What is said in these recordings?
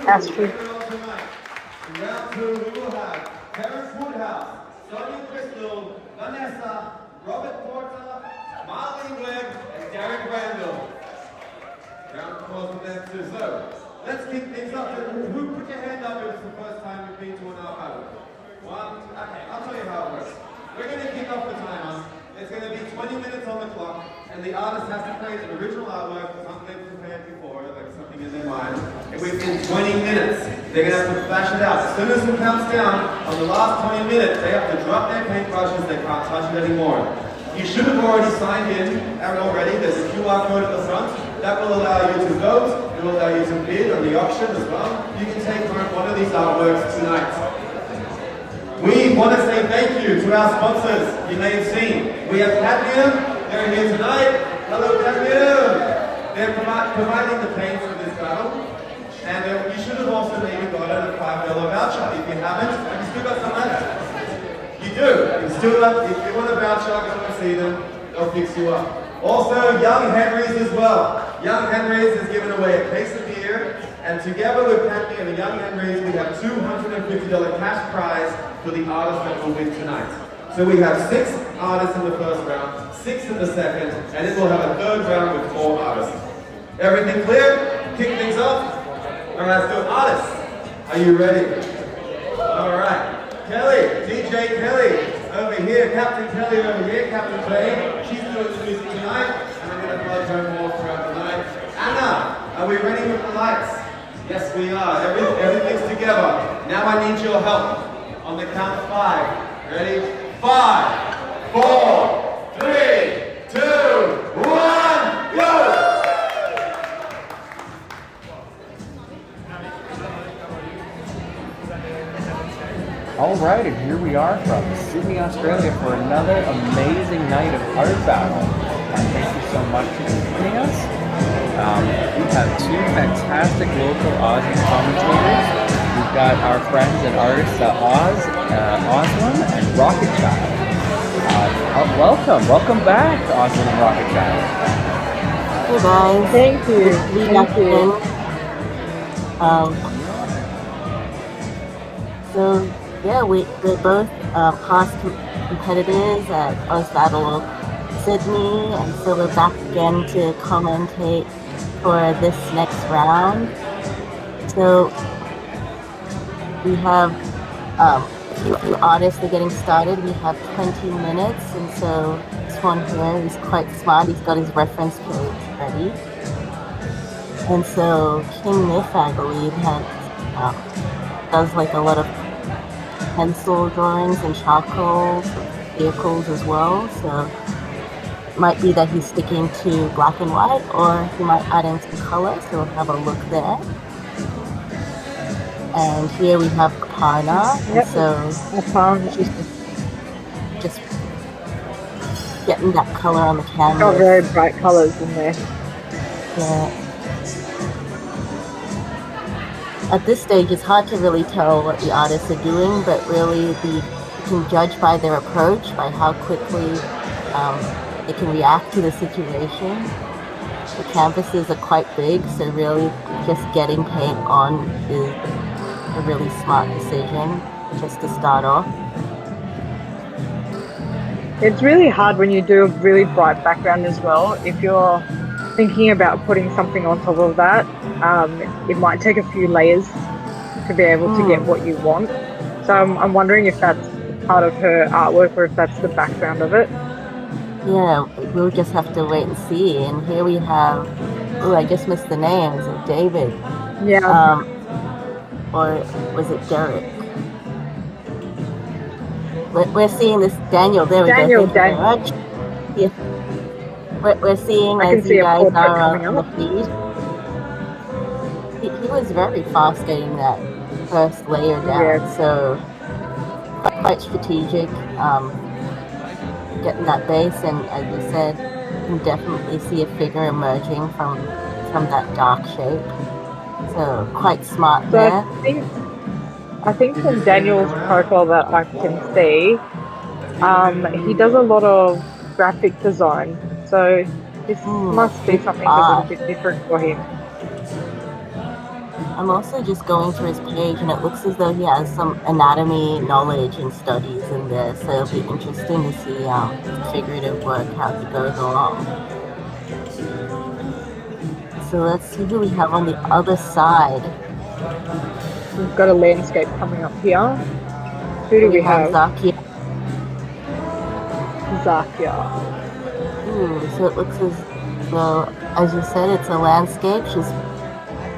Astrid. In round two, we will have Terrence Woodhouse, Sonia Crystal, Vanessa, Robert Porter, Marlene Webb, and Derek Randall. Round applause for them too. So, let's kick things up. Who put your hand up if it's the first time you've been to an art battle? One, okay, I'll tell you how it works. We're going to kick off the timer. It's going to be 20 minutes on the clock, and the artist has to create an original artwork, something they've prepared before, like something in their mind. And within 20 minutes, they're going to have to flash it out. As soon as it counts down, on the last 20 minutes, they have to drop their paintbrushes, they can't touch it anymore. You should have already signed in already. There's a QR code at the front. That will allow you to vote. It will allow you to bid on the auction as well. You can take home one of these artworks tonight. We want to say thank you to our sponsors. You may have seen. We have Cadmium. They're here tonight. Hello, Cadmium. They're providing the paint for this battle. And you should have also maybe gotten a $5 voucher. If you haven't, have you still got some left? You do. You still have, if you want a voucher, come and see them. They'll fix you up. Also, Young Henry's as well. Young Henry's has given away a case of beer. And together with Patty and the Young Henry's, we have $250 cash prize for the artist that will win tonight. So we have 6 artists in the first round, 6 in the second, and then we'll have a third round with 4 artists. Everything clear? Kick things off? All right, let's do artists. Are you ready? All right. Kelly, DJ Kelly, over here. Captain Kelly over here. Captain Jay. She's doing the music tonight, and I'm going to plug her more throughout the night. Anna, are we ready with the lights? Yes, we are. Everything's together. Now I need your help. On the count of 5. Ready? 5, 4, 3, 2, 1, go! Alright, and here we are from Sydney, Australia for another amazing night of art battle. And thank you so much for joining us. We have 2 fantastic local Aussie commentators. We've got our friends and artists Oslam and Rocket Child. Welcome back, Oslam and Rocket Child. Hey guys. Thank you. Thank you. So yeah, we're both past competitors at Oz Battle Sydney, and so we're back again to commentate for this next round. So we have a few artists are getting started. We have 20 minutes, and so this one here, he's quite smart. He's got his reference page ready. And so King Myth, I believe, does like a lot of pencil drawings and charcoal vehicles as well, so it might be that he's sticking to black and white, or he might add in some color, so we'll have a look there. And here we have Karna, Yep. and so she's just getting that color on the canvas. Got very bright colours in there. Yeah. At this stage, it's hard to really tell what the artists are doing, but really you can judge by their approach, by how quickly they can react to the situation. The canvases are quite big, so really just getting paint on is a really smart decision just to start off. It's really hard when you do a really bright background as well. If you're thinking about putting something on top of that, it might take a few layers to be able to get what you want. So I'm wondering if that's part of her artwork or if that's the background of it. Yeah, we'll just have to wait and see. And here we have, I just missed the name. Is it David? Yeah. Or was it Derek? We're seeing this, Daniel, there we Daniel, go. Thank you very much. Yeah. We're seeing I can as see you a guys portrait are coming on the up. feed. He was very fast getting that first layer down, Yes. so quite strategic, getting that base, and as you said, you can definitely see a figure emerging from that dark shape. So quite smart So there. I think from Daniel's profile that I can see, he does a lot of graphic design. So this must be something a little bit different for him. I'm also just going through his page, and it looks as though he has some anatomy knowledge and studies in there. So it'll be interesting to see figurative work, how he goes along. So let's see who we have on the other side. We've got a landscape coming up here. Who do we have? Zakia. Zakia. So it looks as though, as you said, it's a landscape. She's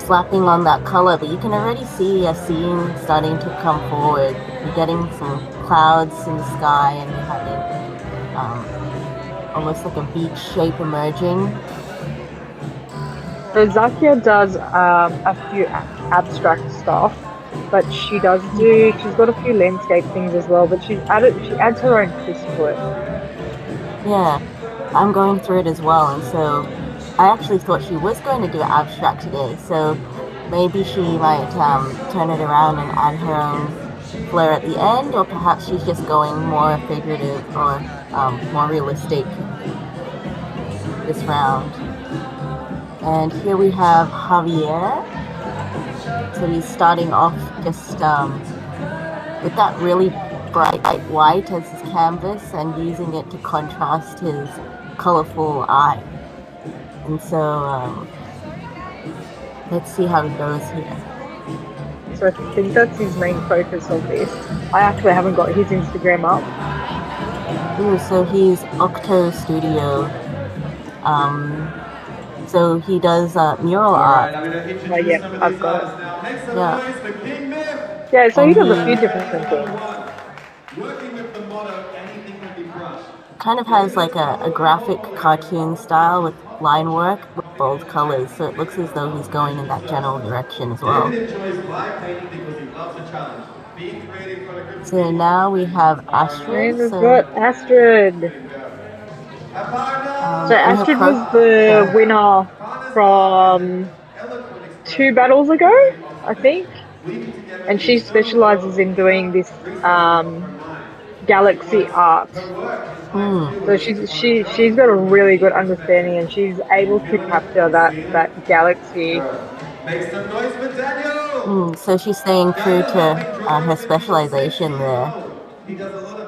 slapping on that color, but you can already see a scene starting to come forward. You're getting some clouds in the sky, and you're having almost like a beach shape emerging. So Zakia does a few abstract stuff, but she's got a few landscape things as well, but she adds her own twist to it. Yeah, I'm going through it as well, and so I actually thought she was going to do abstract today, so maybe she might turn it around and add her own flair at the end, or perhaps she's just going more figurative or more realistic this round. And here we have Javier. So he's starting off just with that really bright white as his canvas and using it to contrast his colorful eye. And so let's see how it goes here. So I think that's his main focus of this. I actually haven't got his Instagram up. Ooh, so he's Octo Studio. So he does mural art. Yeah, I've got it. Yeah. Yeah, so he does a few different things. Working with the motto, anything can be brushed. Kind of has like a graphic cartoon style with line work with bold colors, so it looks as though he's going in that general direction as well. David enjoys live painting because he loves a challenge. Being creative for a group of So now we have Astrid. And we've got Astrid. So Astrid was the winner from 2 battles ago, I think. And she specializes in doing this galaxy art. So she's got a really good understanding, and she's able to capture that galaxy. Make some noise for Daniel. So she's staying true to her specialization there.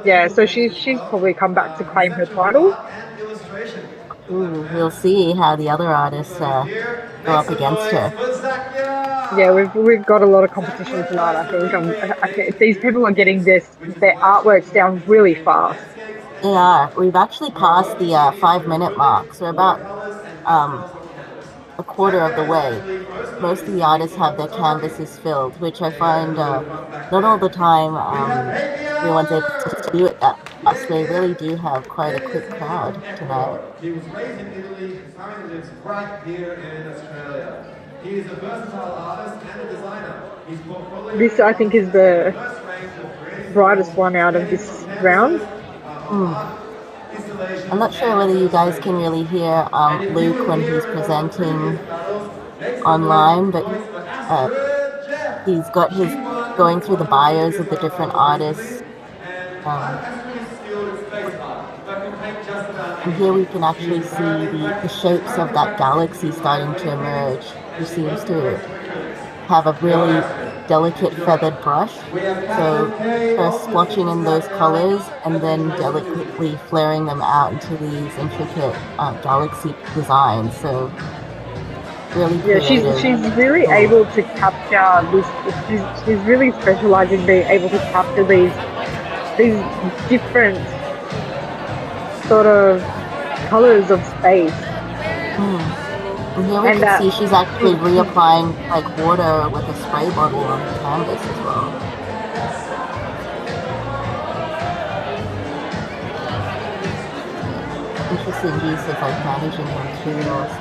Yeah, so she's probably come back to claim her title. We'll see how the other artists go up against her. Yeah, we've got a lot of competition tonight. I think these people are getting their artworks down really fast. They are. We've actually passed the 5-minute mark, so we're about a quarter of the way. Most of the artists have their canvases filled, which I find not all the time everyone's able to do it that fast. They really do have quite a quick crowd tonight. He was raised in Italy and currently lives right here in Australia. He is a versatile artist and a designer. His portfolio This, I think, is the brightest one out of this round. I'm not sure whether you guys can really hear Luke when he's presenting online, but he's got his going through the bios of the different artists. And here we can actually see the shapes of that galaxy starting to emerge. He seems to have a really delicate feathered brush. So first splotching in those colors and then delicately flaring them out into these intricate galaxy designs. So really creative. Yeah, she's really able to capture this. She's really specialized in being able to capture these different sort of colors of space. And here we can see she's actually reapplying like water with a spray bottle on the canvas as well. Interesting use of like managing materials.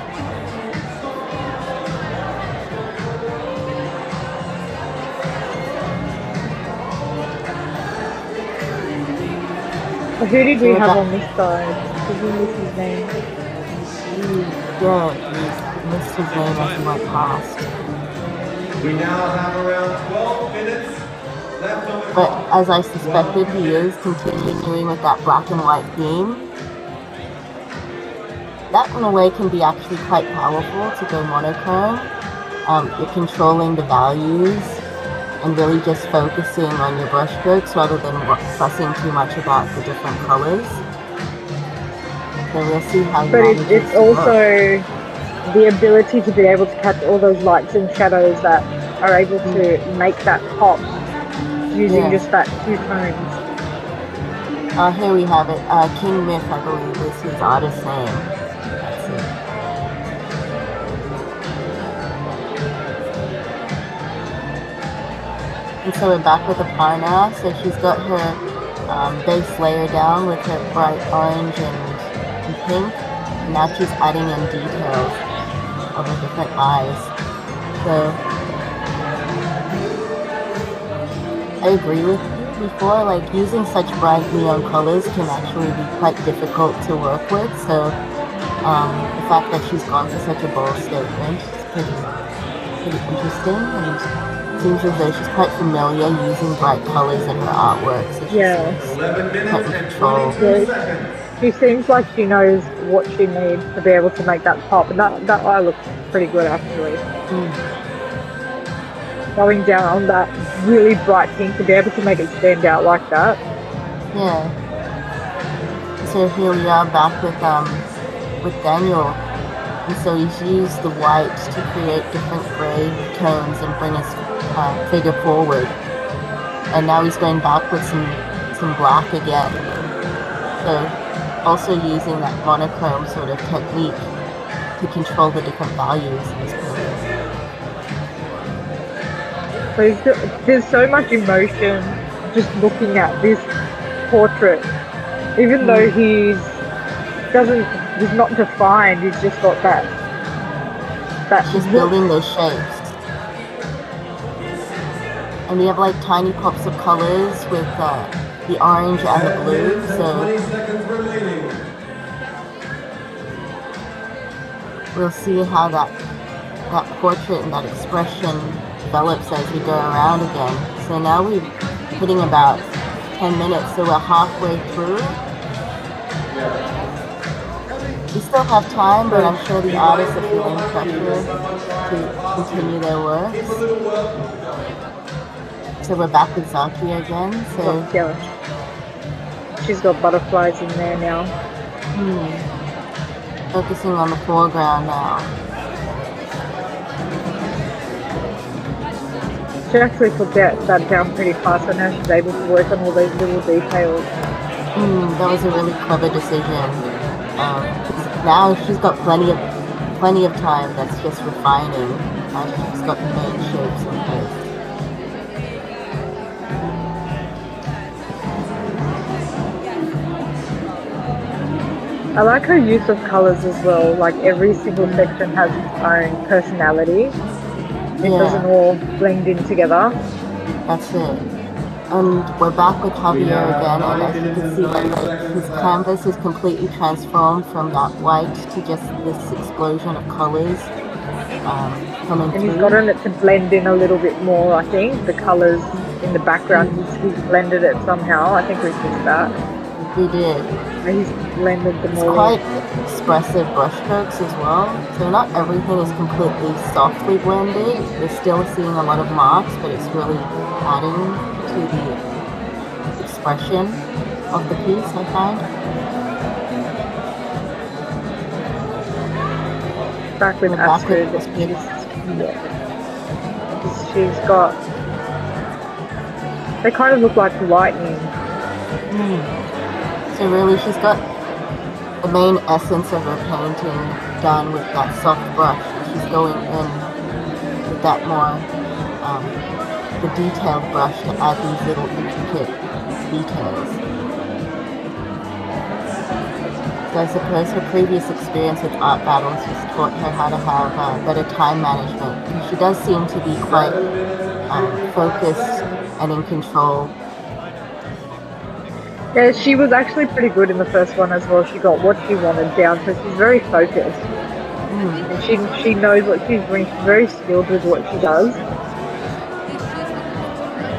Who did we have on this side? Did we miss his name? Yeah, he missed his name as he went past. We now have around 12 minutes left on the But as I suspected, he is continuing with that black and white theme. That in a way can be actually quite powerful to go monochrome. you're controlling the values and really just focusing on your brush strokes rather than fussing too much about the different colors. So we'll see how he But manages it's to work. also the ability to be able to catch all those lights and shadows that are able to make that pop using just that two tones. Here we have it. King Myth, I believe, is his artist name. That's it. And so we're back with Aparna. So she's got her base layer down with her bright orange and pink. And now she's adding in details of the different eyes. So I agree with you before, like using such bright neon colors can actually be quite difficult to work with. So the fact that she's gone for such a bold statement is pretty interesting, and it seems as though she's quite familiar using bright colors in her artwork. So she's 11 quite minutes in and control. 22 seconds. She seems like she knows what she needs to be able to make that pop, and that eye looks pretty good actually. Going down on that really bright pink to be able to make it stand out like that. Yeah. So here we are back with Daniel, and so he's used the white to create different gray tones and bring his figure forward. And now he's going back with some black again. So also using that monochrome sort of technique to control the different values in his painting. So there's so much emotion just looking at this portrait, even though he's not defined. He's just got that. Just building those shapes, and we have like tiny pops of colors with the orange and the blue. So 20 seconds remaining. we'll see how that portrait and that expression develops as we go around again. So now we're hitting about 10 minutes, so we're halfway through. We still have time, but I'm sure the artists are feeling pressure to continue their work. So we're back with Zakia again. So she's got butterflies in there now. Focusing on the foreground now. She actually took that down pretty fast, and now she's able to work on all those little details. That was a really clever decision. Now she's got plenty of time. That's just refining. She's got the main shapes in place. I like her use of colors as well. Like every single section has its own personality. It doesn't all blend in together. That's it. And we're back with Javier again, and as you can see, like, his canvas is completely transformed from that white to just this explosion of colors coming through. And he's gotten it to blend in a little bit more, I think. The colors in the background, he's blended it somehow. I think we fixed that. We did. He's blended them all. Quite expressive brushstrokes as well. So not everything is completely softly blended. We're still seeing a lot of marks, but it's really adding to the expression of the piece, I find. Back with Astrid. She's got... They kind of look like lightning. So really she's got the main essence of her painting done with that soft brush. She's going in with that more the detailed brush to add these little intricate details. So I suppose her previous experience with art battles just taught her how to have better time management. And she does seem to be quite focused and in control. Yeah, she was actually pretty good in the first one as well. She got what she wanted down, so she's very focused. And she knows what she's doing. She's very skilled with what she does.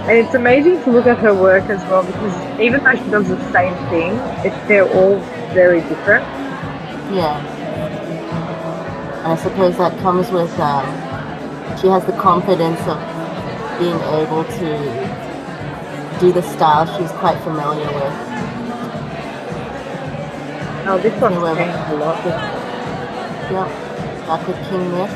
And it's amazing to look at her work as well, because even though she does the same thing, they're all very different. Yeah. And I suppose that comes with she has the confidence of being able to do the style she's quite familiar with. Oh, this one's we're changed a lot. Yep, back with King Myth.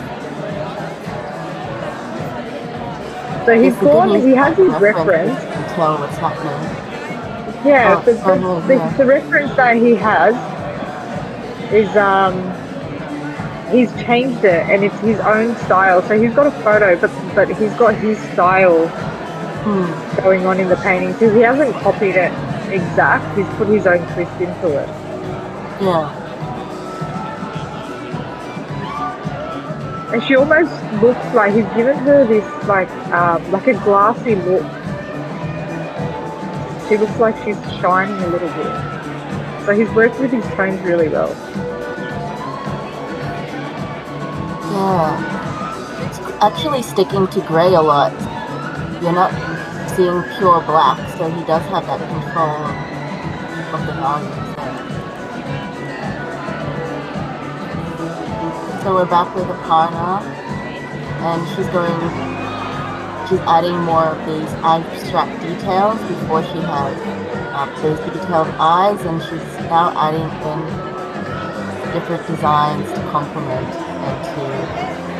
So he's It's the good gone, news he has about his reference. You can tell what's happening. Yeah, Oh, the reference that he has is he's changed it and it's his own style. So he's got a photo, but he's got his style going on in the painting. So he hasn't copied it exact. He's put his own twist into it. Yeah. And she almost looks like he's given her this like a glassy look. She looks like she's shining a little bit. So he's worked with his tones really well. Yeah. It's actually sticking to grey a lot. You're not seeing pure black, so he does have that control of the values there. So we're back with Aparna, and she's adding more of these abstract details before she has those detailed eyes, and she's now adding in different designs to complement and to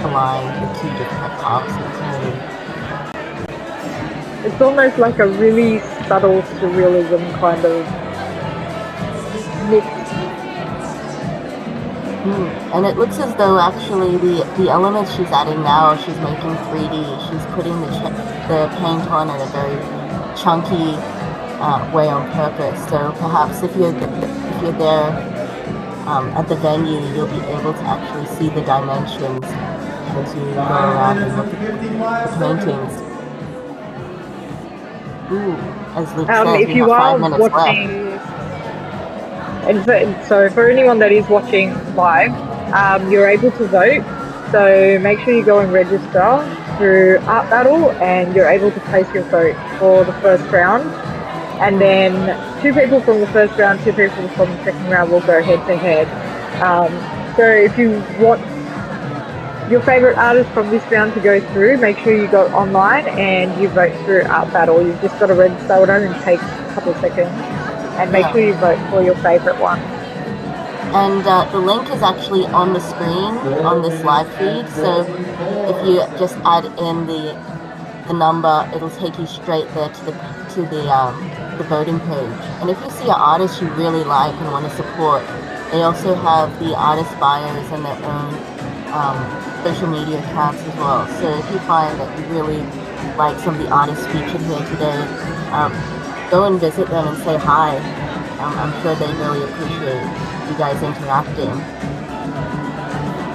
align the two different parts of the painting. It's almost like a really subtle surrealism kind of mix. And it looks as though actually the elements she's adding now, she's making 3D. She's putting the paint on in a very chunky way on purpose. So perhaps if you're there at the venue, you'll be able to actually see the dimensions as you go around and look at the paintings. As Luke said, If you have 5 are minutes watching, left. and so for anyone that is watching live, you're able to vote. So make sure you go and register through Art Battle, and you're able to place your vote for the first round. And then 2 people from the first round, 2 people from the second round will go head to head. So if you want your favorite artist from this round to go through, make sure you go online and you vote through Art Battle. You've just got to register. It only takes a couple of seconds, and make sure you vote for your favorite one. And the link is actually on the screen on this live feed. So if you just add in the number, it'll take you straight there to the voting page. And if you see an artist you really like and want to support, they also have the artist bios and their own social media accounts as well. So if you find that you really like some of the artists featured here today, go and visit them and say hi. I'm sure they really appreciate you guys interacting.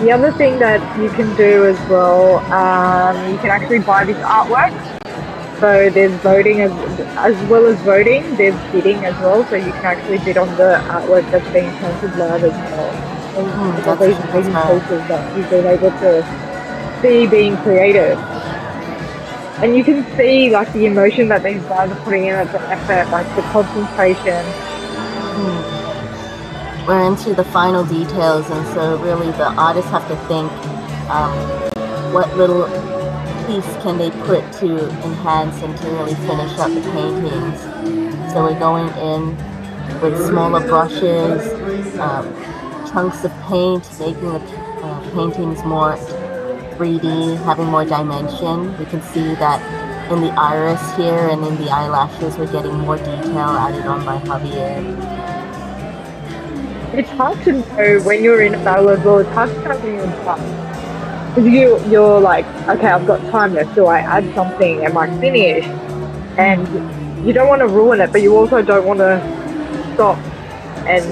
The other thing that you can do as well, you can actually buy this artwork. So there's voting as well as voting, there's bidding as well. So you can actually bid on the artwork that's being painted live as well. And all these amazing pieces that you've been able to see being created. And you can see like the emotion that these guys are putting in, the effort, like the concentration. We're into the final details, and so really the artists have to think what little piece can they put to enhance and to really finish up the paintings. So we're going in with smaller brushes, chunks of paint, making the paintings more 3D, having more dimension. We can see that in the iris here and in the eyelashes, we're getting more detail added on by Javier. It's hard to know when you're in a battle as well. It's hard to know when you're in time. Because you're like, okay, I've got time left. Do I add something? Am I finished? And you don't want to ruin it, but you also don't want to stop and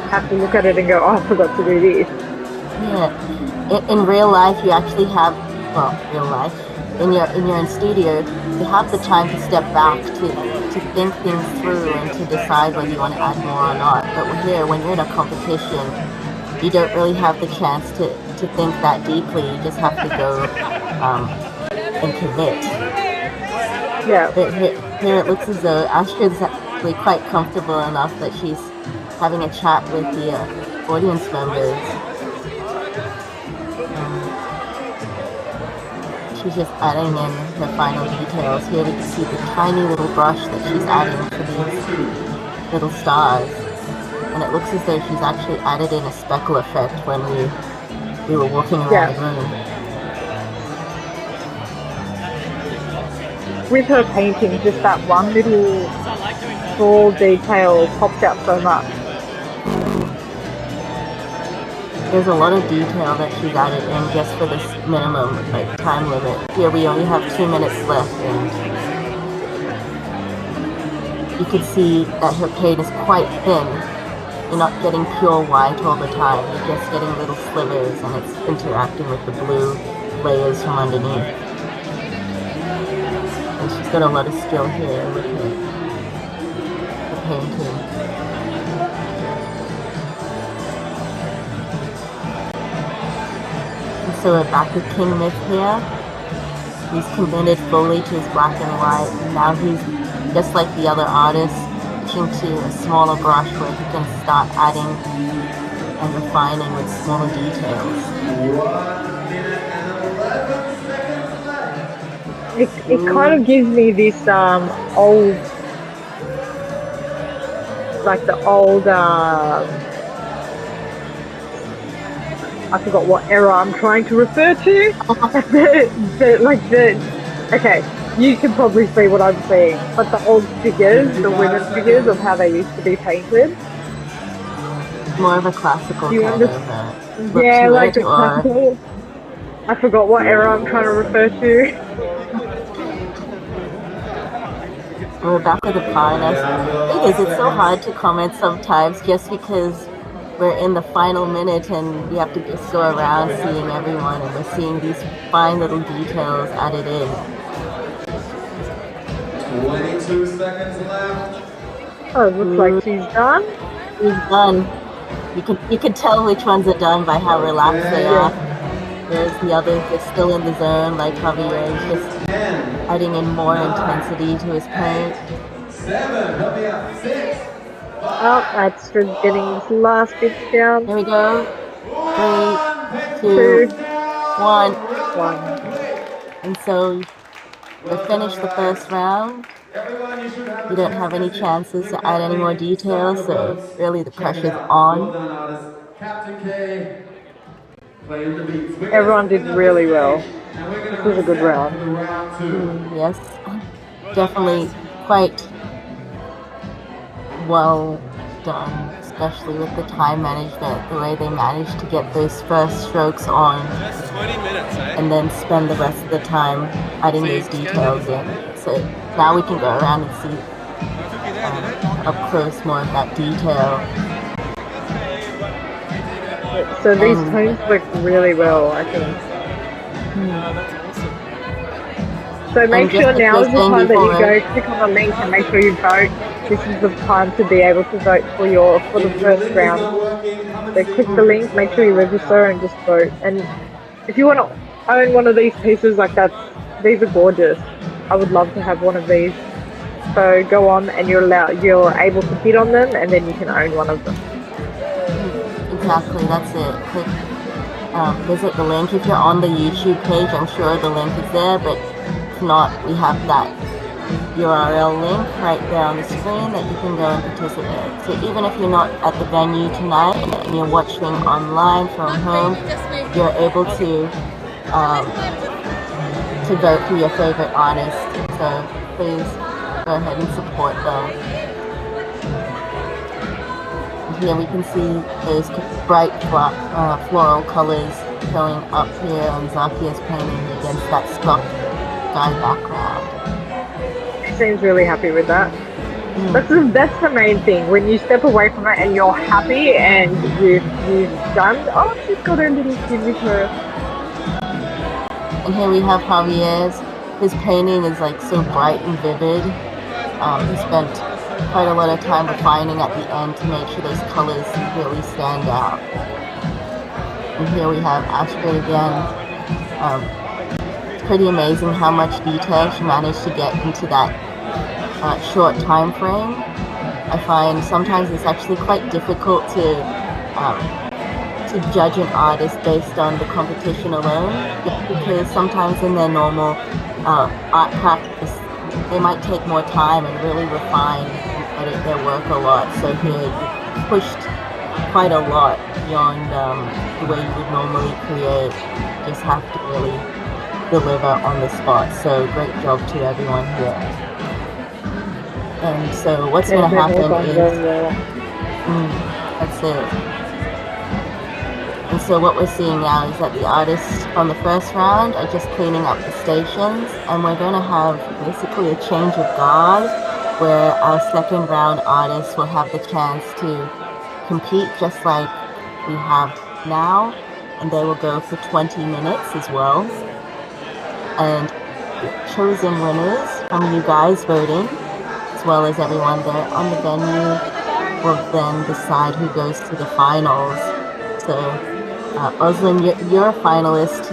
have to look at it and go, oh, I forgot to do this. Yeah. In real life, you actually have, well, real life, in your studio, you have the time to step back to think things through and to decide whether you want to add more or not. But here, when you're in a competition, you don't really have the chance to think that deeply. You just have to go and commit. Yeah. Here it looks as though Astrid's actually quite comfortable enough that she's having a chat with the audience members. she's just adding in the final details. Here we can see the tiny little brush that she's adding for these little stars. And it looks as though she's actually added in a speckle effect when we were walking around the room. With her painting, just that one little small detail popped out so much. There's a lot of detail that she's added in just for this minimum time limit. Here we only have 2 minutes left, and you can see that her paint is quite thin. You're not getting pure white all the time. You're just getting little slivers, and it's interacting with the blue layers from underneath. And she's got a lot of skill here with the painting. So we're back with King Myth here. He's committed fully to his black and white, and now he's, just like the other artists, switching to a smaller brush where he can start adding and refining with smaller details. 1 minute and 11 seconds left. It kind of gives me this old, like the old, I forgot what era I'm trying to refer to. Okay, you can probably see what I'm saying, but the old figures, the women's figures of how they used to be painted. More of a classical You kind of look Yeah, to like it, the or classical. I forgot what era I'm trying to refer to. we're back with the Pioneers. The thing is, it's so hard to comment sometimes just because we're in the final minute and we have to just go around seeing everyone, and we're seeing these fine little details added in. 22 seconds left. Oh, it looks like she's done. She's done. You can tell which ones are done by how relaxed they are. Whereas the others are still in the zone, like Javier is just 10, adding in more intensity to his paint. 7, help me out, 6, Oh, that's for getting this last bit down. Here we go. 3, 2, 1. And so we finished the first round. We don't have any chances to add any more details, so really the pressure's on. Captain K, playing the beats. Everyone did really well. This was a good round. Yes, definitely quite well done, especially with the time management, the way they managed to get those first strokes on and then spend the rest of the time adding those details in. So now we can go around and see up close more of that detail. So these tones work really well, I think. So make sure now is the time that you go click on the link and make sure you vote. This is the time to be able to vote for the first round. So click the link, make sure you register and just vote. And if you want to own one of these pieces like that, these are gorgeous. I would love to have one of these. So go on and you're able to bid on them, and then you can own one of them. Exactly, that's it. Click, visit the link. If you're on the YouTube page, I'm sure the link is there, but if not, we have that URL link right there on the screen that you can go and participate. So even if you're not at the venue tonight and you're watching online from home, you're able to vote for your favorite artist. So please go ahead and support them. Here we can see those bright floral colors showing up here on Zakia's painting against that scuffed sky background. She seems really happy with that. That's the main thing. When you step away from it and you're happy and you've done, oh, she's got her little kid with her. And here we have Javier's. His painting is like so bright and vivid. He spent quite a lot of time refining at the end to make sure those colors really stand out. And here we have Astrid again. It's pretty amazing how much detail she managed to get into that short time frame. I find sometimes it's actually quite difficult to to judge an artist based on the competition alone, just because sometimes in their normal art practice, they might take more time and really refine and edit their work a lot. So here you pushed quite a lot beyond the way you would normally create. You just have to really deliver on the spot. So great job to everyone here. And so what's Yeah, going to they've all happen done is, very well. that's it. And so what we're seeing now is that the artists from the first round are just cleaning up the stations, and we're going to have basically a change of guard where our second round artists will have the chance to compete just like we have now, and they will go for 20 minutes as well. And the chosen winners from you guys voting, as well as everyone there on the venue, will then decide who goes to the finals. So Oslin, you're a finalist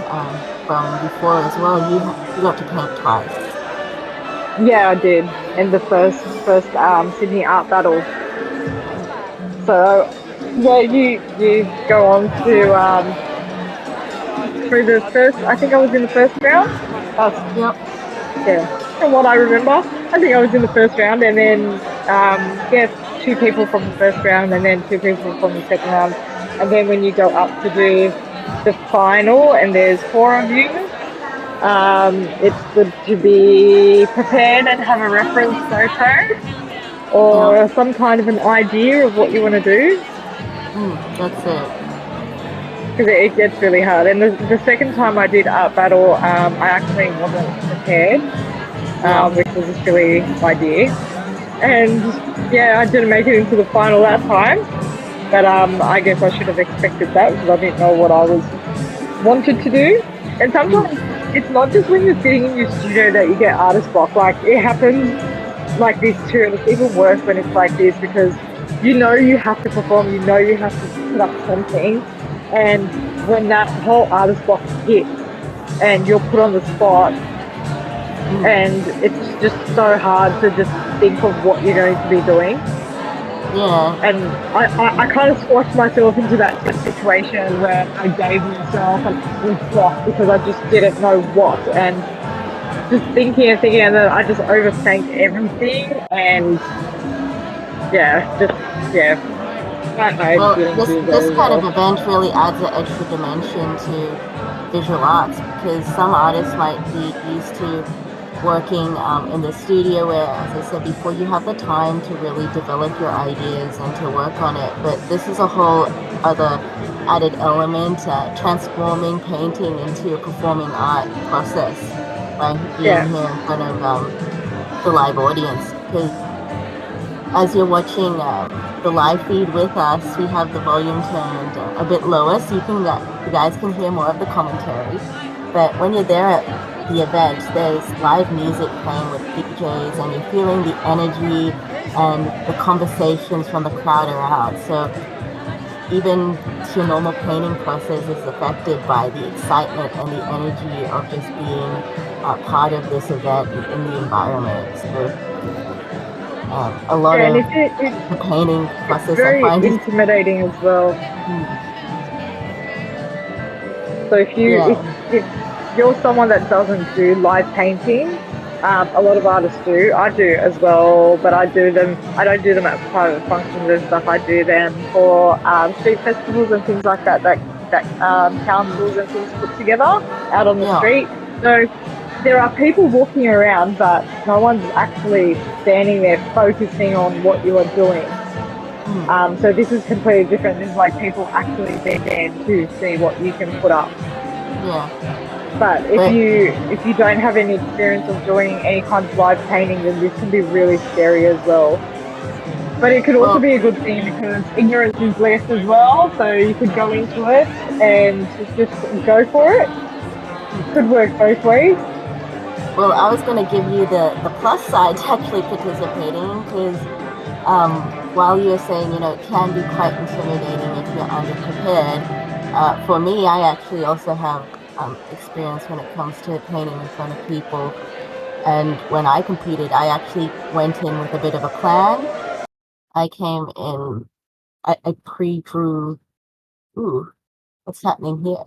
from before as well. You got to paint twice. Yeah, I did in the first Sydney Art Battle. So yeah, you go on to through the first. I think I was in the first round. That's Yep. yeah, from what I remember. I think I was in the first round, and then yeah, two people from the first round, and then two people from the second round, and then when you go up to do the final, and there's four of you. It's good to be prepared and have a reference photo Yep. or some kind of an idea of what you want to do That's it. because it gets really hard. And the second time I did Art Battle, I actually wasn't prepared, Yeah. which was a silly idea. And yeah, I didn't make it into the final that time. But I guess I should have expected that because I didn't know what I was wanted to do. And sometimes it's not just when you're sitting in your studio that you get artist block. Like it happens like this too, and it's even worse when it's like this because you know you have to perform, you know you have to put up something, and when that whole artist block hits and you're put on the spot, and it's just so hard to just think of what you're going to be doing. Yeah. And I kind of squashed myself into that situation where I gave myself an artist block because I just didn't know what, and just thinking and thinking, and then I just overthink everything, and yeah, I Well, didn't this do this very kind of well. event really adds an extra dimension to visual arts because some artists might be used to working in the studio where, as I said before, you have the time to really develop your ideas and to work on it. But this is a whole other added element, transforming painting into a performing art process by being Yeah, here in front of the live audience. Because as you're watching the live feed with us, we have the volume turned a bit lower so you guys can hear more of the commentary. But when you're there at the event, there's live music playing with DJs, and you're feeling the energy and the conversations from the crowd around. So even your normal painting process is affected by the excitement and the energy of just being part of this event in the environment. So a lot yeah, and of it's the painting it's process I very find is intimidating as well. So yeah, if you're someone that doesn't do live painting, a lot of artists do. I do as well, but I do them. I don't do them at private functions and stuff. I do them for street festivals and things like that. That councils and things put together out on the yeah, street. So there are people walking around, but no one's actually standing there focusing on what you are doing. So this is completely different. This is like people actually being there to see what you can put up. yeah. But But if you don't have any experience of doing any kind of live painting, then this can be really scary as well. But it could also well, be a good thing because ignorance is bliss as well. So you could go into it and just go for it. Could work both ways. well, I was going to give you the plus side to actually participating because while you were saying, it can be quite intimidating if you're underprepared, for me, I actually also have experience when it comes to painting in front of people. And when I competed, I actually went in with a bit of a plan. I came in, I pre-drew, ooh, What's happening here?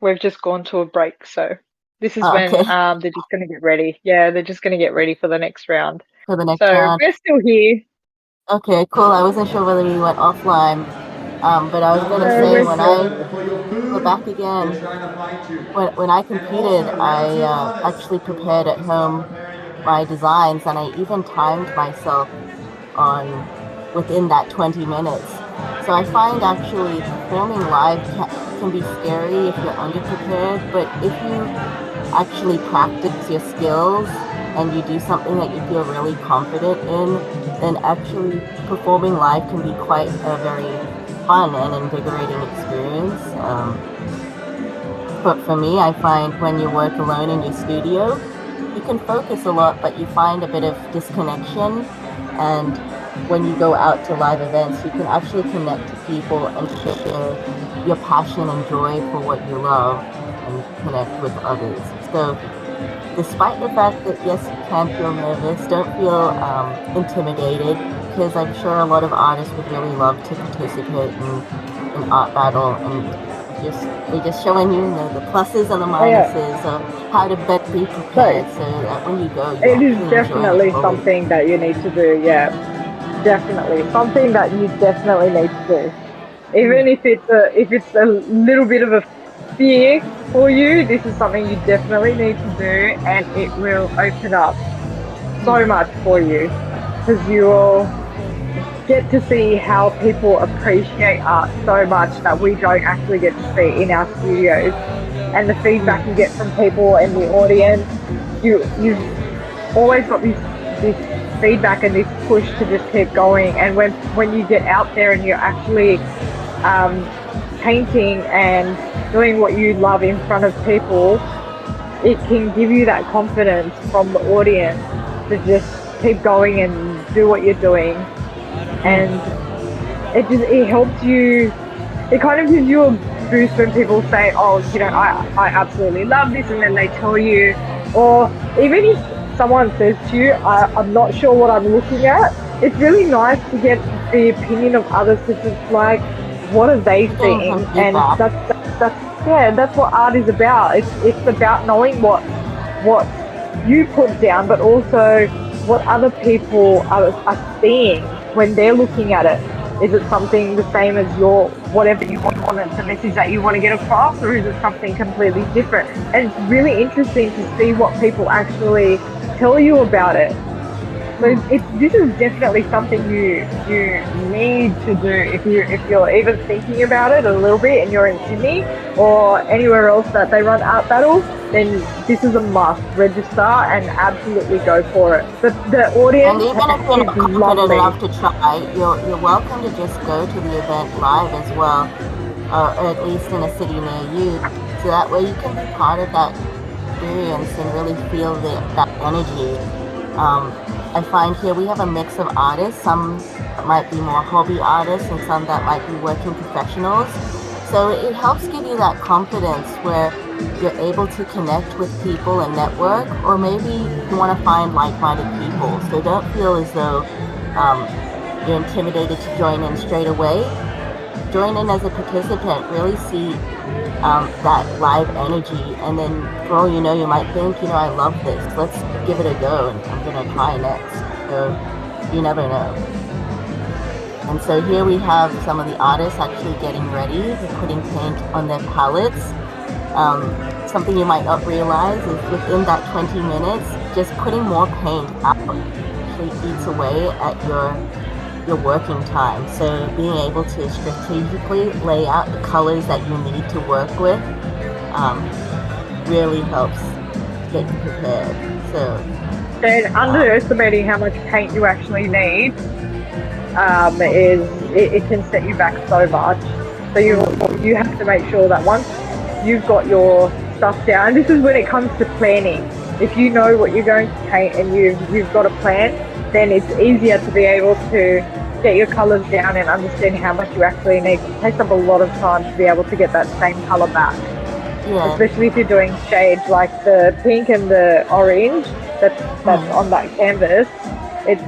We've just gone to a break, so this is Oh, when okay. they're just going to get ready. Yeah, they're just going to get ready for the next round. For the next So round. we're still here. Okay, cool. I wasn't sure whether we went offline. But I was gonna No, say we're when still. we're back again, when I competed, I actually prepared at home my designs, and I even timed myself on within that 20 minutes. So I find actually performing live can be scary if you're underprepared, but if you actually practice your skills and you do something that you feel really confident in, then actually performing live can be quite a very fun and invigorating experience. But for me, I find when you work alone in your studio, you can focus a lot, but you find a bit of disconnection. And when you go out to live events, you can actually connect to people and share your passion and joy for what you love and connect with others. So, despite the fact that yes, you can feel nervous, don't feel intimidated, because I'm sure a lot of artists would really love to participate in an art battle, and they're just showing you, the pluses and the Oh, yeah. minuses of how to better be So prepared, so that when you go, you it is actually enjoy it definitely fully. something that you need to do. Yeah, definitely something that you definitely need to do. Even if it's a little bit of a fear for you, this is something you definitely need to do, and it will open up so much for you because you will get to see how people appreciate art so much that we don't actually get to see in our studios, and the feedback you get from people and the audience. You've always got this feedback and this push to just keep going. And when you get out there and you're actually um, painting and doing what you love in front of people, it can give you that confidence from the audience to just keep going and do what you're doing. And it helps you. It kind of gives you a boost when people say, "Oh, I absolutely love this," and then they tell you, or even if someone says to you, "I'm not sure what I'm looking at." It's really nice to get the opinion of others because it's like, what are they Getting some seeing? And feedback. that's yeah, that's what art is about. It's about knowing what you put down, but also what other people are seeing when they're looking at it. Is it something the same as your whatever you want, the message that you want to get across, or is it something completely different? And it's really interesting to see what people actually tell you about it. So this is definitely something you need to do if you're even thinking about it a little bit and you're in Sydney or anywhere else that they run art battles, then this is a must. Register and absolutely go for it. The And audience even if you're is not confident lovely. enough to try, you're welcome to just go to the event live as well, or at least in a city near you, so that way you can be part of that experience and really feel that energy. I find here we have a mix of artists, some that might be more hobby artists and some that might be working professionals. So it helps give you that confidence where you're able to connect with people and network, or maybe you want to find like-minded people. So don't feel as though you're intimidated to join in straight away. Join in as a participant, really see that live energy, and then for all you know, you might think, I love this. Let's give it a go, and I'm gonna try next. So you never know. And so here we have some of the artists actually getting ready. They're putting paint on their palettes. Something you might not realize is within that 20 minutes, just putting more paint out actually eats away at your working time. So being able to strategically lay out the colors that you need to work with really helps get you prepared. So And underestimating how much paint you actually need is it can set you back so much. So you have to make sure that once you've got your stuff down, this is when it comes to planning. If you know what you're going to paint and you've got a plan, then it's easier to be able to get your colours down and understand how much you actually need. It takes up a lot of time to be able to get that same colour back, yeah, especially if you're doing shades like the pink and the orange that's on that canvas. It's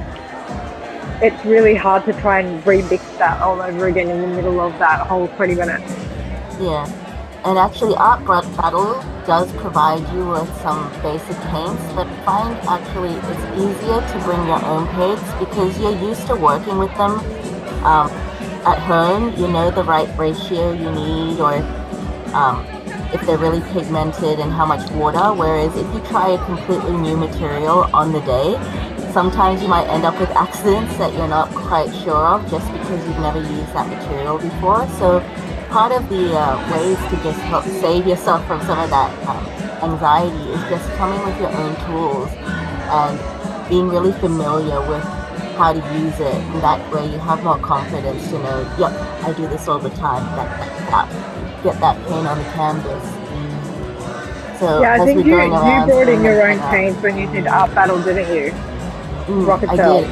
it's really hard to try and remix that all over again in the middle of that whole 20 minutes. Yeah. And actually, Art Battle does provide you with some basic paints, but I find actually it's easier to bring your own paints because you're used to working with them at home. You know the right ratio you need, or if they're really pigmented and how much water. Whereas if you try a completely new material on the day, sometimes you might end up with accidents that you're not quite sure of just because you've never used that material before. So part of the ways to just help save yourself from some of that anxiety is just coming with your own tools and being really familiar with how to use it. And that way you have more confidence to know, yep, I do this all the time. Get that paint on the canvas. So Yeah, I as think we're you going around, brought in your own that, paints when you did Art Battle, didn't you? Rocket I Tail. did.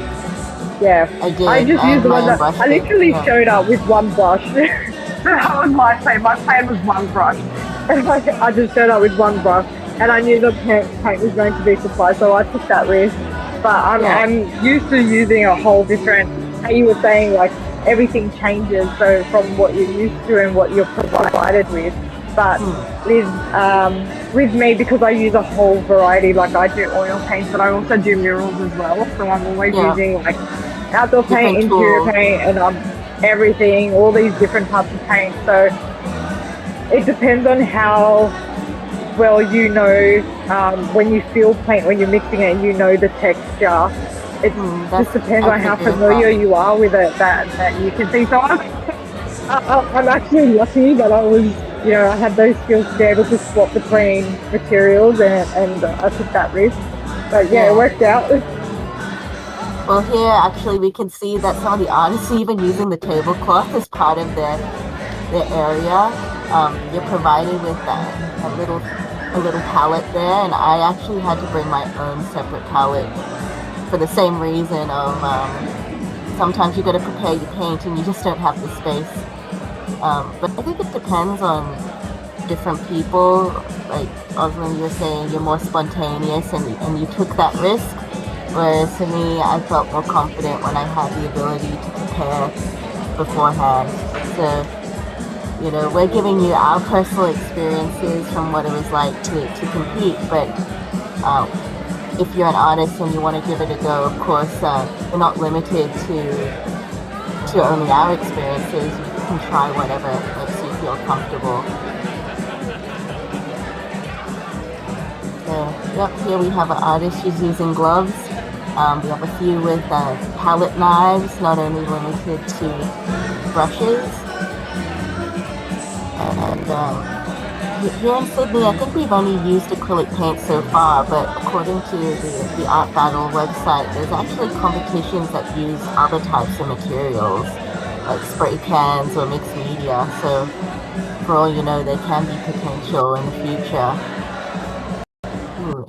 Yeah, I did. I just And used the my one own that brush I stroke, literally yeah. showed up with one brush. That was my plan. My plan was one brush, and I just showed up with one brush, and I knew the paint was going to be supplied, so I took that risk. But I'm used to using a whole different. How you were saying, like everything changes, so from what you're used to and what you're provided with. But with me, because I use a whole variety, like I do oil paints, but I also do murals as well. So I'm always using like outdoor paint, Different interior tools. paint, and everything, all these different types of paint. So it depends on how well you know when you feel paint, when you're mixing it, and you know the texture. It just depends on how familiar you are with it that you can see. So I'm actually lucky that I had those skills to be able to swap between materials, and I took that risk. But yeah, it worked out. Well, here actually we can see that some of the artists are even using the tablecloth as part of their area. You're provided with a little palette there, and I actually had to bring my own separate palette for the same reason of sometimes you got to prepare your paint and you just don't have the space. But I think it depends on different people. Like Osman, you were saying you're more spontaneous and you took that risk. Whereas for me, I felt more confident when I had the ability to prepare beforehand. So, we're giving you our personal experiences from what it was like to compete. But if you're an artist and you want to give it a go, of course, you're not limited to only our experiences. You can try whatever makes you feel comfortable. So, yep, here we have an artist who's using gloves. We have a few with palette knives, not only limited to brushes. And here in Sydney, I think we've only used acrylic paint so far, but according to the Art Battle website, there's actually competitions that use other types of materials, like spray cans or mixed media. So for all you know, there can be potential in the future.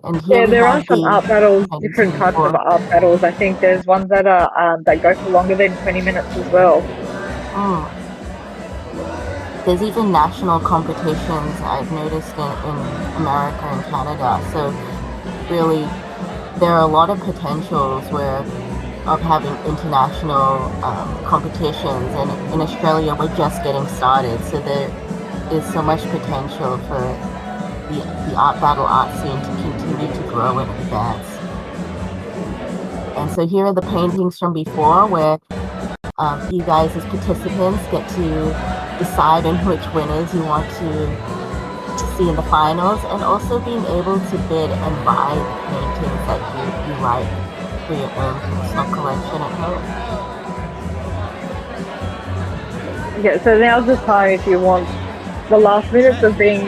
And here There are some art battles, different types of art battles. I think there's ones that are that go for longer than 20 minutes as well. There's even national competitions I've noticed in America and Canada. So really, there are a lot of potentials of having international competitions. And in Australia, we're just getting started. So there is so much potential for the art battle art scene to continue to grow and advance. And so here are the paintings from before, where you guys as participants get to decide on which winners you want to see in the finals, and also being able to bid and buy paintings that you like for your own personal collection at home. Okay, so now's the time if you want the last minutes of being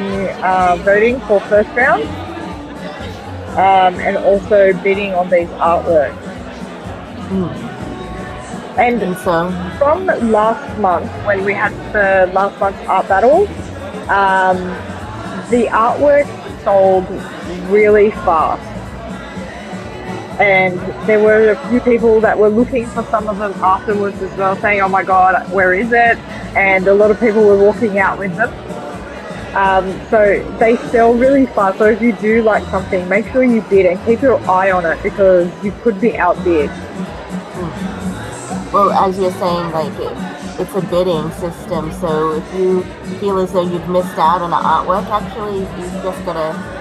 voting for first round, and also bidding on these artworks. And so from last month, when we had the last month's art battle, the artwork sold really fast. And there were a few people that were looking for some of them afterwards as well, saying, oh my God, where is it? And a lot of people were walking out with them. So they sell really fast. So if you do like something, make sure you bid and keep your eye on it, because you could be outbid. Well, as you're saying, like it's a bidding system. So if you feel as though you've missed out on the artwork, actually you've just got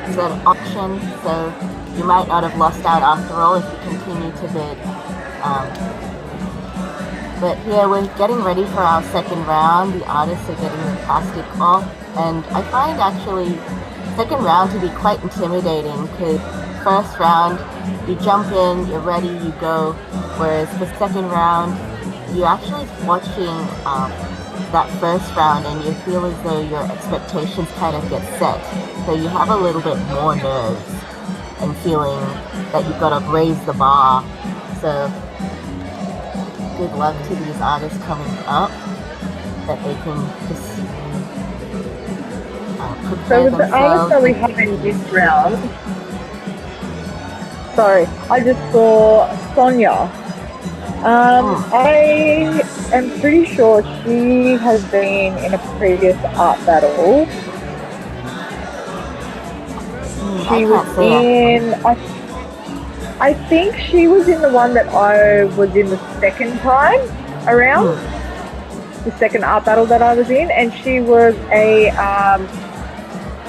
it's an auction. So you might not have lost out after all if you continue to bid. Um, but yeah, we're getting ready for our second round. The artists are getting the plastic off, and I find actually second round to be quite intimidating because first round you jump in, you're ready, you go. Whereas the second round, you're actually watching that first round and you feel as though your expectations kind of get set. So you have a little bit more nerves and feeling that you've got to raise the bar. So good luck to these artists coming up that they can just So prepare with the artists themselves. that we have in this round, sorry, I just saw Sonia. I am pretty sure she has been in a previous art battle. She was in, I think she was in the one that I was in the second time around, the second art battle that I was in, and she was a,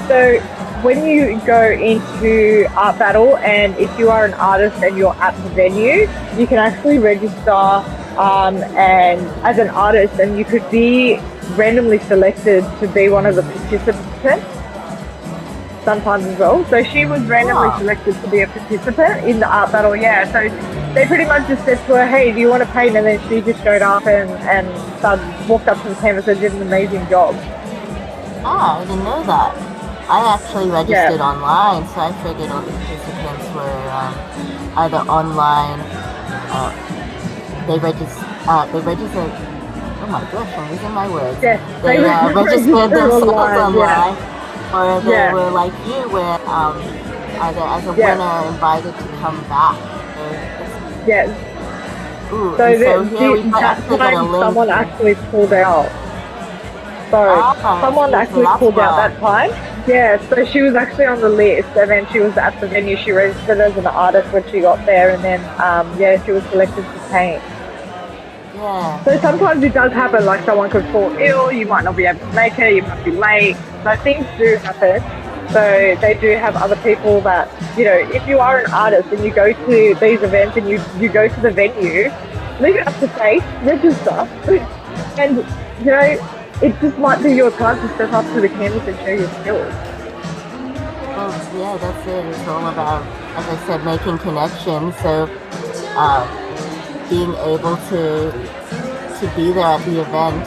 so when you go into art battle and if you are an artist and you're at the venue, you can actually register and as an artist, and you could be randomly selected to be one of the participants sometimes as well. So she was randomly selected to be a participant in the art battle, yeah. So they pretty much just said to her, hey, do you want to paint? And then she just showed up and walked up to the canvas and did an amazing job. I didn't know that. I actually registered online, so I figured all the participants were either online. They registered. Oh my gosh, I'm losing my words. Yeah, they registered themselves online, or they Yeah. were like you, where either as a winner invited to come back. Yes. Ooh, So here we that actually got a time link. someone actually pulled out. So someone actually pulled out that time. Yeah, so she was actually on the list, and then she was at the venue. She registered as an artist when she got there, and then she was selected to paint. Yeah. So sometimes it does happen, like someone could fall ill, you might not be able to make it, you might be late. So things do happen. So they do have other people that, you know, if you are an artist and you go to these events and you go to the venue, leave it up to faith, register, and, you know, it just might be your time to step up to the canvas and show your skills. Well, yeah, that's it. It's all about, as I said, making connections. So being able to be there at the event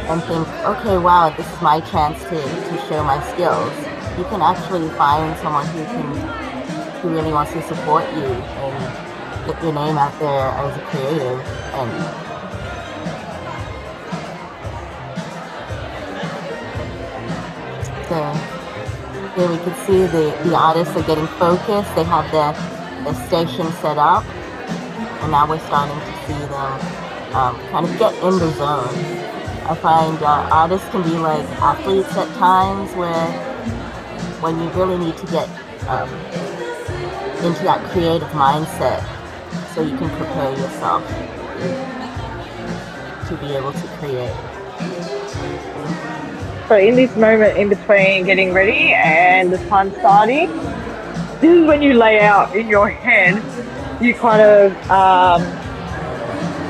and think, okay, wow, this is my chance to show my skills. You can actually find someone who really wants to support you and get your name out there as a creative. And so here we can see the artists are getting focused. They have their station set up, and now we're starting to see them kind of get in the zone. I find artists can be like athletes at times when you really need to get into that creative mindset so you can prepare yourself to be able to create. So in this moment in between getting ready and the time starting, this is when you lay out in your head, you kind of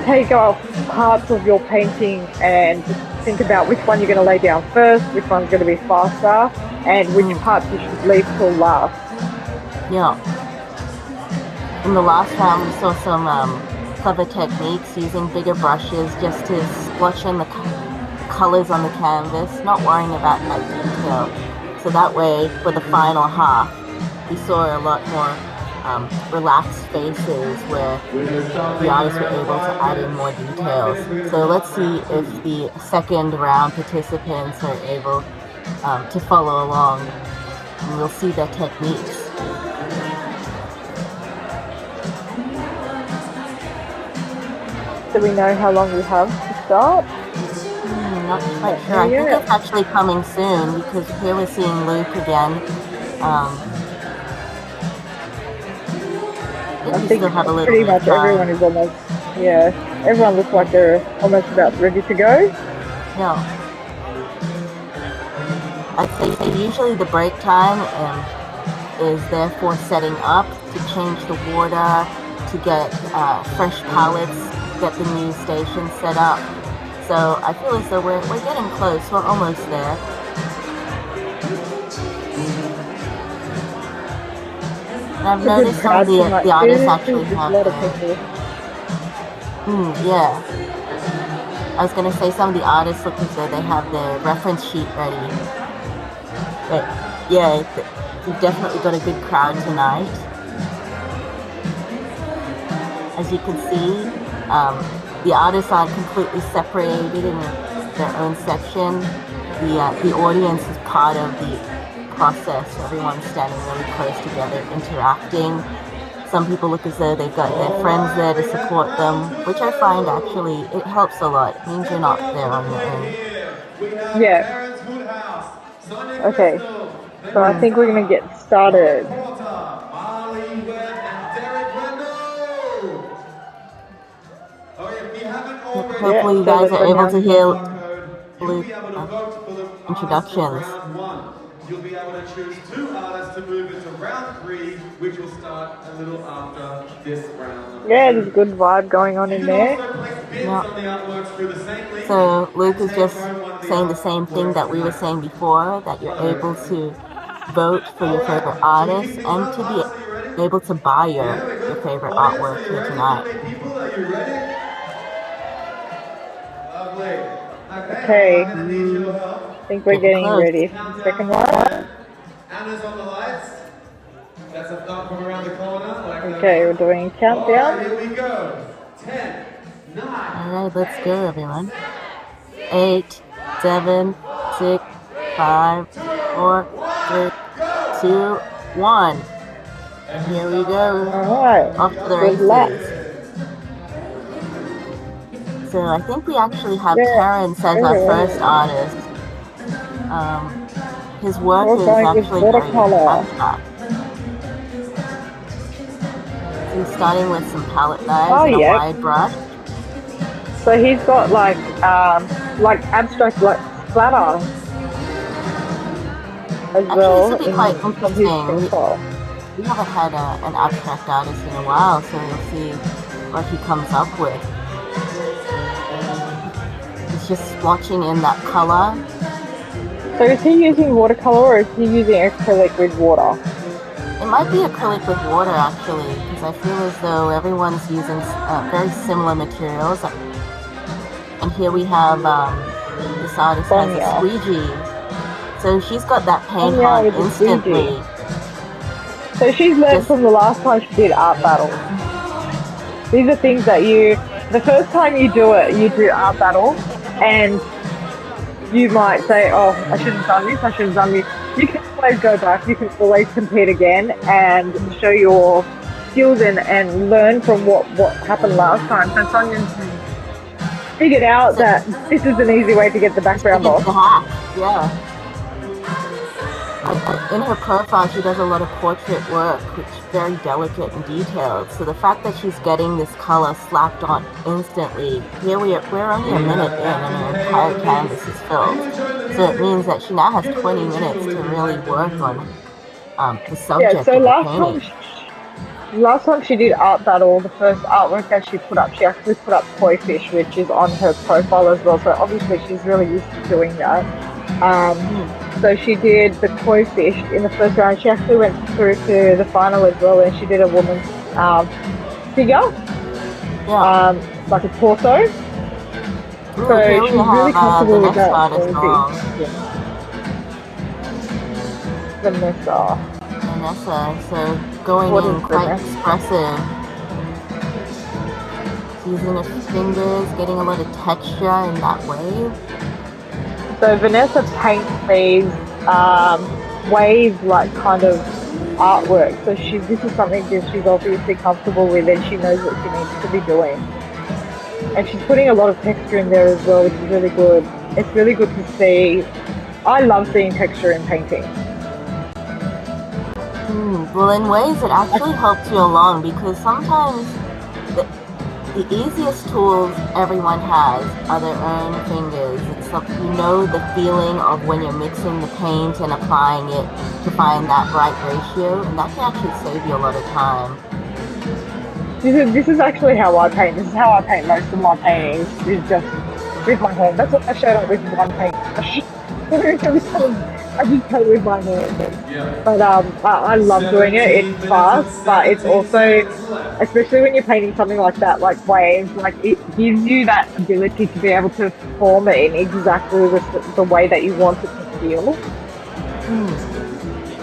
take off parts of your painting and just think about which one you're going to lay down first, which one's going to be faster, and which parts you should leave till last. Yeah. In the last round, we saw some clever techniques using bigger brushes just to splotch in the colors on the canvas, not worrying about that detail. So that way, for the final half, we saw a lot more relaxed spaces where the artists were able to add in more details. So let's see if the second round participants are able to follow along, and we'll see their techniques. Do we know how long we have to start? Not quite sure. I think it's actually coming soon because here we're seeing Luke again. I think pretty much everyone is almost, everyone looks like they're almost about ready to go. No. I'd say usually the break time is there for setting up, to change the water, to get fresh pallets, get the new station set up. So I feel as though we're getting close. We're almost there. And I've noticed some of the artists actually have a lot of people. yeah. I was gonna say some of the artists look as though they have their reference sheet ready. But yeah, we've definitely got a good crowd tonight. As you can see, the artists are completely separated in their own section. The audience is part of the process. Everyone's standing really close together, interacting. Some people look as though they've got their friends there to support them, which I find actually, it helps a lot. It means you're not there on your own. Yeah. Okay. So I think we're going to get started. Hopefully you guys are able to hear introductions. You'll be able to choose 2 artists to move into round 3, which will start a little after this round. Yeah, there's a good vibe going on in there. So Luke is just saying the same thing that we were saying before, that you're able to vote for your favorite artist and to be able to buy your favorite artwork here tonight. Okay. I think we're getting ready for the second one. Anna's on the lights. That's a thumb from around the corner. Okay, we're doing a countdown. Here we go. 10, 9. Alright, let's go, everyone. 8, 7, 6, 5, 4, 3, 2, 1. And here we go. Alright. Off to the races. So I think we actually have Terrence as our first artist. His work is actually very abstract. So he's starting with some palette knives and a wide brush. So he's got like abstract like splatter as well. Actually, this will be quite interesting. We haven't had an abstract artist in a while, so we'll see what he comes up with. He's just splotching in that color. So is he using watercolor or is he using acrylic with water? It might be acrylic with water actually, because I feel as though everyone's using very similar materials. And here we have this artist has a squeegee. So she's got that paint on instantly. So she's learned from the last time she did art battle. These are things that the first time you do art battle, and you might say, oh, I should have done this, I should have done this. You can always go back, you can always compete again and show your skills and learn from what happened last time. So Sonia's figured out that this is an easy way to get the background off. Yeah. In her profile, she does a lot of portrait work, which is very delicate and detailed. So the fact that she's getting this color slapped on instantly, here we're only a minute in and her entire canvas is filled. So it means that she now has 20 minutes to really work on the subject of the painting. Last time she did art battle, the first artwork that she put up, she actually put up koi fish, which is on her profile as well. So obviously she's really used to doing that. So she did the koi fish in the first round. She actually went through to the final as well, and she did a woman's figure, like a torso. Ooh, so she's really comfortable with that. Vanessa, so going in quite expressive. Using her fingers, getting a lot of texture in that wave. So Vanessa paints these wave-like kind of artwork. So this is something that she's obviously comfortable with, and she knows what she needs to be doing. And she's putting a lot of texture in there as well, which is really good. It's really good to see. I love seeing texture in painting. Well, in ways it actually helps you along, because sometimes the easiest tools everyone has are their own fingers. It's like you know the feeling of when you're mixing the paint and applying it to find that right ratio, and that can actually save you a lot of time. This is actually how I paint. This is how I paint most of my paintings. Is just with my hand. That's what I showed up with one paintbrush. I just paint with my hand. Yeah. But I love doing it. It's 17 minutes and fast, but it's 17 also, seconds left. especially when you're painting something like that, like waves, like it gives you that ability to be able to form it in exactly the way that you want it to feel.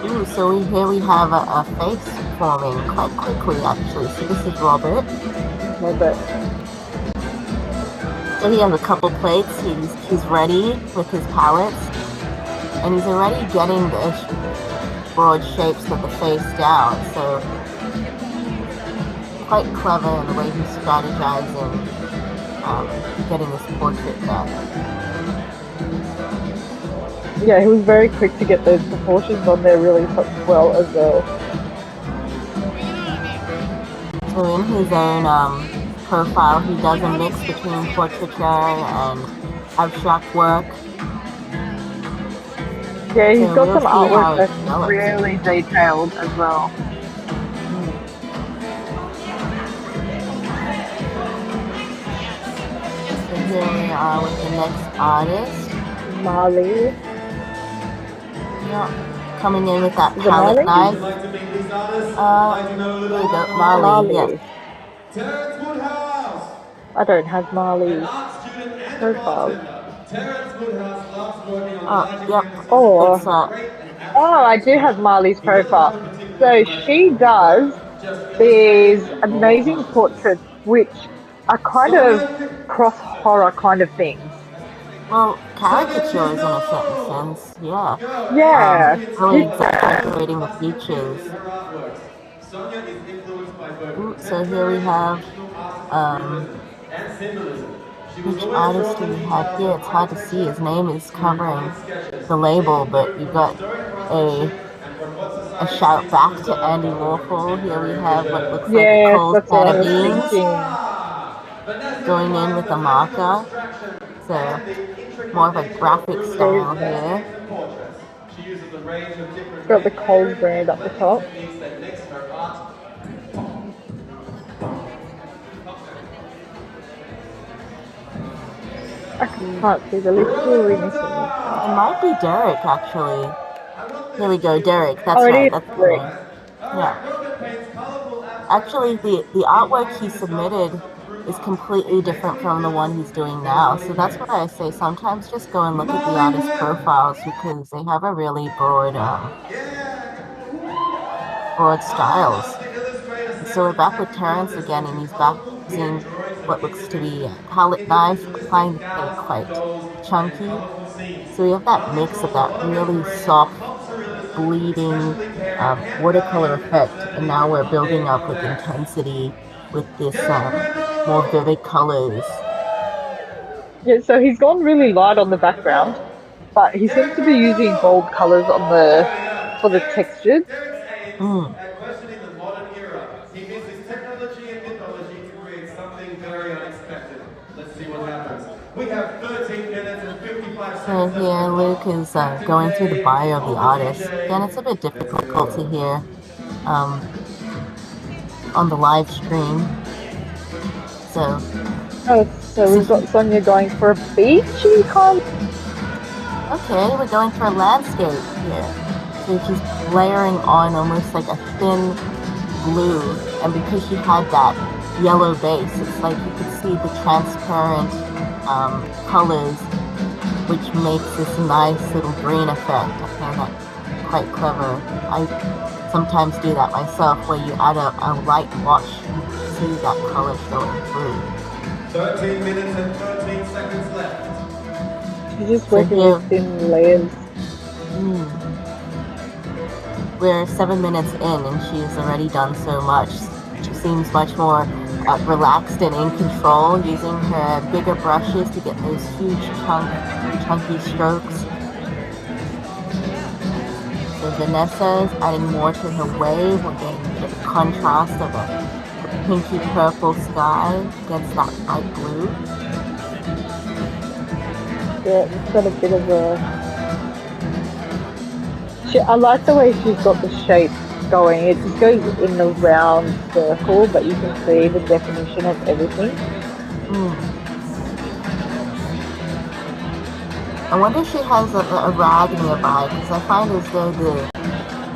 Ooh, so here we have a face forming quite quickly, actually. So this is Robert. Love it. So he has a couple plates. He's ready with his palettes, and he's already getting the broad shapes of the face down. So quite clever in the way he's strategizing, getting this portrait done. Yeah, he was very quick to get those proportions on there really well as well. So in his own profile, he does a mix between portraiture and abstract work. Yeah, he's So got we'll some see how artwork it that's develops. really detailed as well. So here we are with the next artist. Marley. Yeah, coming in with that Is it palette Marley? Would you knife. like to meet these artists? Like to know a Here little we go, about Marley. Yes. Marley. Terrence Woodhouse, I don't have an Marley's art student and a profile. bartender. Terrence Woodhouse loves working on Oh, larger yep. canvases Oh, It's with great and I abstract do have work. Marley's He doesn't profile. have a particular So direction she for his does work, just these illustrating raw amazing consciousness. portraits, which are kind of cross horror kind of things. well, Sonia caricatures in a certain Tisdale! sense. Yeah. Go! Yeah, And Really yeah. exaggerating the classic appeal in features. her artworks. Sonia is influenced by both Ooh, so here we contemporary and have traditional artists of um, realism and symbolism. She was which always artist drawn do to we have details here? of It's hard to see. architecture His name is through refined covering sketches, the label, taking but note you've from got historic a craftsmanship and from what a society shout seems to back to reserve Andy of her Warhol. Here we contemporary have what looks endeavors. like a Yes, Cole's that's what can I of was beans thinking. Vanessa going in combines with the a magic of marker. abstraction So and the more intricate of a nature of graphic realism There's style in that. here. landscapes and portraits. She uses a range of different Got the red Coles layering brand and up the blending top. techniques that makes her art I can't see the list. Who are we missing this It time? might be Derek, actually. Here we go, Derek. Oh, That's it right. is That's his Rick. name. Yeah. Actually, the artwork he submitted is completely different from the one he's doing now. So that's why I say sometimes just go and look at the Molly artist Webb. profiles because they have a really broad broad styles. Artistic illustrator And so says we're you back with have to be Terrence again, and listening he's to back colorful, using weird drawings of what looks to pixelated be a palette knife, individualistic applying the paint gals, quite dolls, and chunky. colorful scenes. So we have that Molly mix of draws a that lot of really inspiration from soft, pop surrealism, bleeding especially pairing hand watercolor painting and effect, and now modernity we're on building day up on with next. intensity with this Derek more Randall! vivid colors. Yeah, so he's gone really light on the background, but he seems Derek to be using bold Randall! colors on the There we go. for the textured. Derek's aims Mm. at questioning the modern era. He mixes technology and mythology to create something very unexpected. Let's see what happens. We have 13 minutes and 55 So seconds left here on the Luke clock. is Captain going through the K bio of the on the artist. Again, it's DJ. a bit Let's difficult to go. hear um, on the live stream. So, Oh, so so we've got Sonia going for a beachy kind. okay, we're going for a landscape here. So she's layering on almost like a thin blue, and because she had that yellow base, it's like you could see the transparent colors, which makes this nice little green effect. I find that quite clever. I sometimes do that myself, where you add a light wash, you can see that color showing through. 13 minutes and 13 seconds left. She's just So working here, with thin layers. we're 7 minutes in, and she's already done so much. She seems much more relaxed and in control, using her bigger brushes to get those huge chunky strokes. So Vanessa is adding more to her wave. We're getting a bit of contrast of a pinky purple sky against that light blue. Yeah, it's got a bit of a. I like the way she's got the shape going. It just goes in a round circle, but you can see the definition of everything. I wonder if she has a rag nearby, because I find as though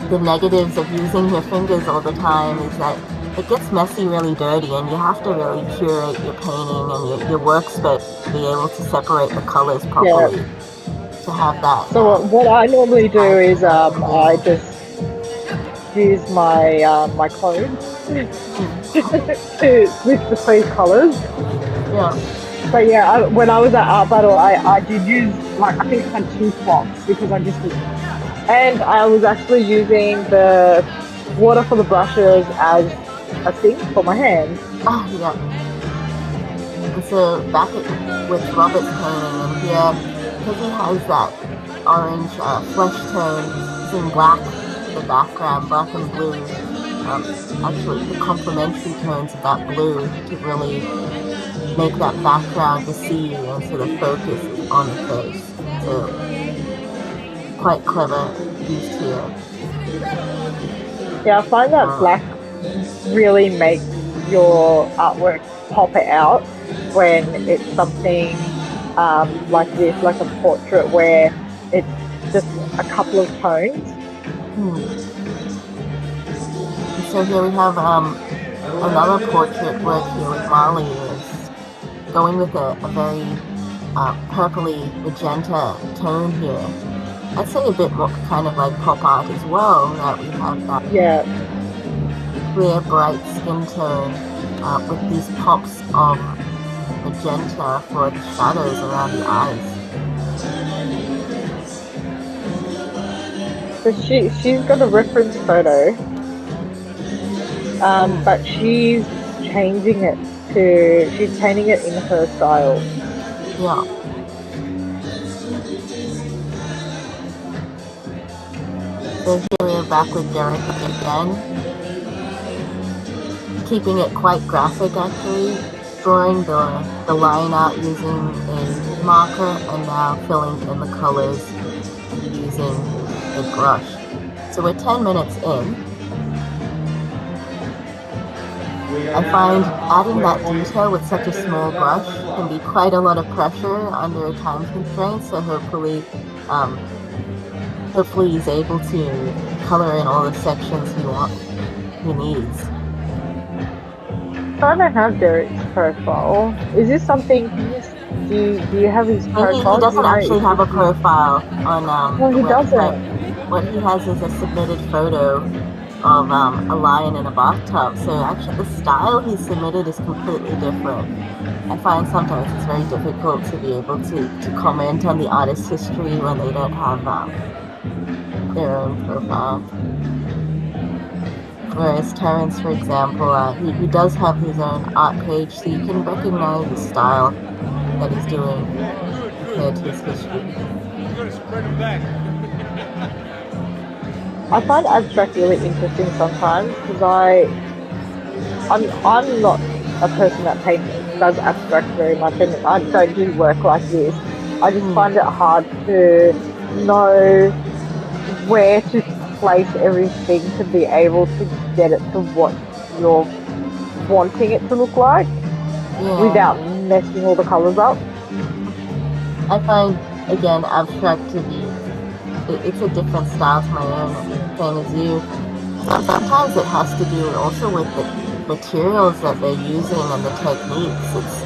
the negatives of using your fingers all the time is that it gets messy really dirty, and you have to really curate your painting and your workspace to be able to separate the colors properly. To have that. So what I normally do is I just use my my clothes to switch between colours. Yeah. But yeah, when I was at Art Battle, I did use, like, I think I had 2 plots because I just, and I was actually using the water for the brushes as a sink for my hands. Oh, yeah. And so back with Robert's painting, and here, because he has that orange flesh tone using black, the background, black and blue, actually the complementary tones of that blue to really make that background to see and sort of focus on the face. So quite clever used here. Yeah, I find that black really makes your artwork pop it out when it's something like this, like a portrait where it's just a couple of tones. So here we have another portrait work here with Marley, is going with a very purpley magenta tone here. I'd say a bit more kind of like pop art as well, that we have that clear, bright skin tone with these pops of magenta for the shadows around the eyes. So she's got a reference photo, but she's changing it she's painting it in her style. Yeah. So here we're back with Derek again, keeping it quite graphic actually, drawing the line out using a marker and now filling in the colors using a brush. So we're 10 minutes in. I find adding that detail with such a small brush can be quite a lot of pressure under a time constraint, so hopefully he's able to color in all the sections he needs. I don't have Derek's profile. Is this something, do you have his profile? He doesn't actually have a profile on well, he the doesn't. website. What he has is a submitted photo of a lion in a bathtub. So actually the style he submitted is completely different. I find sometimes it's very difficult to be able to comment on the artist's history when they don't have their own profile. Whereas Terrence, for example, he does have his own art page, so you can recognize the style that he's doing compared to his history. I find abstract really interesting sometimes because I'm not a person that does abstract very much, and I don't do work like this. I just find it hard to know where to place everything to be able to get it to what you're wanting it to look like without messing all the colors up. I find, again, abstract to be, it's a different style to my own, same as you. Sometimes it has to do also with the materials that they're using and the techniques. It's,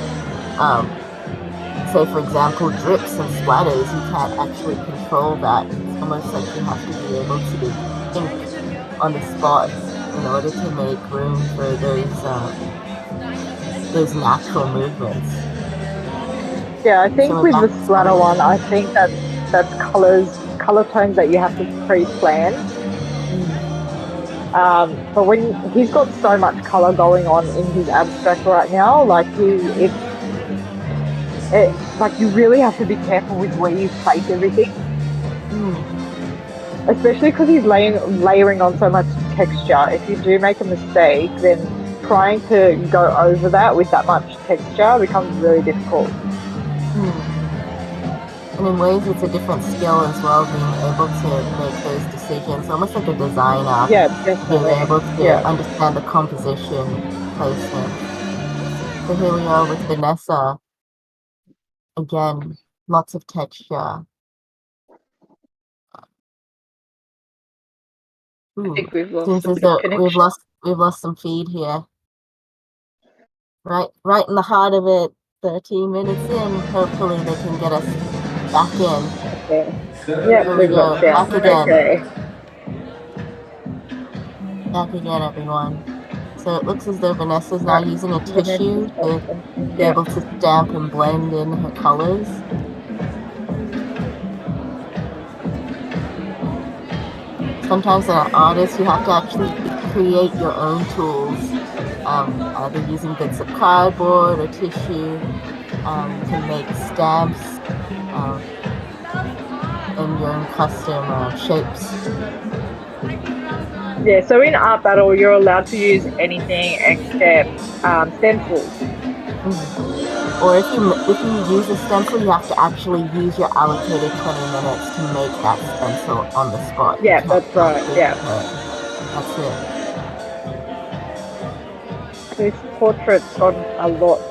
say for example, drips and splatters, you can't actually control that. It's almost like you have to be able to think on the spot in order to make room for those natural movements. Yeah, I think with the splatter one, I think that's color tones that you have to pre-plan. But when he's got so much color going on in his abstract right now, like like you really have to be careful with where you place everything. Especially because he's layering on so much texture. If you do make a mistake, then trying to go over that with that much texture becomes really difficult. And in ways, it's a different skill as well, being able to make those decisions, almost like a designer. Yeah, Being definitely. able to Yeah. understand the composition, placement. So here we are with Vanessa. Again, lots of texture. I Ooh, think we've lost seems a as bit of though connection. we've lost some feed here. Right in the heart of it. 13 minutes in. Hopefully they can get us back in. Okay. Yeah, Here we we've go. got sound. Back again. Okay. Back again, everyone. So it looks as though Vanessa's now Right. using a Vanessa's tissue got to something. be Yeah. able to stamp and blend in her colors. Sometimes as an artist, you have to actually create your own tools, either using bits of cardboard or tissue. You can make stamps in your own custom shapes. Yeah, so in Art Battle, you're allowed to use anything except stencils. Or if you use a stencil, you have to actually use your allocated 20 minutes to make that stencil on the spot. Yeah, You can't that's right. Yeah. That's it. This portrait's got a lot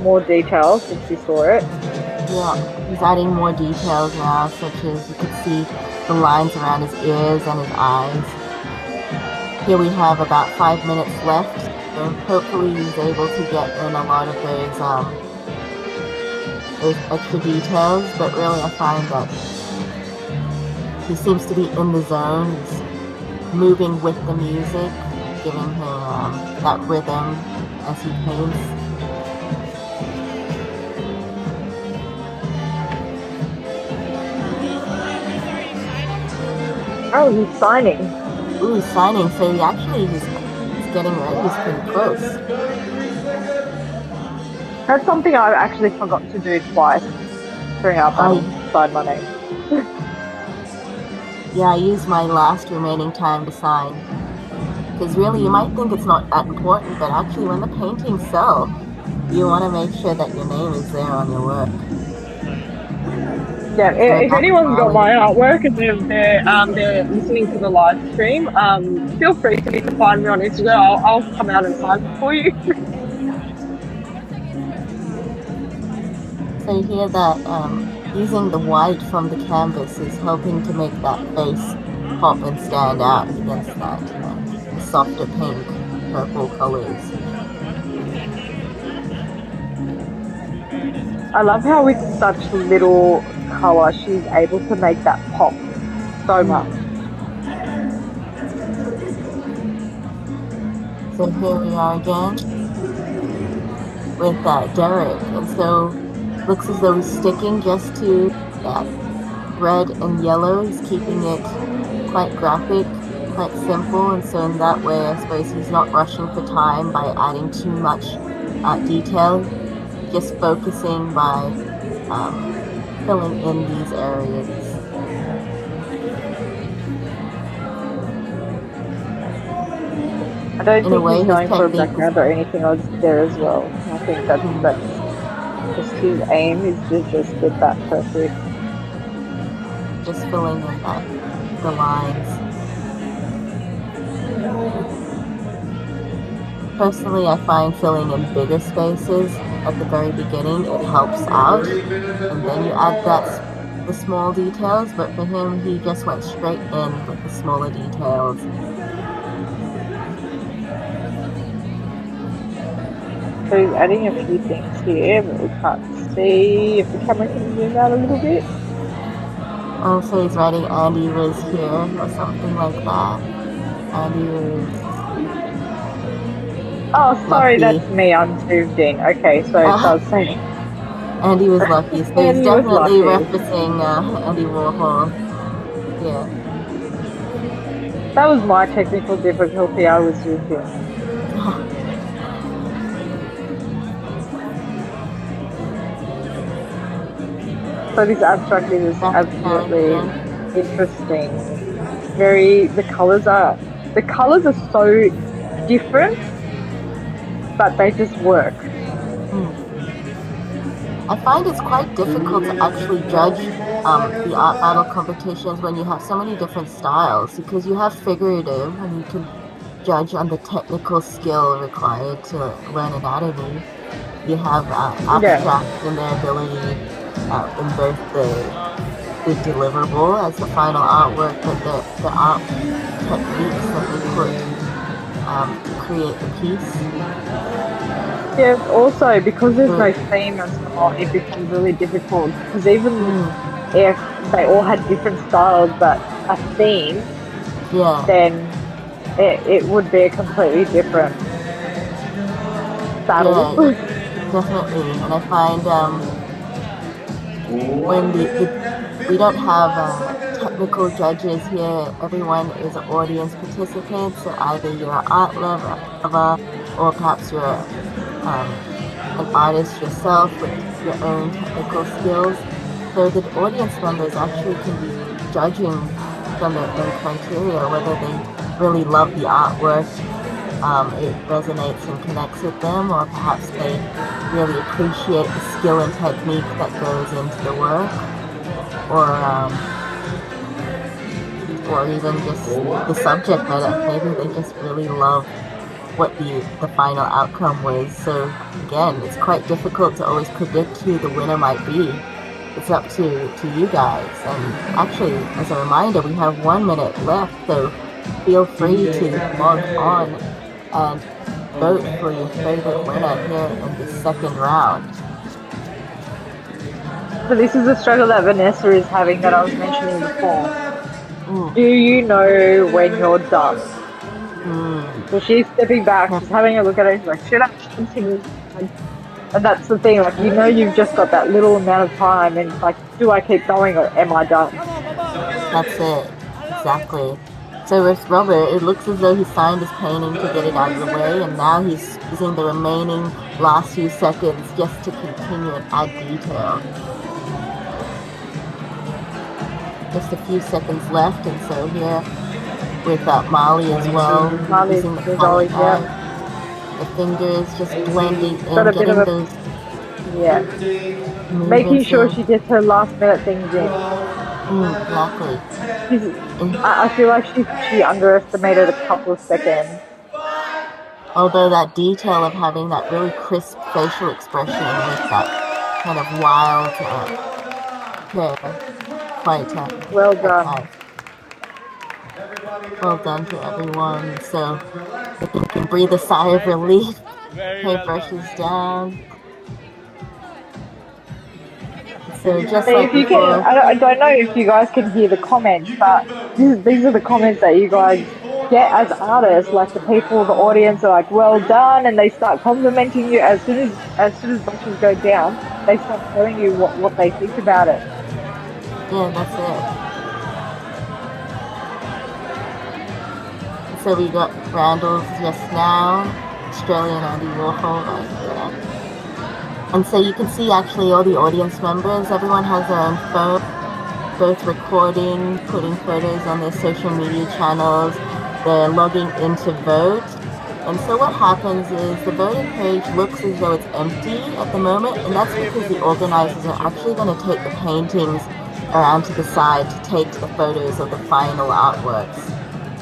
more detail since you saw it. Yeah, he's adding more details now, such as you could see the lines around his ears and his eyes. Here we have about 5 minutes left, so hopefully he's able to get in a lot of those extra details, but really I find that he seems to be in the zone. He's moving with the music, giving him that rhythm as he paints. Oh, he's signing. Ooh, he's signing, so he's getting ready. He's pretty close. That's something I've actually forgot to do twice during Art Battle. Sign my name. Yeah, I used my last remaining time to sign. Because really, you might think it's not that important, but actually when the paintings sell, you want to make sure that your name is there on your work. Yeah, if anyone's got my artwork and they're listening to the live stream, feel free to find me on Instagram. I'll come out and sign for you. So you hear that using the white from the canvas is helping to make that face pop and stand out against that softer pink, purple colors. I love how with such little color she's able to make that pop so much. So here we are again with Derek, and so looks as though he's sticking just to that red and yellow. He's keeping it quite graphic, quite simple, and so in that way I suppose he's not rushing for time by adding too much detail, just focusing by filling in these areas. I don't think he's going for a background or anything else there as well. I think that's just his aim is to just get that perfect. Just filling in the lines. Personally, I find filling in bigger spaces at the very beginning, it helps out, and then you add the small details, but for him, he just went straight in with the smaller details. So he's adding a few things here, but we can't see if the camera can zoom out a little bit. Oh, so he's writing Andy was here or something like that. Andy was... Oh, sorry, lucky. that's me. I'm zoomed in. Okay, so it does say Andy was lucky. So he's definitely referencing Andy Warhol. Yeah. That was my technical difficulty. I was zoomed in. So this abstract is absolutely interesting. The colors are so different, but they just work. I find it's quite difficult to actually judge the art battle competitions when you have so many different styles, because you have figurative and you can judge on the technical skill required to learn anatomy. You have abstract in their ability in both the deliverable as the final artwork, but the art techniques that they put to create the piece. Yes, also because there's no theme as well, it becomes really difficult. Because even if they all had different styles but a theme, then it would be a completely different battle. Yeah, definitely. And I find when we don't have technical judges here, everyone is an audience participant. So either you're an art lover or perhaps you're an artist yourself with your own technical skills. So the audience members actually can be judging from their own criteria whether they really love the artwork, it resonates and connects with them, or perhaps they really appreciate the skill and technique that goes into the work, or even just the subject matter. Maybe they just really love what the final outcome was. So again, it's quite difficult to always predict who the winner might be. It's up to you guys. And actually, as a reminder, we have 1 minute left, so feel free to log on and vote for your favorite winner here in the second round. So this is the struggle that Vanessa is having that I was mentioning before. Do you know when you're done? So she's stepping back, she's having a look at it, she's like, should I continue? And that's the thing, like, you know, you've just got that little amount of time, and it's like, do I keep going or am I done? That's it, exactly. So with Robert, it looks as though he signed his painting to get it out of the way, and now he's using the remaining last few seconds just to continue and add detail. Just a few seconds left, and so here with Molly as well, using the color pad, the fingers just blending in, getting those making sure she gets her last minute things in. Exactly. I feel like she underestimated a couple of seconds. Although that detail of having that really crisp facial expression with that kind of wild hair, quite well done. Nice. Well done to everyone. So you can breathe a sigh of relief. Paintbrushes down. So just like if you can, I don't know if you guys can hear the comments, but these are the comments that you guys get as artists. Like the people, the audience are like, "Well done," and they start complimenting you as soon as brushes go down. They start telling you what they think about it. Yeah, that's it. So we got Randall's just now, Australian Andy Warhol right here. And so you can see actually all the audience members, everyone has their own phone, both recording, putting photos on their social media channels, they're logging in to vote. And so what happens is the voting page looks as though it's empty at the moment, and that's because the organizers are actually going to take the paintings around to the side to take the photos of the final artworks.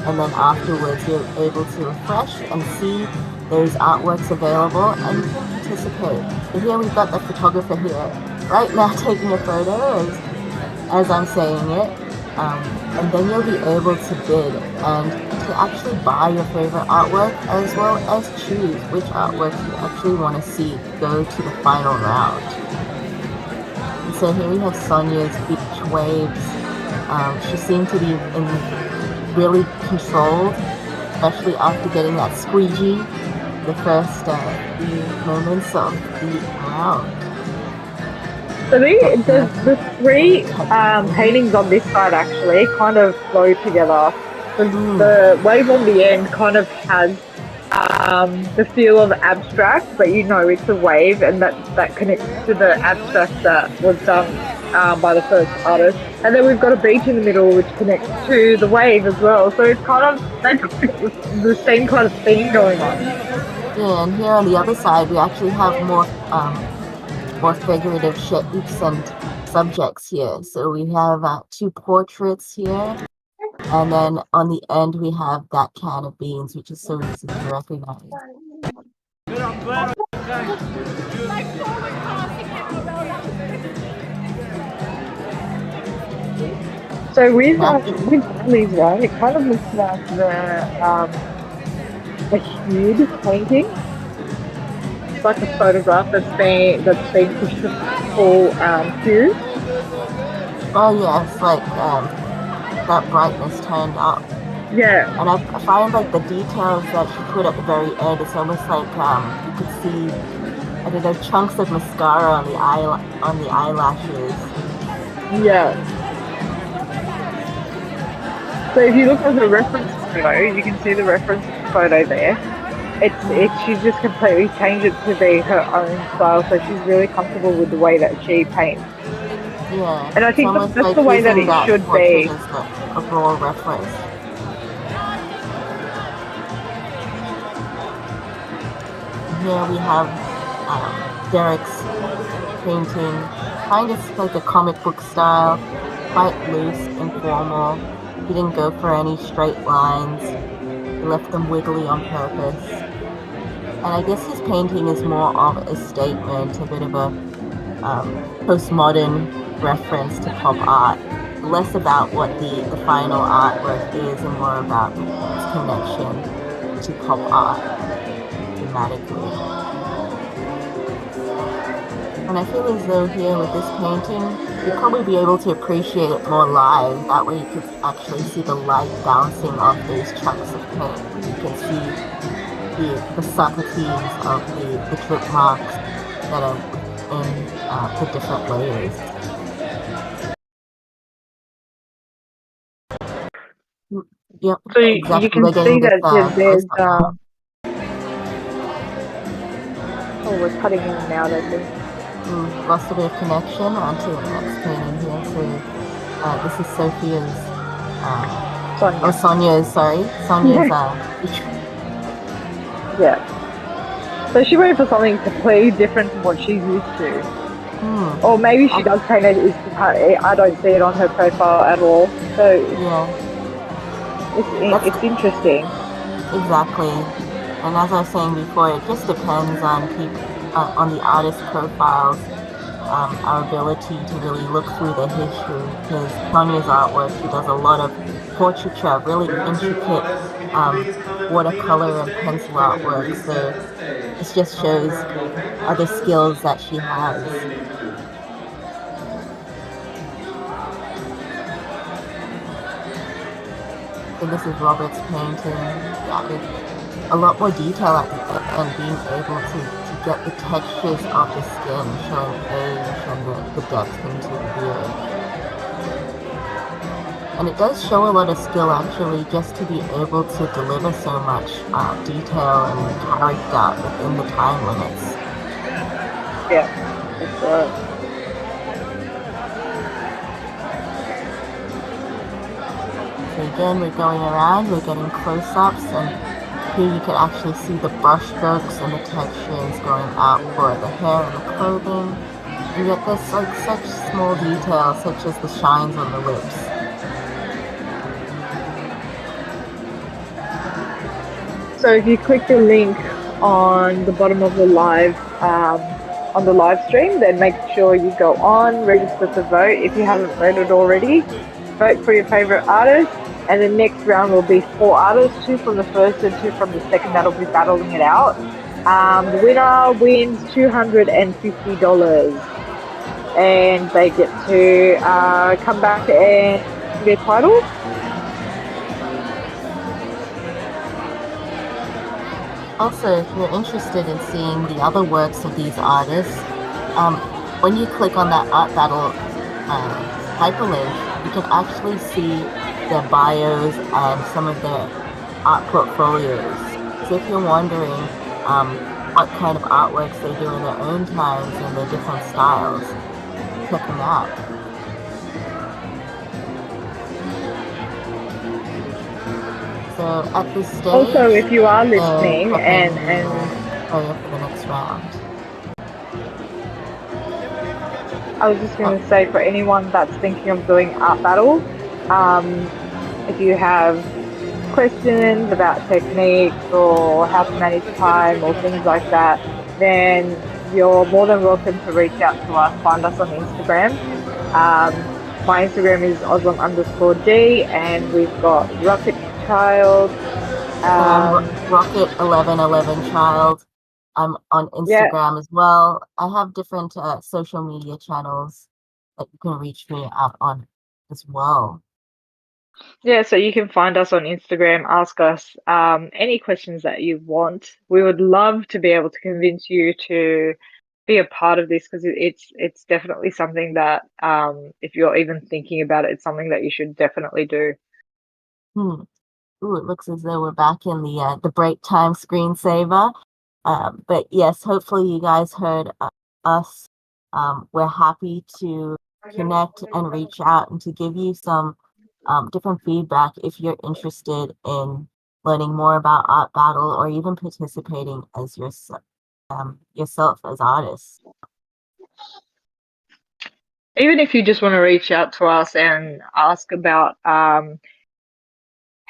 And then afterwards you're able to refresh and see those artworks available and participate. So here we've got the photographer here right now taking a photo as I'm saying it, and then you'll be able to bid and to actually buy your favorite artwork, as well as choose which artwork you actually want to see go to the final round. And so here we have Sonia's beach waves. She seemed to be really controlled, especially after getting that squeegee the first few moments of the round. So the three paintings on this side actually kind of flow together. The wave on the end kind of has the feel of abstract, but you know it's a wave, and that connects to the abstract that was done by the first artist. And then we've got a beach in the middle which connects to the wave as well. So it's kind of the same kind of theme going on. Yeah, and here on the other side, we actually have more figurative shapes and subjects here. So we have two portraits here, and then on the end we have that can of beans, which is so easy to recognize. So with Imagine, with Riley's, right, it kind of looks like a hued painting. It's like a photograph that's been pushed to full hue. oh yes, like that brightness turned up. Yeah, And I find like the details that she put at the very end, it's almost like you could see, I don't know, chunks of mascara on the eyelashes. yeah. So if you look at the reference photo, you can see the reference photo there. She's just completely changed it to be her own style, so she's really comfortable with the way that she paints. Yeah, And I it's think almost that's like the way that using it that should portrait be. as a raw reference. Here we have Derek's painting, kind of like a comic book style, quite loose, informal. He didn't go for any straight lines. He left them wiggly on purpose. And I guess his painting is more of a statement, a bit of a postmodern reference to pop art. Less about what the final artwork is and more about its connection to pop art thematically. And I feel as though here with this painting, you'd probably be able to appreciate it more live. That way you could actually see the light bouncing off those chunks of paint. You can see the subtleties of the drip marks that are within the different layers. Yep, So you exactly. can We're see getting this that close there's up now. oh, we're cutting in and out, I think. Lost a bit of connection onto the next painting here. So this is Sophia's. Oh, Sonia. Sonia's. Sorry, Sonia's. Yeah. So she went for something completely different from what she's used to. Or maybe she does paint it. I don't see it on her profile at all. So Yeah, it's interesting. exactly. And as I was saying before, it just depends on on the artist profiles, our ability to really look through the history. Because Sonia's artwork, she does a lot of portraiture, really intricate watercolor and pencil artwork. So this just shows other skills that she has. So this is Robert's painting. Yeah, a lot more detail at the end, being able to get the textures of the skin, showing age and the depth into the beard. And it does show a lot of skill actually, just to be able to deliver so much detail and character within the time limits. Yeah, that's right. So again, we're going around, we're getting close-ups, and here you can actually see the brush strokes and the textures going out for the hair and the clothing. And yet there's like such small details, such as the shines on the lips. So if you click the link on the bottom of the live stream, then make sure you go on, register to vote. If you haven't voted already, vote for your favorite artist. And the next round will be 4 artists, 2 from the first and 2 from the second, that'll be battling it out. The winner wins $250 and they get to come back and their title. Also, if you're interested in seeing the other works of these artists, when you click on that Art Battle hyperlink, you can actually see their bios and some of their art portfolios. So if you're wondering what kind of artworks they do in their own times and their different styles, check them out. So at this stage, Also, if you are listening and Australia for the next round. I was just going to say for anyone that's thinking of doing art battle, if you have questions about techniques or how to manage time or things like that, then you're more than welcome to reach out to us. Find us on Instagram. My Instagram is Oslam_G, and we've got Rocket Child. Rocket 1111 Child. I'm on Yeah, Instagram as well. I have different social media channels that you can reach me out on as well. yeah. So you can find us on Instagram. Ask us any questions that you want. We would love to be able to convince you to be a part of this, because it's definitely something that if you're even thinking about it, it's something that you should definitely do. Hmm. Ooh, it looks as though we're back in the break time screensaver. But yes, hopefully you guys heard us. We're happy to connect and reach out and to give you some different feedback if you're interested in learning more about Art Battle or even participating as yourself as artists. Even if you just want to reach out to us and ask about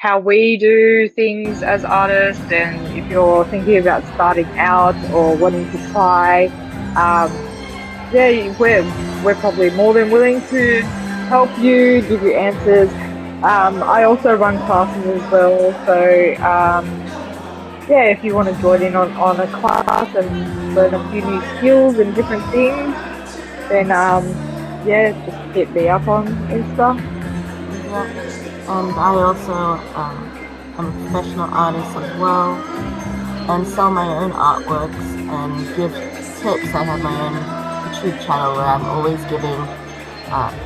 how we do things as artists, and if you're thinking about starting out or wanting to try, yeah, we're probably more than willing to help you, give you answers. I also run classes as well, so yeah, if you want to join in on a class and learn a few new skills and different things, then yeah, just hit me up on Insta. Yeah, and I also am a professional artist as well and sell my own artworks and give tips. I have my own YouTube channel where I'm always giving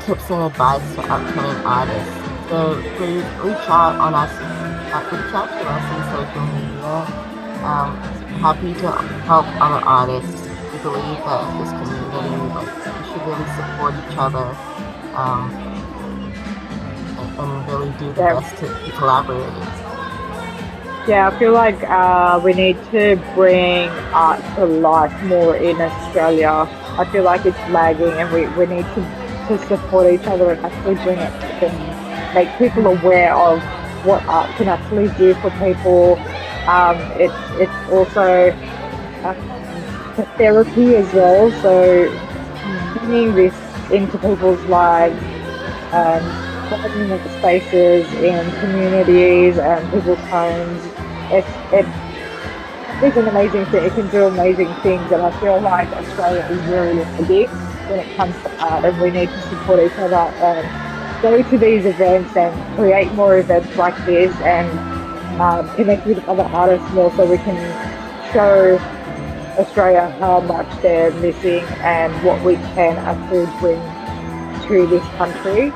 tips and advice to upcoming artists. So please reach out on us, reach out to us on social media. Happy to help other artists. We believe that in this community, like, we should really support each other. And really do the Yeah, best to collaborate. yeah, I feel like we need to bring art to life more in Australia. I feel like it's lagging, and we need to support each other and actually bring it and make people aware of what art can actually do for people. It's also for therapy as well. So bringing this into people's lives and finding the spaces in communities and people's homes, it is an amazing thing. It can do amazing things, and I feel like Australia is really lucky when it comes to art, and we need to support each other and go to these events and create more events like this, and connect with other artists more, so we can show Australia how much they're missing and what we can actually bring to this country.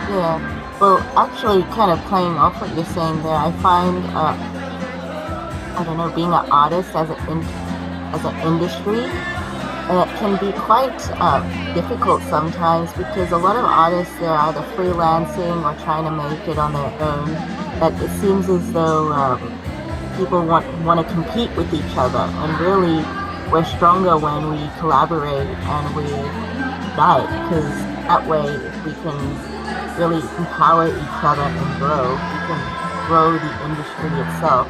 Yeah. Well, actually, kind of playing off what you're saying there, I find, I don't know, being an artist as an industry, it can be quite difficult sometimes because a lot of artists, they're either freelancing or trying to make it on their own. But it seems as though people want to compete with each other, and really we're stronger when we collaborate and we unite, because that way we can really empower each other and grow. We can grow the industry itself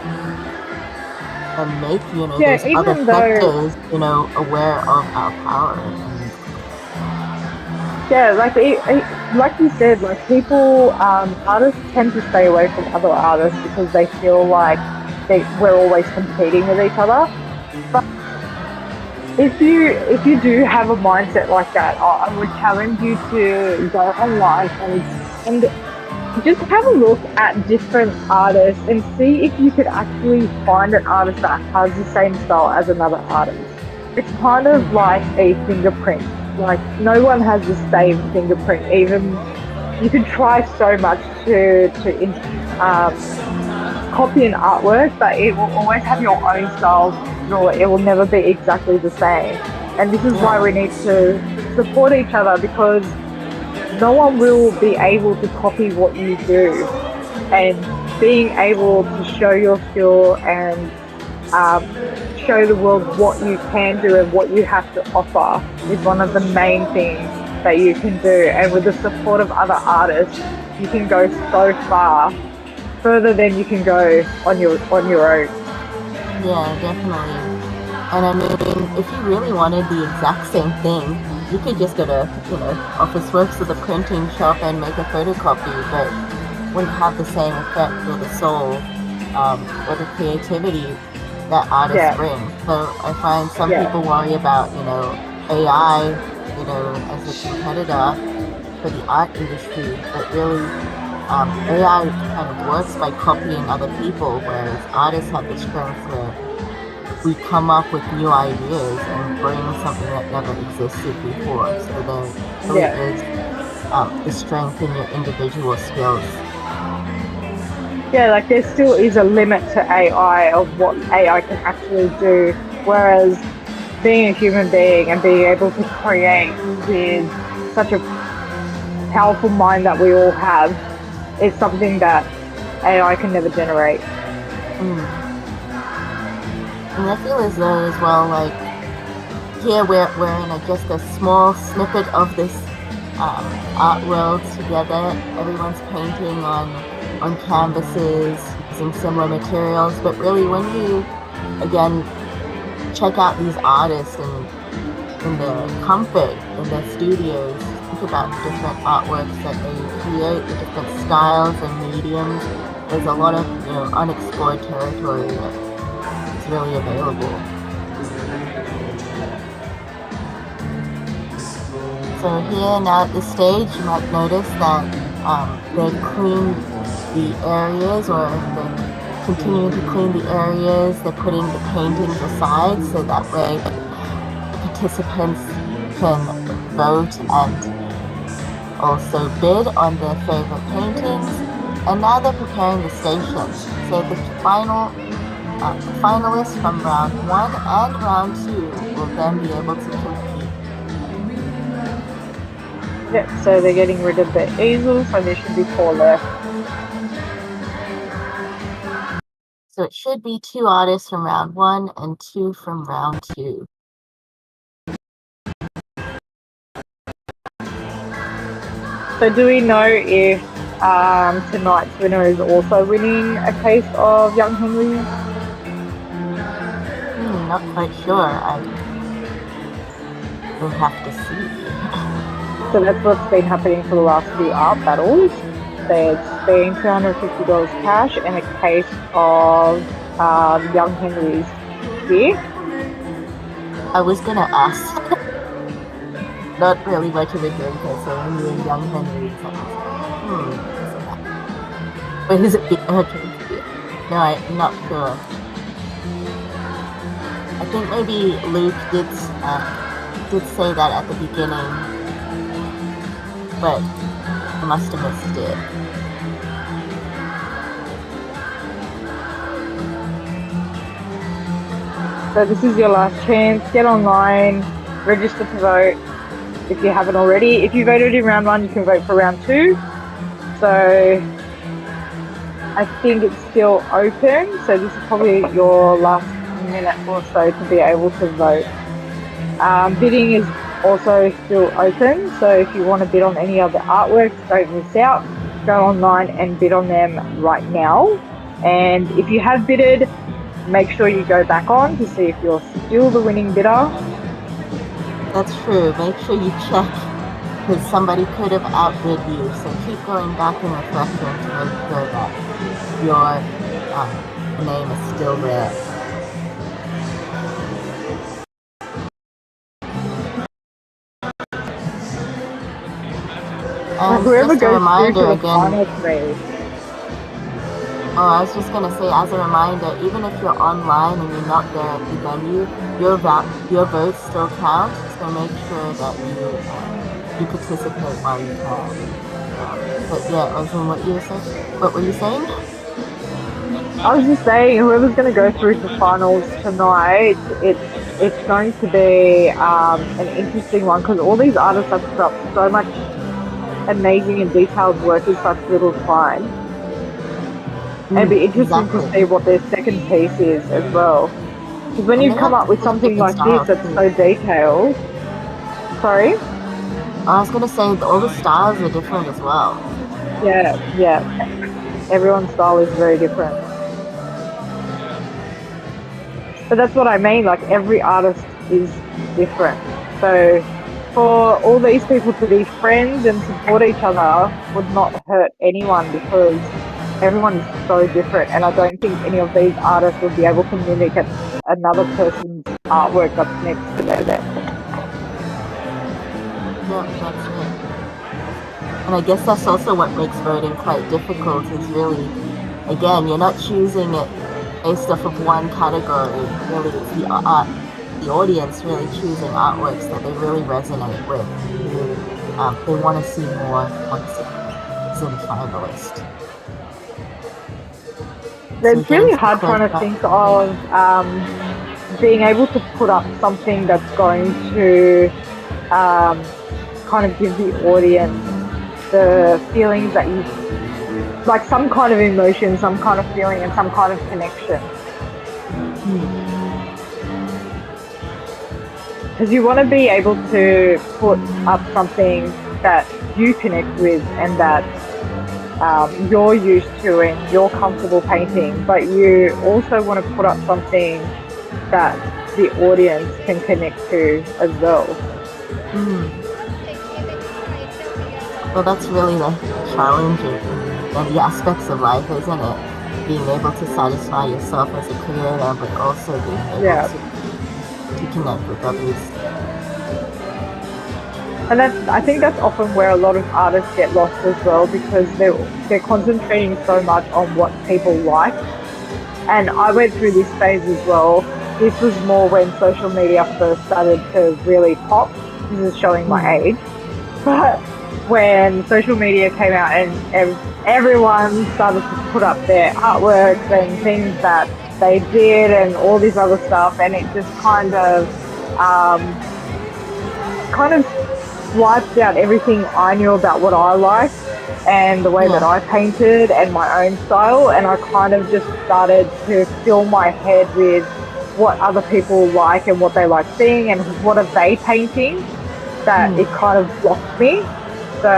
and make, Yeah, those other even though sectors, aware of our power. yeah, like you said, like people, artists tend to stay away from other artists because they feel like we're always competing with each other. But if you do have a mindset like that, I would challenge you to go online and just have a look at different artists and see if you could actually find an artist that has the same style as another artist. It's kind of like a fingerprint. Like no one has the same fingerprint. Even you can try so much to copy an artwork, but it will always have your own style. Or it will never be exactly the same. And this is why we need to support each other, because no one will be able to copy what you do. And being able to show your skill and um, show the world what you can do and what you have to offer is one of the main things that you can do. And with the support of other artists, you can go so far, further than you can go on your own. Yeah, definitely. And I mean, if you really wanted the exact same thing, you could just go to, Office Works or the printing shop and make a photocopy, but wouldn't have the same effect or the soul, or the creativity that artists Yeah, bring. So I find some yeah, people worry about, AI, as a competitor for the art industry, but really, AI kind of works by copying other people, whereas artists have the strength where we come up with new ideas and bring something that never existed before. So there really yeah. is the strength in your individual skills. Yeah, like there still is a limit to AI of what AI can actually do. Whereas being a human being and being able to create with such a powerful mind that we all have is something that AI can never generate. Mm. And I feel as though as well, like here we're in just a small snippet of this art world together. Everyone's painting on canvases using similar materials, but really when you again check out these artists and in their comfort in their studios, think about the different artworks that they create, the different styles and mediums. There's a lot of unexplored territory that is really available. So here now at this stage, you might notice that they've cleaned the areas, or they're continuing to clean the areas. They're putting the paintings aside so that way participants can vote and also bid on their favorite paintings. And now they're preparing the stations. So the finalists from round 1 and round 2 will then be able to compete. Yep, so they're getting rid of the easels, so there should be 4 left. So it should be 2 artists from round 1 and 2 from round 2. So do we know if tonight's winner is also winning a case of Young Henry? Not quite sure. I will have to see. So that's what's been happening for the last few art battles. There's been $250 cash and a case of Young Henry's beer. I was gonna ask. Not really much of a drinker, so when you're Young Henry, it's like, wait, is it beer? Okay, no, I'm not sure. I think maybe Luke did say that at the beginning, but I must have missed it. So this is your last chance. Get online, register to vote if you haven't already. If you voted in round 1, you can vote for round 2. So I think it's still open. So this is probably your last minute or so to be able to vote. Bidding is also still open. So if you want to bid on any of the artworks, don't miss out. Go online and bid on them right now. And if you have bidded, make sure you go back on to see if you're still the winning bidder. That's true. Make sure you check, because somebody could have outbid you. So keep going back and refreshing to make sure that your name is still there. And Whoever just a goes through to reminder the again. final 3. Oh, I was just gonna say, as a reminder, even if you're online and you're not there at the venue, your votes still count. So make sure that you participate while you can. But yeah, Ozan, what were you saying? I was just saying, whoever's going to go through to finals tonight, it's going to be an interesting one, because all these artists have put up so much amazing and detailed work in such little time. And it'd be interesting to Exactly. see what their second piece is as well. Because when And you they come have up with really something different like this styles that's too. so detailed, sorry? I was gonna say all the styles are different as well. Yeah, yeah. Everyone's style is very different. But that's what I mean. Like every artist is different. So for all these people to be friends and support each other would not hurt anyone because everyone is so different. And I don't think any of these artists would be able to mimic another person's artwork that's next to theirs. Yeah, that's it. And I guess that's also what makes voting quite difficult is really, again, you're not choosing it based off of one category. Really, it's the audience really choosing artworks that they really resonate with. They want to see more once it's in finalist. So It's getting really some hard trying to feedback, think yeah, of being able to put up something that's going to kind of give the audience the feelings that you like, some kind of emotion, some kind of feeling, and some kind of connection. Because you want to be able to put up something that you connect with and that you're used to and you're comfortable painting, but you also want to put up something that the audience can connect to as well. Well, that's really the challenge and the aspects of life, isn't it? Being able to satisfy yourself as a creator, but also being able Yeah. to connect with others. And I think that's often where a lot of artists get lost as well because they're concentrating so much on what people like. And I went through this phase as well. This was more when social media first started to really pop. This is showing my age. But when social media came out and everyone started to put up their artworks and things that they did and all this other stuff, and it just kind of wiped out everything I knew about what I liked and the way that Yeah. I painted and my own style. And I kind of just started to fill my head with what other people like and what they like seeing and what are they painting, that it kind of blocked me. So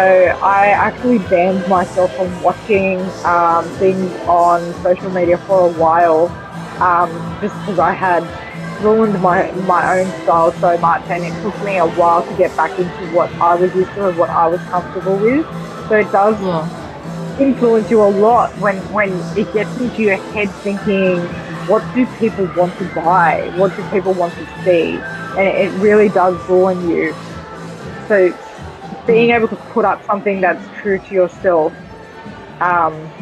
I actually banned myself from watching things on social media for a while, just because I had ruined my own style so much, and it took me a while to get back into what I was used to and what I was comfortable with. So it does Yeah. influence you a lot when it gets into your head thinking, what do people want to buy? What do people want to see? And it really does ruin you. So being able to put up something that's true to yourself um,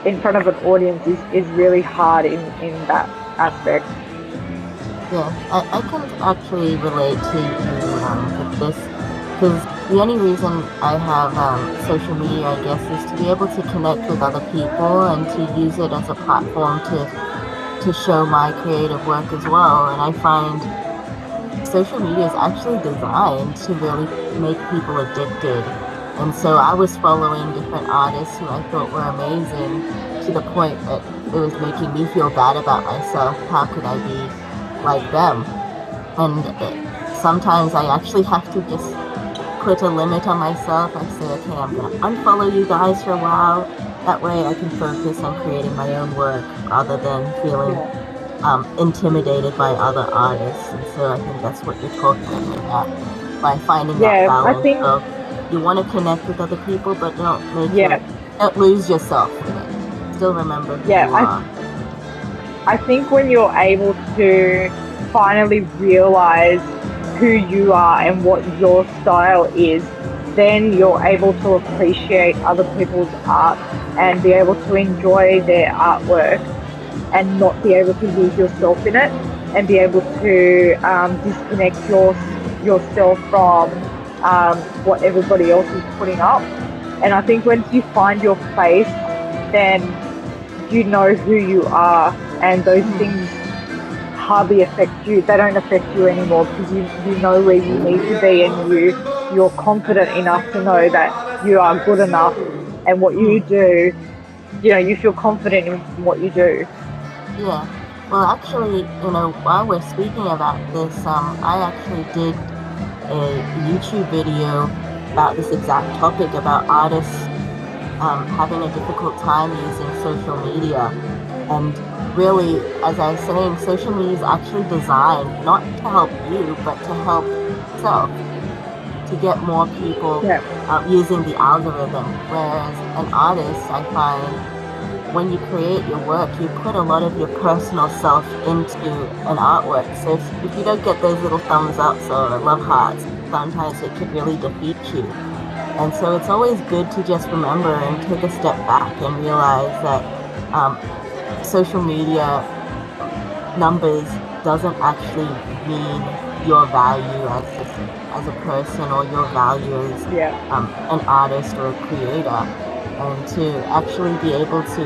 in front of an audience is really hard in that aspect. Yeah, I can actually relate to you with this because the only reason I have social media, I guess, is to be able to connect with other people and to use it as a platform to show my creative work as well. And I find social media is actually designed to really make people addicted. And so I was following different artists who I thought were amazing to the point that it was making me feel bad about myself. How could I be like them? And sometimes I actually have to just put a limit on myself. I say, okay, I'm going to unfollow you guys for a while. That way I can focus on creating my own work rather than feeling intimidated by other artists. And so I think that's what you're talking about by finding that Yeah, I balance think, of you want to connect with other people, but yeah, don't lose yourself in it. Still remember who yeah, you are. I think when you're able to finally realize who you are and what your style is, then you're able to appreciate other people's art and be able to enjoy their artwork and not be able to lose yourself in it and be able to disconnect yourself from what everybody else is putting up. And I think once you find your place, then you know who you are, and those things hardly affect you. They don't affect you anymore because you know where you need to be, and you're confident enough to know that you are good enough and what you do you feel confident in what you do. Yeah. Well, actually, while we're speaking about this, I actually did a YouTube video about this exact topic about artists having a difficult time using social media. And really, as I was saying, social media is actually designed not to help you, but to help itself, to get more people Yeah, using the algorithm. Whereas an artist, I find, when you create your work, you put a lot of your personal self into an artwork. So if you don't get those little thumbs ups or love hearts, sometimes it could really defeat you. And so it's always good to just remember and take a step back and realize that social media numbers doesn't actually mean your value as a person or your value as yeah, an artist or a creator. And to actually be able to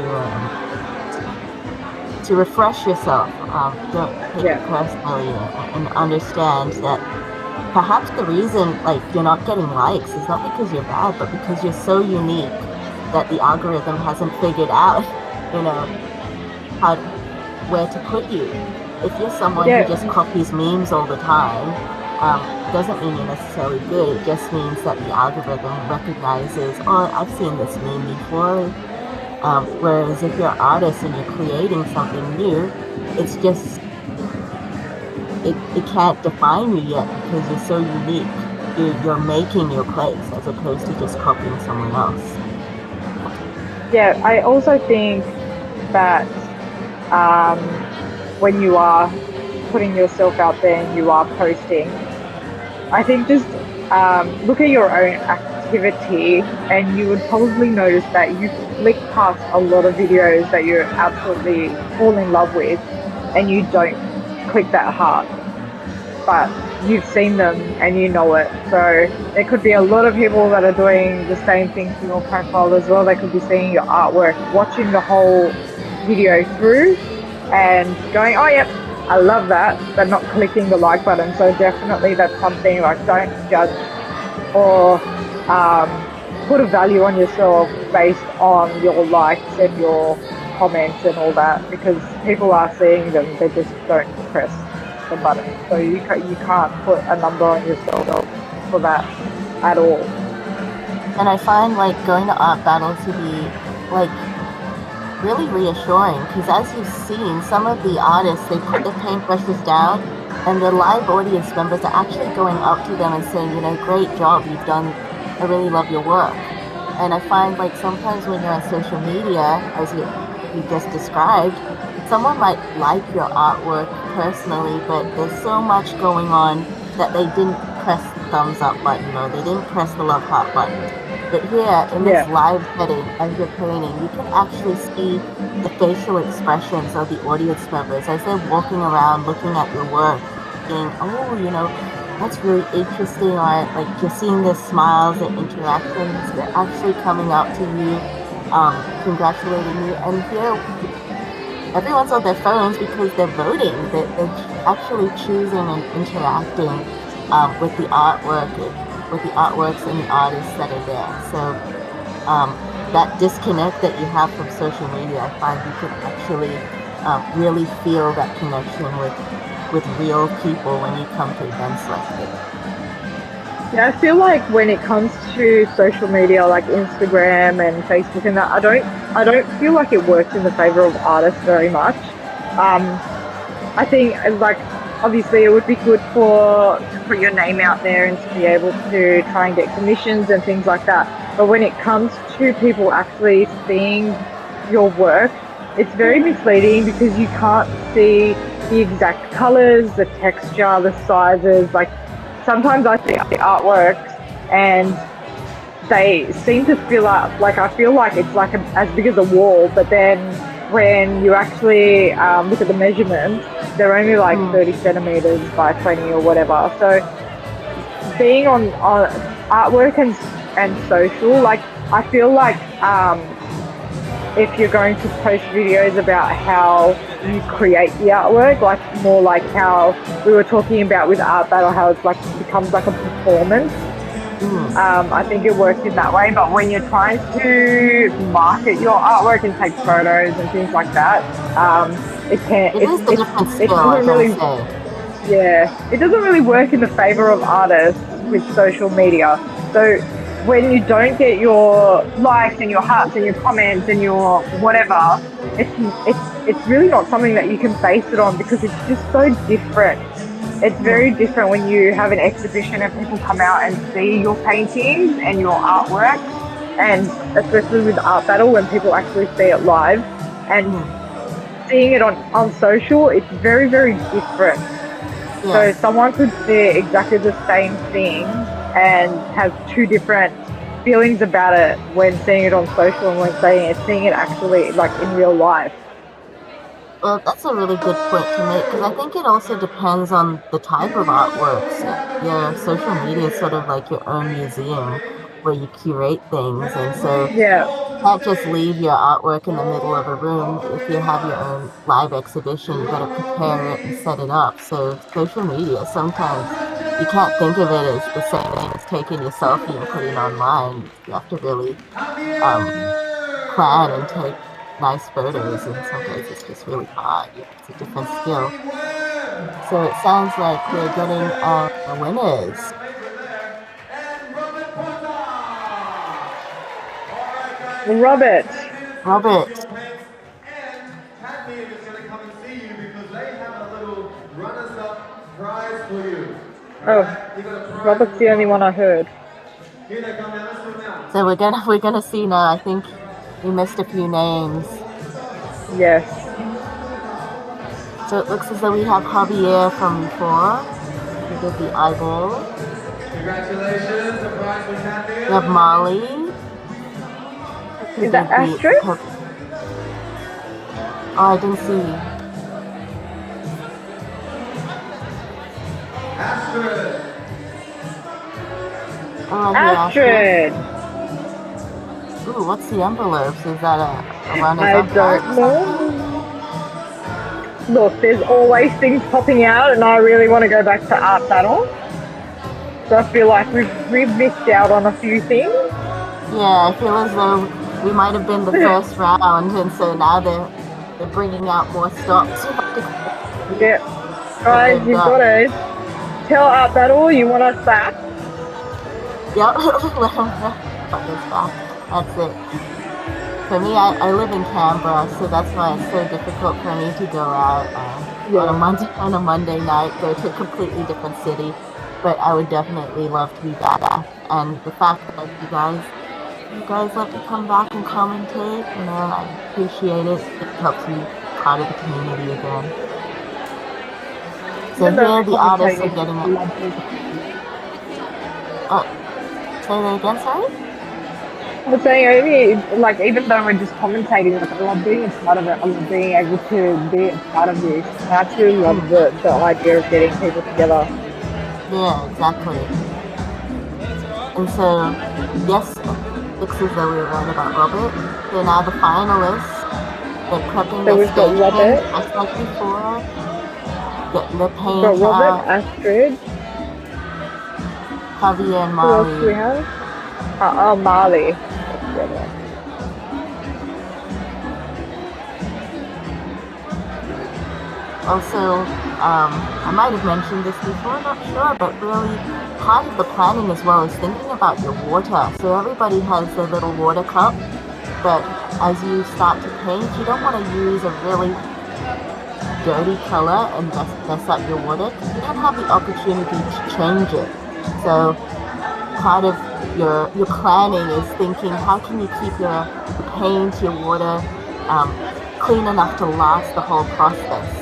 refresh yourself, don't take it yeah, personally, and understand that perhaps the reason like you're not getting likes is not because you're bad, but because you're so unique that the algorithm hasn't figured out, you know, how where to put you. If you're someone who just yeah, copies memes all the time, doesn't mean you're necessarily good. It just means that the algorithm recognizes, oh, I've seen this meme before. Whereas if you're an artist and you're creating something new, it's just it can't define you yet because you're so unique. You're making your place as opposed to just copying someone else. yeah. I also think that um, when you are putting yourself out there and you are posting, I think just look at your own activity, and you would probably notice that you flick past a lot of videos that you absolutely fall in love with, and you don't click that heart, but you've seen them and you know it. So there could be a lot of people that are doing the same thing to your profile as well. They could be seeing your artwork, watching the whole video through, and going, "Oh, yep, I love that," but not clicking the like button. So definitely that's something like, don't judge or um, put a value on yourself based on your likes and your comments and all that, because people are seeing them, they just don't press the button. So you can't put a number on yourself for that at all. And I find like going to art battle to be like really reassuring because as you've seen, some of the artists, they put their paintbrushes down and the live audience members are actually going up to them and saying, great job, you've done, I really love your work. And I find like sometimes when you're on social media, as you just described, someone might like your artwork personally, but there's so much going on that they didn't press the thumbs up button or they didn't press the love heart button. But here, in this Yeah, live setting, as you're painting, you can actually see the facial expressions of the audience members as they're walking around looking at your work, thinking, oh, that's really interesting, or like you're seeing their smiles and interactions. They're actually coming up to you, congratulating you. And here, everyone's on their phones because they're voting. They're actually choosing and interacting with the artwork, with the artworks and the artists that are there. So that disconnect that you have from social media, I find you can actually really feel that connection with real people when you come to events like this. yeah. I feel like when it comes to social media like Instagram and Facebook and that, I don't feel like it works in the favor of artists very much. I think like obviously it would be good to put your name out there and to be able to try and get commissions and things like that. But when it comes to people actually seeing your work, it's very misleading because you can't see the exact colors, the texture, the sizes. Like sometimes I see the artworks and they seem to fill up. Like I feel like it's like as big as a wall, but then when you actually look at the measurements, they're only like 30 centimeters by 20 or whatever. So being on artwork and social, like I feel like if you're going to post videos about how you create the artwork, like more like how we were talking about with Art Battle, how it's like becomes like a performance, I think it works in that way. But when you're trying to market your artwork and take photos and things like that, it can It is a different it skill, I doesn't gotta really, say. yeah, it doesn't really work in the favor of artists with social media. So when you don't get your likes and your hearts and your comments and your whatever, it's really not something that you can base it on because it's just so different. It's very different when you have an exhibition and people come out and see your paintings and your artwork, and especially with Art Battle when people actually see it live and seeing it on social, it's very, very different. So Yes. someone could see exactly the same thing and have two different feelings about it when seeing it on social and when seeing it actually like in real life. Well, that's a really good point to make because I think it also depends on the type of artworks. Your social media is sort of like your own museum where you curate things, and so Yeah. can't just leave your artwork in the middle of a room. If you have your own live exhibition, you got to prepare it and set it up. So social media, sometimes you can't think of it as the same thing as taking your selfie and putting online. You have to really plan and take nice photos. And sometimes it's just really hard. It's a different skill. So it sounds like we're getting our winners. Robert. Robert, Cadmium is going to come and see you because they have a little runners-up prize for you. Oh, Alright, you got a prize. Robert's the only one I heard. Here they come now, let's do it now. so we're gonna see now. I think we missed a few names. Yes. So it looks as though we have Javier from before. He did the eyeball. Congratulations, a prize for Cadmium. We have Molly. Who Is that did Astrid? Oh, I didn't see. Astrid. Oh, I see Astrid. Astrid. Ooh, what's the envelopes? Is that a runners I up don't know. Look, there's always things popping out, and I really want to go back to Art Battle. So I feel like we've missed out on a few things. Yeah, I feel as though we might have been the first round, and so now they're bringing out more stops. Yeah, guys, you've got to tell Art Battle you want us back. Yep, let them put this back. That's it. For me, I live in Canberra, so that's why it's so difficult for me to go out on a Monday night, go to a completely different city. But I would definitely love to be back. And the fact that you guys let me come back and commentate, I appreciate it. It helps me be part of the community again. So here the artists are getting it. Oh, say that again, sorry? I'm saying, even though we're just commentating, like, I love being a part of it. I love being able to be a part of this. I actually love the idea of getting people together. Yeah, exactly. And so, yes, it looks as though we were right about Robert. They're now the finalists. They're prepping their stage pins just like before. Getting their paint out. We've got Robert, Astrid. Javier and Who Marley. else do we have? Marley. Also, I might have mentioned this before, not sure, but really part of the planning as well is thinking about your water. So everybody has their little water cup, but as you start to paint, you don't want to use a really dirty color and mess up your water because you don't have the opportunity to change it. So part of your planning is thinking, how can you keep your paint, your water clean enough to last the whole process?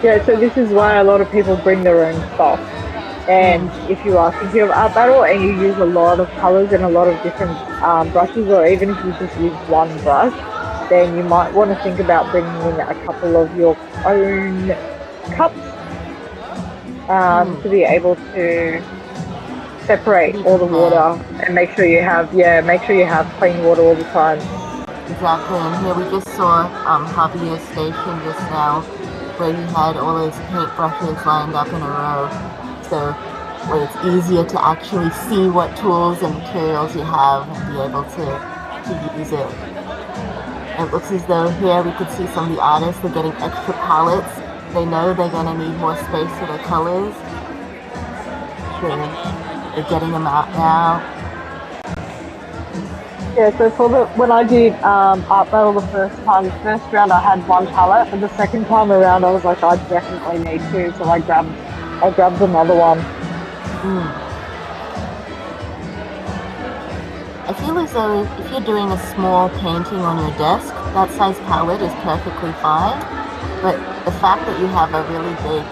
Yeah, so this is why a lot of people bring their own stuff. And if you are thinking of Art Battle and you use a lot of colors and a lot of different brushes, or even if you just use one brush, then you might want to think about bringing in a couple of your own cups to be able to separate all the water and make sure you have clean water all the time. Exactly, and here we just saw Javier's station just now, where he had all his paint brushes lined up in a row. So where it's easier to actually see what tools and materials you have and be able to use it. It looks as though here we could see some of the artists are getting extra palettes. They know they're going to need more space for their colors. So they're getting them out now. Yeah, so when I did art battle the first round I had one palette, and the second time around I was like, I definitely need two, so I grabbed another one. I feel as though if you're doing a small painting on your desk, that size palette is perfectly fine. But the fact that you have a really big,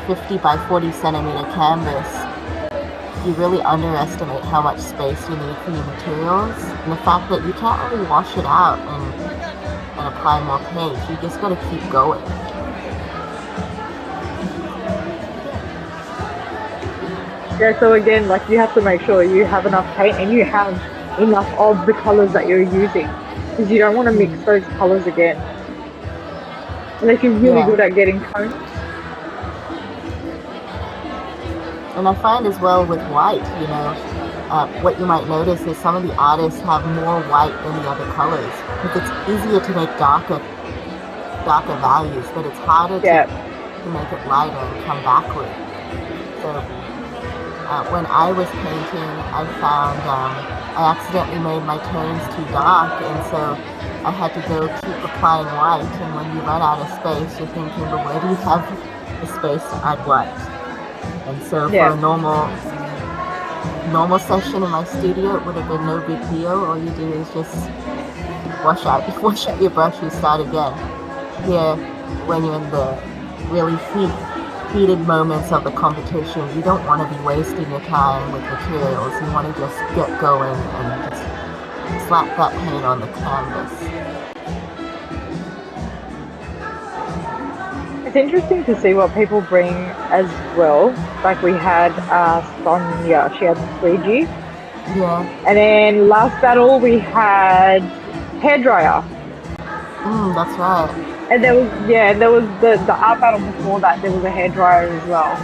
50 by 40 centimeter canvas, you really underestimate how much space you need for your materials. And the fact that you can't really wash it out and apply more paint. You just got to keep going. Yeah, so again, like, you have to make sure you have enough paint and you have enough of the colors that you're using, because you don't want to mix those colors again. Unless you're really good at getting tones. And I find as well with white, what you might notice is some of the artists have more white than the other colors. Because it's easier to make darker values, but it's harder to make it lighter and come backward. So when I was painting, I found I accidentally made my tones too dark, and so I had to go keep applying white. And when you run out of space, you're thinking, but where do you have the space to add white? And so for a normal session in my studio, it would have been no big deal. All you do is just wash out your brush and start again. Here, when you're in the really heated moments of the competition, you don't want to be wasting your time with materials. You want to just get going and just slap that paint on the canvas. It's interesting to see what people bring as well. Like, we had Sonia, she had the squeegee. Yeah. And then last battle we had hairdryer. That's right. And there was the art battle before that, there was a hairdryer as well.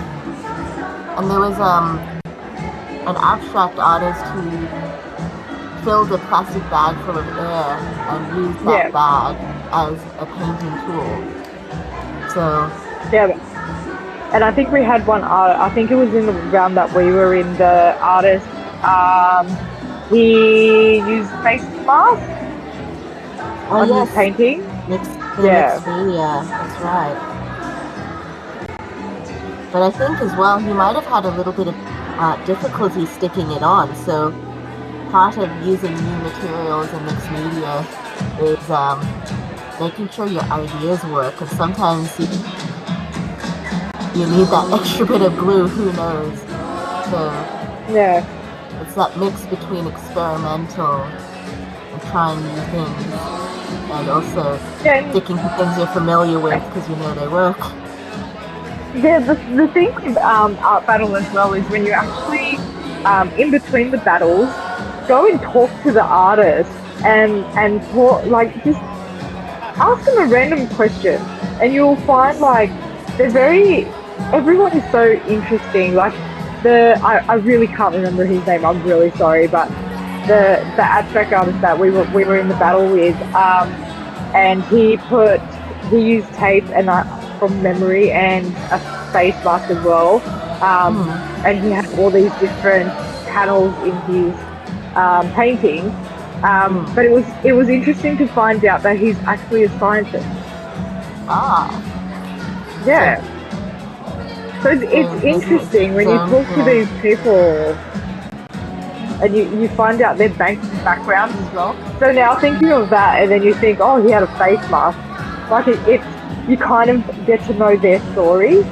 And there was an abstract artist who filled a plastic bag full of air and used that bag as a painting tool. So and I think we had one art. I think it was in the round that we were in. The artist, he used face mask on his painting. Mixed media, that's right. But I think as well, he might have had a little bit of difficulty sticking it on. So part of using new materials and mixed media is making sure your ideas work, and sometimes you need that extra bit of glue, who knows. So it's that mix between experimental and trying new things, and also sticking to things you're familiar with because you know they work. Yeah, the thing with art battle as well is when you actually, in between the battles, go and talk to the artist and talk, like, just ask them a random question, and you'll find, like, everyone is so interesting. Like, I really can't remember his name, I'm really sorry, but the abstract artist that we were in the battle with, and he used tape and from memory and a face mask as well, and he had all these different panels in his painting. But it was interesting to find out that he's actually a scientist. Yeah. So it's interesting when you talk to these people and you find out their backgrounds as well. So now thinking of that, and then you think, oh, he had a face mask. Like, you kind of get to know their story.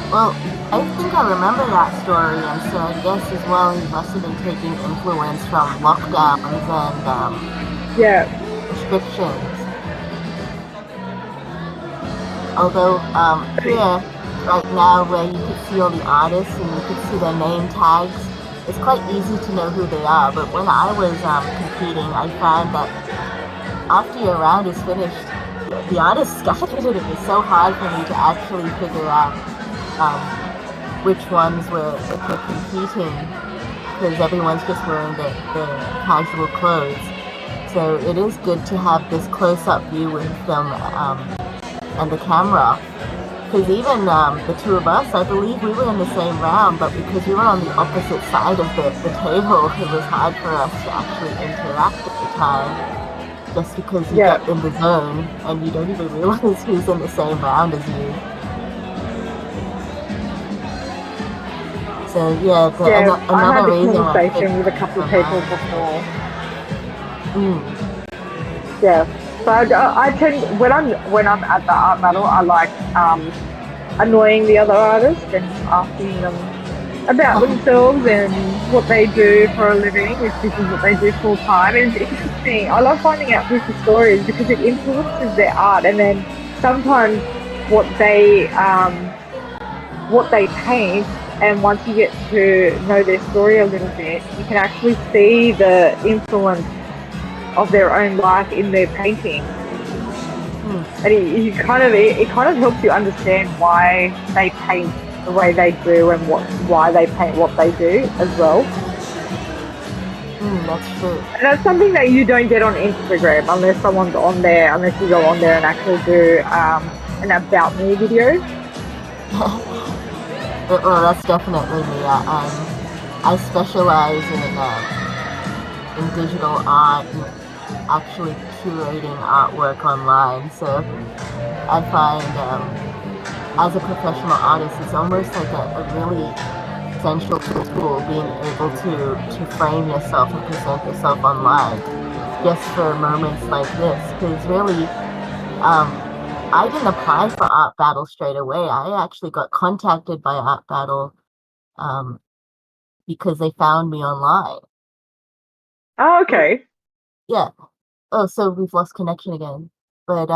Well, I think I remember that story, and so I guess as well he must have been taking influence from lockdowns and restrictions. Although here, right now, where you could see all the artists and you could see their name tags, it's quite easy to know who they are. But when I was competing, I found that after your round is finished, the artist scattered, and it was so hard for me to actually figure out which ones were competing, because everyone's just wearing the casual clothes. So it is good to have this close-up view with them and the camera. Because even the two of us, I believe we were in the same round, but because we were on the opposite side of the table, it was hard for us to actually interact at the time, just because you Yeah. get in the zone and you don't even realize who's in the same round as you. So yeah, Yeah, I had another this reason why I conversation with a picked couple of people online. before. Mm. Yeah, so I tend when I'm at the art battle, I like annoying the other artists and asking them about themselves and what they do for a living, if this is what they do full time. And it's interesting. I love finding out people's stories because it influences their art, and then sometimes what they paint. And once you get to know their story a little bit, you can actually see the influence of their own life in their painting. And it kind of helps you understand why they paint the way they do and why they paint what they do as well. That's true. And that's something that you don't get on Instagram unless someone's on there, unless you go on there and actually do an about me video. Well, that's definitely me. I specialize in digital art and actually curating artwork online. So I find as a professional artist, it's almost like a really essential tool being able to frame yourself and present yourself online just for moments like this. Because really, I didn't apply for Art Battle straight away. I actually got contacted by Art Battle um, because they found me online. Oh, okay. Yeah. Oh, so we've lost connection again. But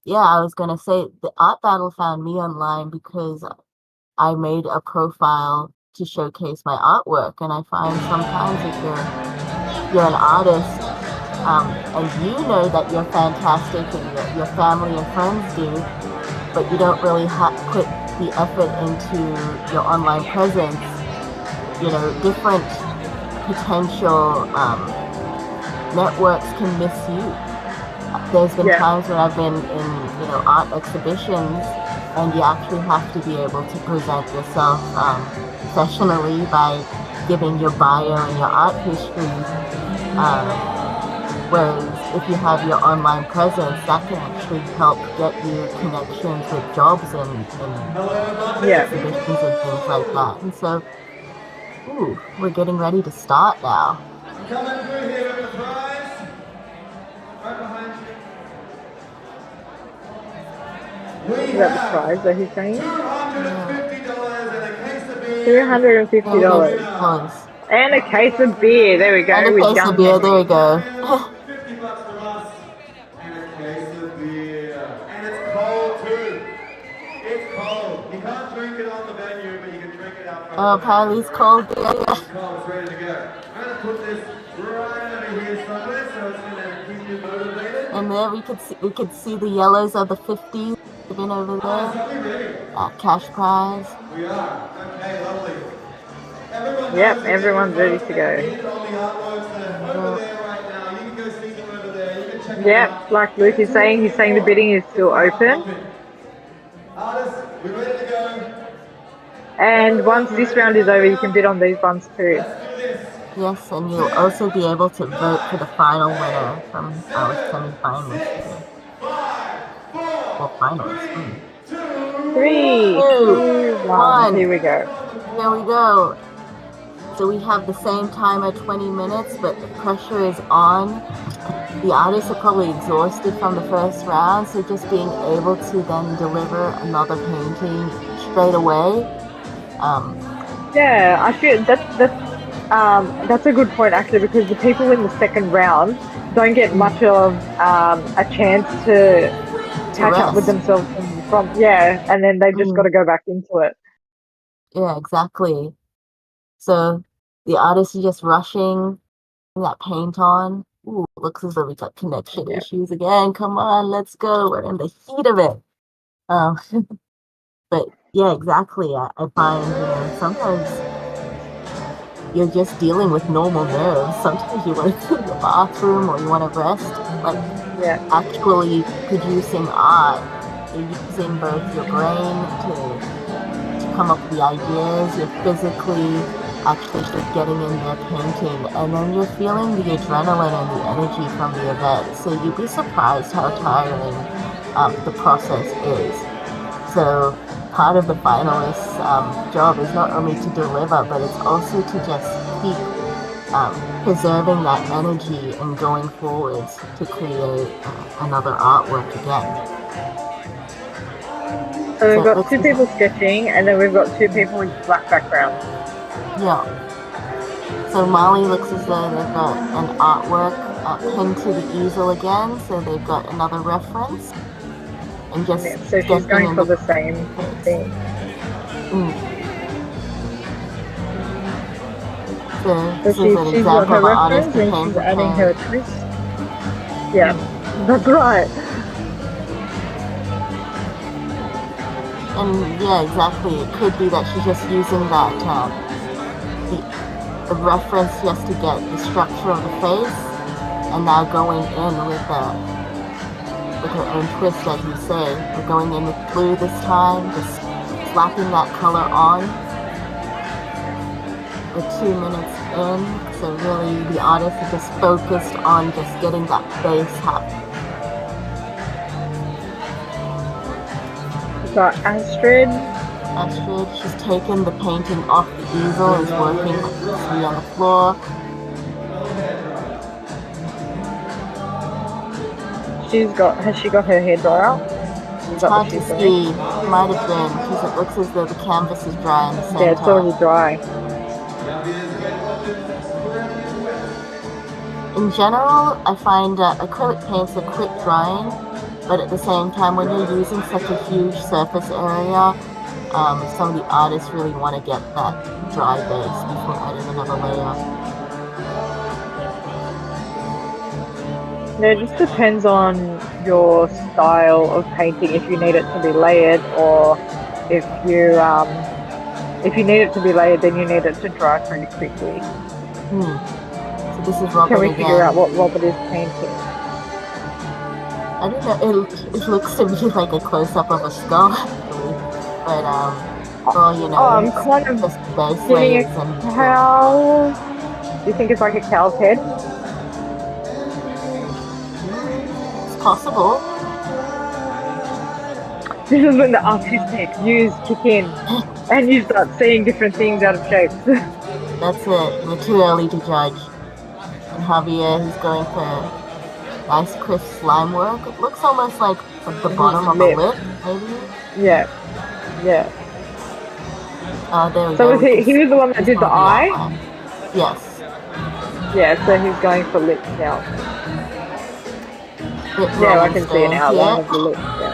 yeah, I was gonna say the Art Battle found me online because I made a profile to showcase my artwork, and I find sometimes if you're an artist, and you know that you're fantastic and your family and friends do, but you don't really put the effort into your online presence, different potential networks can miss you. There's been Yeah. times when I've been in, art exhibitions, and you actually have to be able to present yourself professionally by giving your bio and your art history. Whereas if you have your online presence, that can actually help get you connections with jobs and Yeah. exhibitions and things like that. And so, ooh, we're getting ready to start now. Coming through here with the prize. Right behind you. We Is that the have prize that he's saying? Yeah, $250 and a case of beer. $250. there it is. Winner. Close. And a case of beer. There we And go, a with case of young beer. There we Henry. go. $50 from us. And a case of beer. And it's cold too. It's cold. You can't drink it on the venue, but you can drink it out front Oh, of the venue. apparently it's cold beer. It's cold. It's ready to go. I'm going to put this right over here somewhere so it's going to keep you motivated. And there we could see the yellows of the 50s been over there. Are we ready? Cash prize. We are. Okay, lovely. Everyone Yep, knows that they can everyone's ready vote to and go. bid on the artworks that There we are over go. there right now. You can go see them over there. You can check them Yep, out. like Luke Get is to it saying, and he's get saying the more. bidding is It's still the hot open. topic. Artists, we're ready to go. And Everyone, once we're this ready to round is go over, you can now. bid on these ones too. Let's do this. Yes, and you'll 10, also be able to vote for the final 9, winner from 8, our 7, semifinalists 6, here. 5, 4, Well, finalists. 3, 2, 3, 2, 2, 1. 1. Here we go. Here we go. So we have the same timer, 20 minutes, but the pressure is on. The artists are probably exhausted from the first round, so just being able to then deliver another painting straight away. Yeah, I feel that's a good point actually, because the people in the second round don't get much of a chance to to catch up with rest. themselves from yeah, and then they've just got Mm, to go back into it. yeah, exactly. So the artist is just rushing that paint on. Ooh, looks as though we got connection Yeah. issues again. Come on, let's go. We're in the heat of it. Um, But yeah, exactly. I find, sometimes you're just dealing with normal nerves. Sometimes you want to go to the bathroom or you want to rest. Like Yeah. actually producing art, you're using both your brain to come up with the ideas, you're physically actually just getting in there painting, and then you're feeling the adrenaline and the energy from the event. So you'd be surprised how tiring the process is. So part of the finalist's job is not only to deliver, but it's also to just keep preserving that energy and going forwards to create another artwork again. So we've So it got looks two as people sketching, and then we've got two people with black backgrounds. yeah. So Molly looks as though they've got an artwork pinned to the easel again, so they've got another reference, and just Yeah, so she's sketching going in for the the same thing. So So this is an she's got example her of an artist reference who and came she's adding her prepared. twist. Yeah, that's right. And yeah, exactly. It could be that she's just using that the reference just to get the structure of the face, and now going in with her own twist, as you say. We're going in with blue this time, just slapping that color on. We're 2 minutes in, so really the artist is just focused on just getting that face happen. We've got Astrid. Astrid, she's taken the painting off the easel, is working like you see on the floor. Has she got her hair dryer? Is It's that what hard to she's see, doing? might have been, because it looks as though the canvas is dry in the Yeah, it's already center. dry. In general, I find acrylic paints are quick drying, but at the same time, when you're using such a huge surface area, some of the artists really want to get that dry base before adding another layer. Yeah, it just depends on your style of painting. If you need it to be layered, or if you need it to be layered, then you need it to dry pretty quickly. So this is Can Robert we figure out again. what Robert is painting? I don't know, it looks to me like a close-up of a skull, actually. But, well, I'm it's kind of just base getting a layers and cow. Do you think it's like a cow's head? it's possible. This is when the artistic views kick in, and you start seeing different things out of shapes. That's it. We're too early to judge. And Javier, he's going for nice crisp slime work. It looks almost like the bottom of a Lip. lip, maybe. Yeah, yeah. There we So go. was he was the one that He's did the got eye? outline. Yes. Yeah, so he's going for lips now. Bit Yeah, I Roman can see an stone outline here. of the lips. Yeah.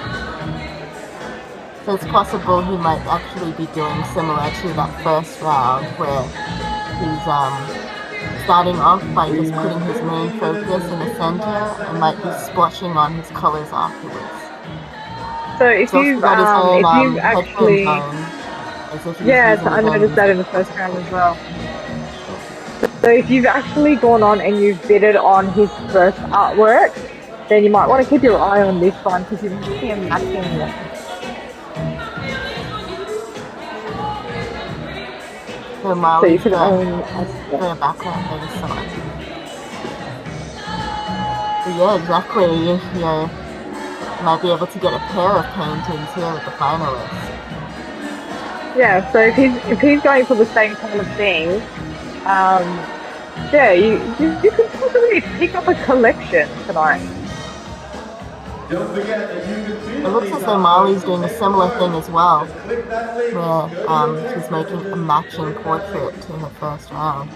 So it's possible he might actually be doing similar to that first round where he's starting off by just putting his main focus in the center and might be splashing on his colors afterwards. So if He's also you've got his own headpin actually, bone, as if he's yeah, using I his noticed own. that in the first round as well. So if you've actually gone on and you've bidded on his first artwork, then you might want to keep your eye on this one because you're making a matching one. So So Molly's you can got own. the background very similar. So yeah, exactly. You might be able to get a pair of paintings here with the finalists. Yeah, so if he's going for the same kind of thing, yeah, you could possibly pick up a collection tonight. Don't forget that you can see It looks as though Molly's doing a similar thing as well, where she's making a matching portrait to her first round.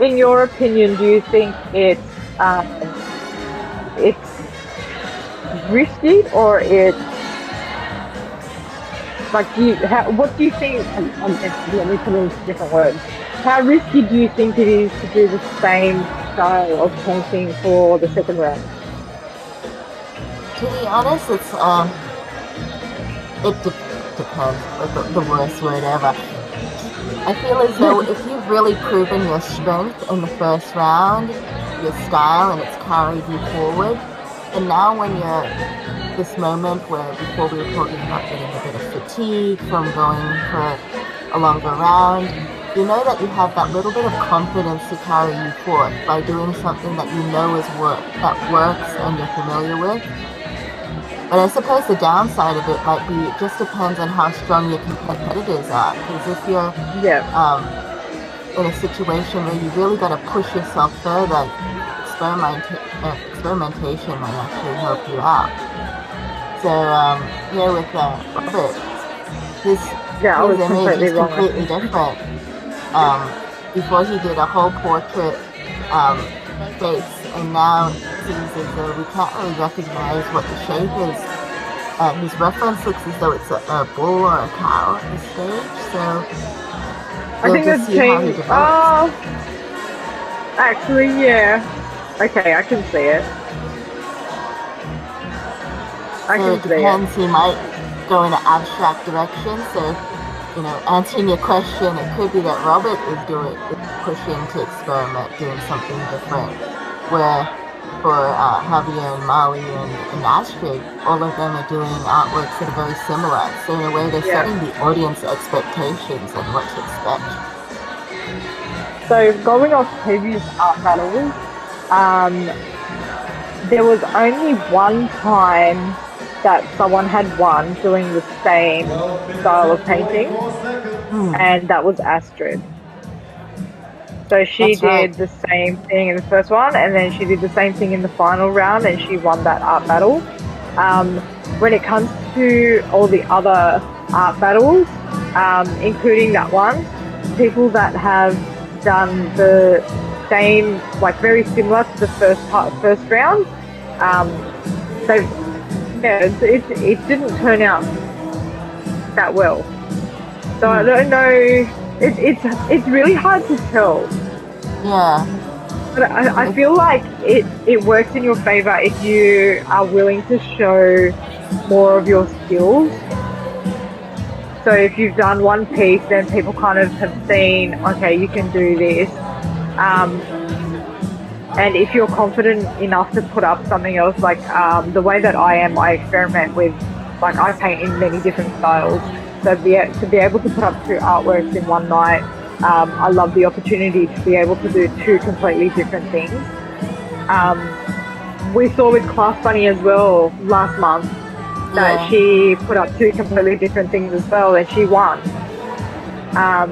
In your opinion, do you think it's risky or it's like what do you think? Let me put it into different words. How risky do you think it is to do the same style of painting for the second round? To be honest, depends. Like the worst word ever. I feel as though if you've really proven your strength in the first round, your style, and it's carried you forward, and now when you're this moment where before we were talking about getting a bit of fatigue from going for a longer round, you know that you have that little bit of confidence to carry you forth by doing something that you know that works and you're familiar with. But I suppose the downside of it might be it just depends on how strong your competitors are. Because if you're in a situation where you really got to push yourself further, experimentation might actually help you out. So with Robert, his image is completely different. Before he did a whole portrait face, and now it seems as though we can't really recognize what the shape is. His reference looks as though it's a bull or a cow at this stage, so I think that's changed. Oh, actually, yeah. Okay, I can see it. It depends. He might go in an abstract direction. So, answering your question, it could be that Robert is pushing to experiment, doing something different. Where for Javier and Molly and Astrid, all of them are doing artworks that are very similar. So in a way, they're setting the audience expectations on what to expect. So going off previous art battles, there was only one time that someone had won doing the same style of painting, and that was Astrid. So she did the same thing in the first one, and then she did the same thing in the final round, and she won that art battle. When it comes to all the other art battles, including that one, people that have done the same, like very similar to the first round, it didn't turn out that well. So I don't know. It's really hard to tell. Yeah. But I feel like it works in your favor if you are willing to show more of your skills. So if you've done one piece, then people kind of have seen, okay, you can do this. And if you're confident enough to put up something else, like the way that I experiment with, like I paint in many different styles. So to be able to put up 2 artworks in one night, I love the opportunity to be able to do 2 completely different things. We saw with Class Bunny as well last month that she put up 2 completely different things as well, and she won. I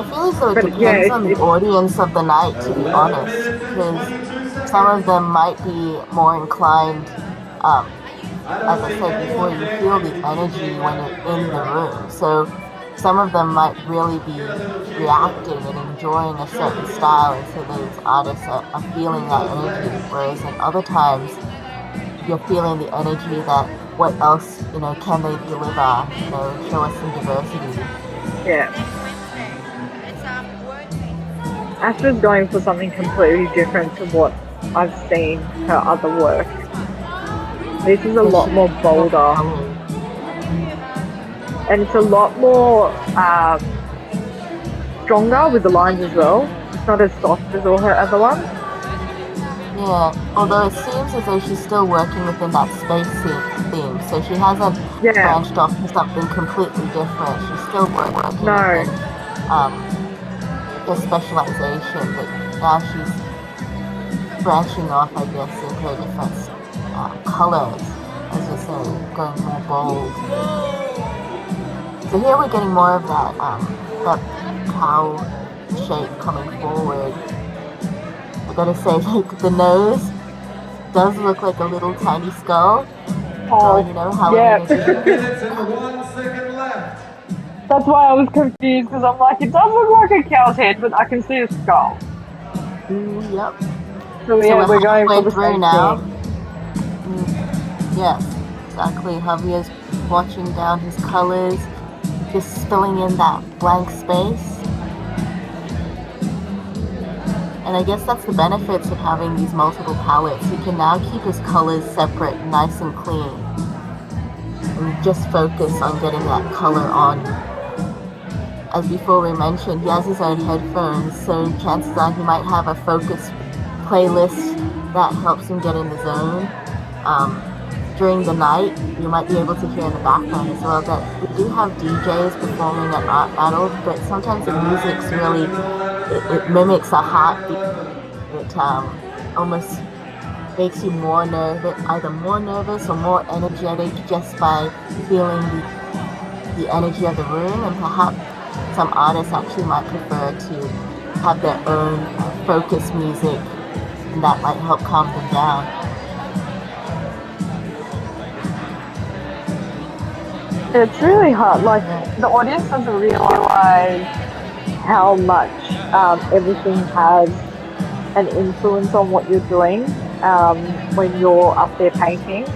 feel as though it depends on the audience of the night, to be honest, because some of them might be more inclined, as I said before, you feel the energy when you're in the room. So some of them might really be reacting and enjoying a certain style, and so those artists are feeling that energy, whereas in other times, you're feeling the energy that what else, can they deliver, show us some diversity. Yeah. Astrid's going for something completely different to what I've seen her other work. This is a lot more bolder. And it's a lot more stronger with the lines as well. It's not as soft as all her other ones. Yeah, although it seems as though she's still working within that space theme. So she hasn't branched off to something completely different. She's still working within her specialization, but now she's branching off, I guess, into different colors, as you say, going more bold. So here we're getting more of that cow shape coming forward. I gotta say, like, the nose does look like a little tiny skull. Oh, how minutes and 1 second left. That's why I was confused, because I'm like, it does look like a cow's head, but I can see a skull. Yep. So we're going for the same now. thing. Yes, exactly. Javier's watching down his colors, just filling in that blank space. And I guess that's the benefits of having these multiple palettes. He can now keep his colors separate, nice and clean, and just focus on getting that color on. As before we mentioned, he has his own headphones, so chances are he might have a focus playlist that helps him get in the zone. During the night, you might be able to hear in the background as well that we do have DJs performing at art battles, but sometimes the music's really, it mimics a heartbeat. It almost makes you more nervous, either more nervous or more energetic just by feeling the energy of the room. And perhaps some artists actually might prefer to have their own focus music, and that might help calm them down. It's really hard. Like the audience doesn't realize how much everything has an influence on what you're doing when you're up there painting.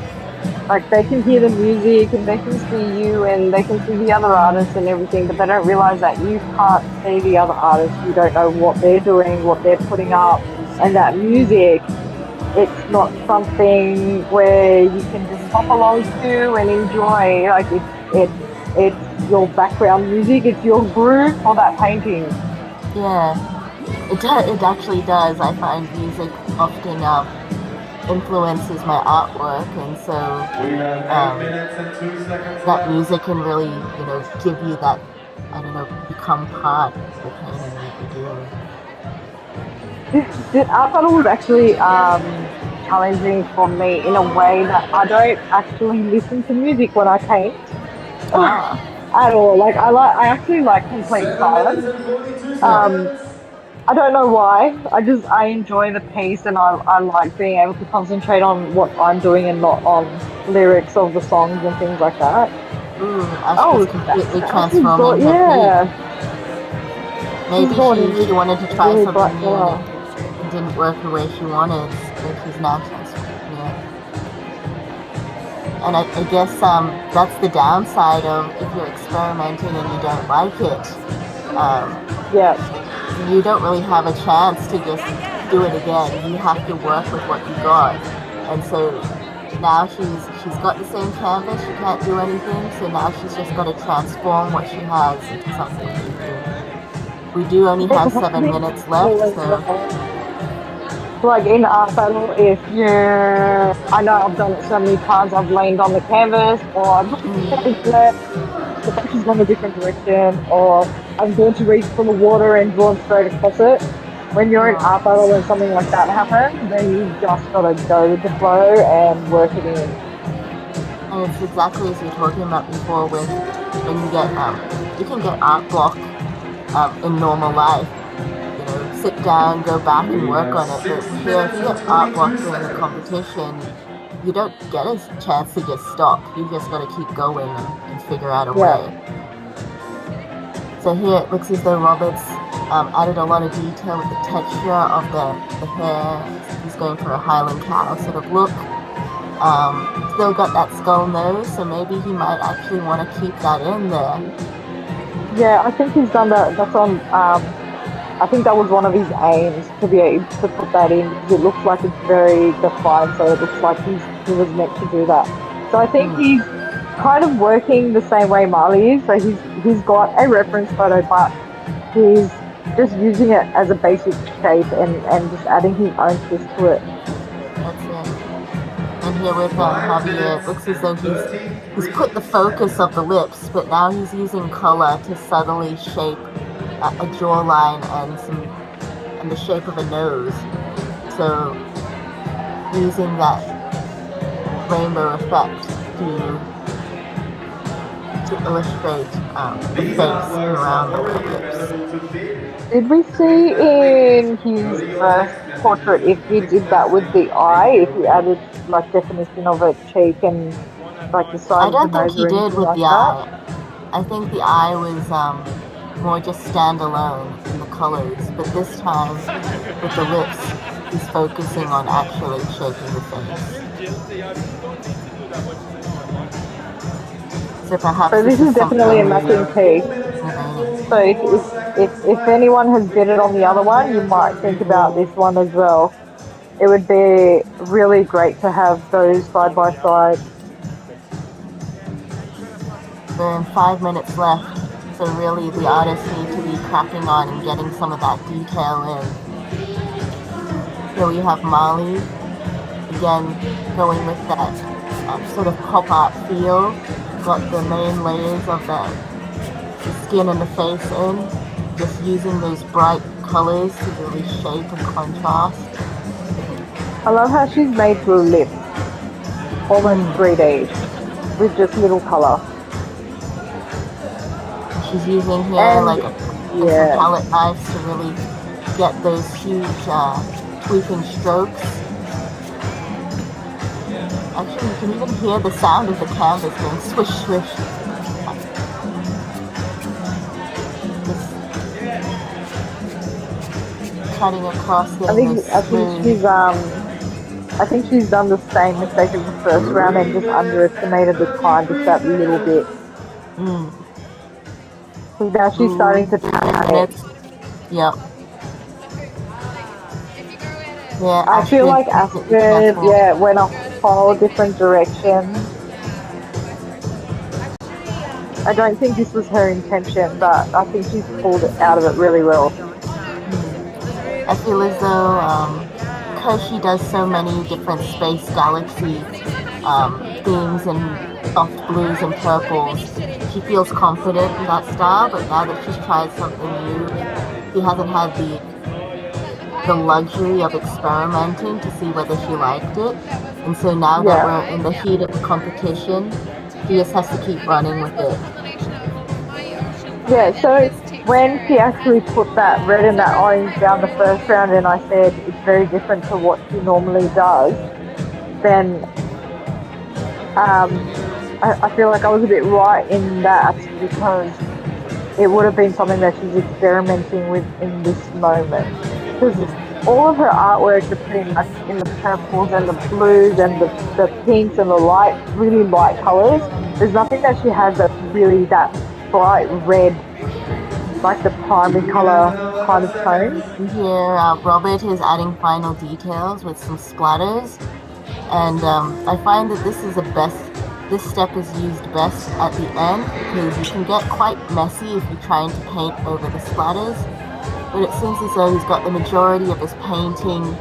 Like they can hear the music and they can see you and they can see the other artists and everything, but they don't realize that you can't see the other artists. You don't know what they're doing, what they're putting up, and that music. It's not something where you can just pop along to and enjoy. Like it's your background music. It's your groove for that painting. Yeah, it does. It actually does. I find music often influences my artwork, and so that music can really, give you that, I don't know, become part of the painting that you're doing. The art battle was actually challenging for me in a way that I don't actually listen to music when I paint at all. Like I actually like complete 7 silence. minutes and 42 Um, seconds. I don't know why. I enjoy the piece and I like being able to concentrate on what I'm doing and not on lyrics of the songs and things like that. Ooh, Oh, Ashka's completely she's got, transforming her yeah. paint. She's Maybe going in she wanted to with try really something bright new and colour. it didn't work the way she wanted, but she's now transforming it. And I guess that's the downside of if you're experimenting and you don't like it. Yeah. You don't really have a chance to just do it again. You have to work with what you got. And so now she's got the same canvas, she can't do anything, so now she's just got to transform what she has into something new. We do only have 7 minutes left, so Like in art battle, if you, I know I've done it so many times, I've leaned on the canvas or I've the brush has gone a different direction or I'm going to reach for the water and drawn straight across it. When you're in art battle and something like that happens, then you just gotta go with the flow and work it in. and it's exactly as you were talking about before with when you can get art block in normal life. Sit down, go back and work on it. But here, if you get art block during the competition, you don't get a chance to just stop. You just got to keep going and figure out a way. So here it looks as though Robert's added a lot of detail with the texture of the hair. He's going for a Highland cow sort of look. Still got that skull nose, so maybe he might actually want to keep that in there. Yeah, I think he's done that. That's on. I think that was one of his aims to be able to put that in because it looks like it's very defined. So it looks like he was meant to do that. So I think he's kind of working the same way Marley is. So he's got a reference photo, but he's just using it as a basic shape and just adding his own twist to it. That's it. And here with Javier, it looks as though he's put the focus of the lips, but now he's using color to subtly shape a jawline and the shape of a nose. So using that rainbow effect to illustrate the face around the lips. Did we see in his first portrait if he did that with the eye, if he added like definition of a cheek and like the side of the nose or anything like that? I don't think he did with the eye. I think the eye was more just standalone in the colors, but this time with the lips, he's focusing on actually shaping the face. So perhaps So this is definitely a mapping piece. So if anyone has did it on the other one, you might think about this one as well. It would be really great to have those side by side. There are 5 minutes left, so really the artists need to be cracking on and getting some of that detail in. Here we have Molly, again going with that sort of pop art feel. Got the main layers of the skin and the face in, just using those bright colors to really shape and contrast. I love how she's made her lips almost 3D with just little color. She's using here And like some palette knives to really get those huge tweaking strokes. Actually, you can even hear the sound of the canvas going swish, swish. Just cutting across there. I think she's done the same mistake as the first round and just underestimated the time just that little bit. So now she's starting to panic. Yep. Yeah, I feel like Astrid, went a whole different direction. I don't think this was her intention, but I think she's pulled it out of it really well. I feel as though, because she does so many different space galaxy themes and soft blues and purples, she feels confident in that style, but now that she's tried something new, she hasn't had the luxury of experimenting to see whether she liked it. And so now that we're in the heat of the competition, she just has to keep running with it. Yeah, so when she actually put that red and that orange down the first round and I said it's very different to what she normally does, then I feel like I was a bit right in that, because it would have been something that she's experimenting with in this moment. Because all of her artworks are pretty much in the purples and the blues and the pinks and the really light colours. There's nothing that she has that's really that bright red, like the primary colour kind of tone. Here, Robert is adding final details with some splatters, and I find that this step is used best at the end, because you can get quite messy if you're trying to paint over the splatters. But it seems as though he's got the majority of his painting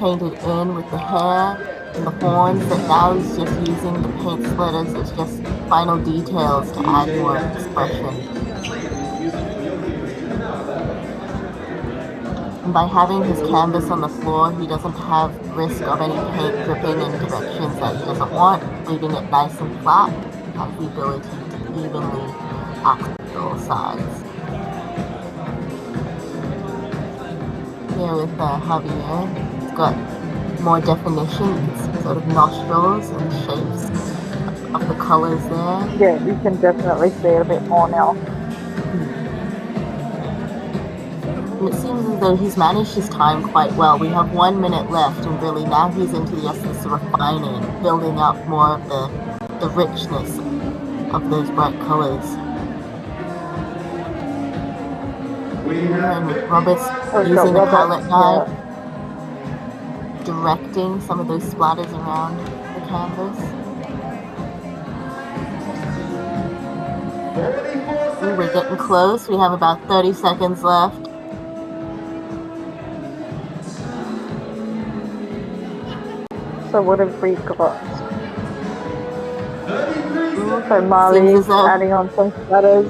painted in with the hair and the horns, that now he's just using the paint splatters as just final details to add more expression. And by having his canvas on the floor, he doesn't have risk of any paint dripping in directions that he doesn't want, leaving it nice and flat. He has the ability to evenly accent all sides. Here with Javier, it's got more definition. You can see sort of nostrils and shapes of the colors there. Yeah, you can definitely see it a bit more now. And it seems as though he's managed his time quite well. We have 1 minute left, and really now he's into the essence of refining, building up more of the richness of those bright colors. And Robert's using a palette knife, directing some of those splatters around the canvas. Ooh, we're getting close. We have about 30 seconds left. So what have we got? So Marley's adding on some splatters.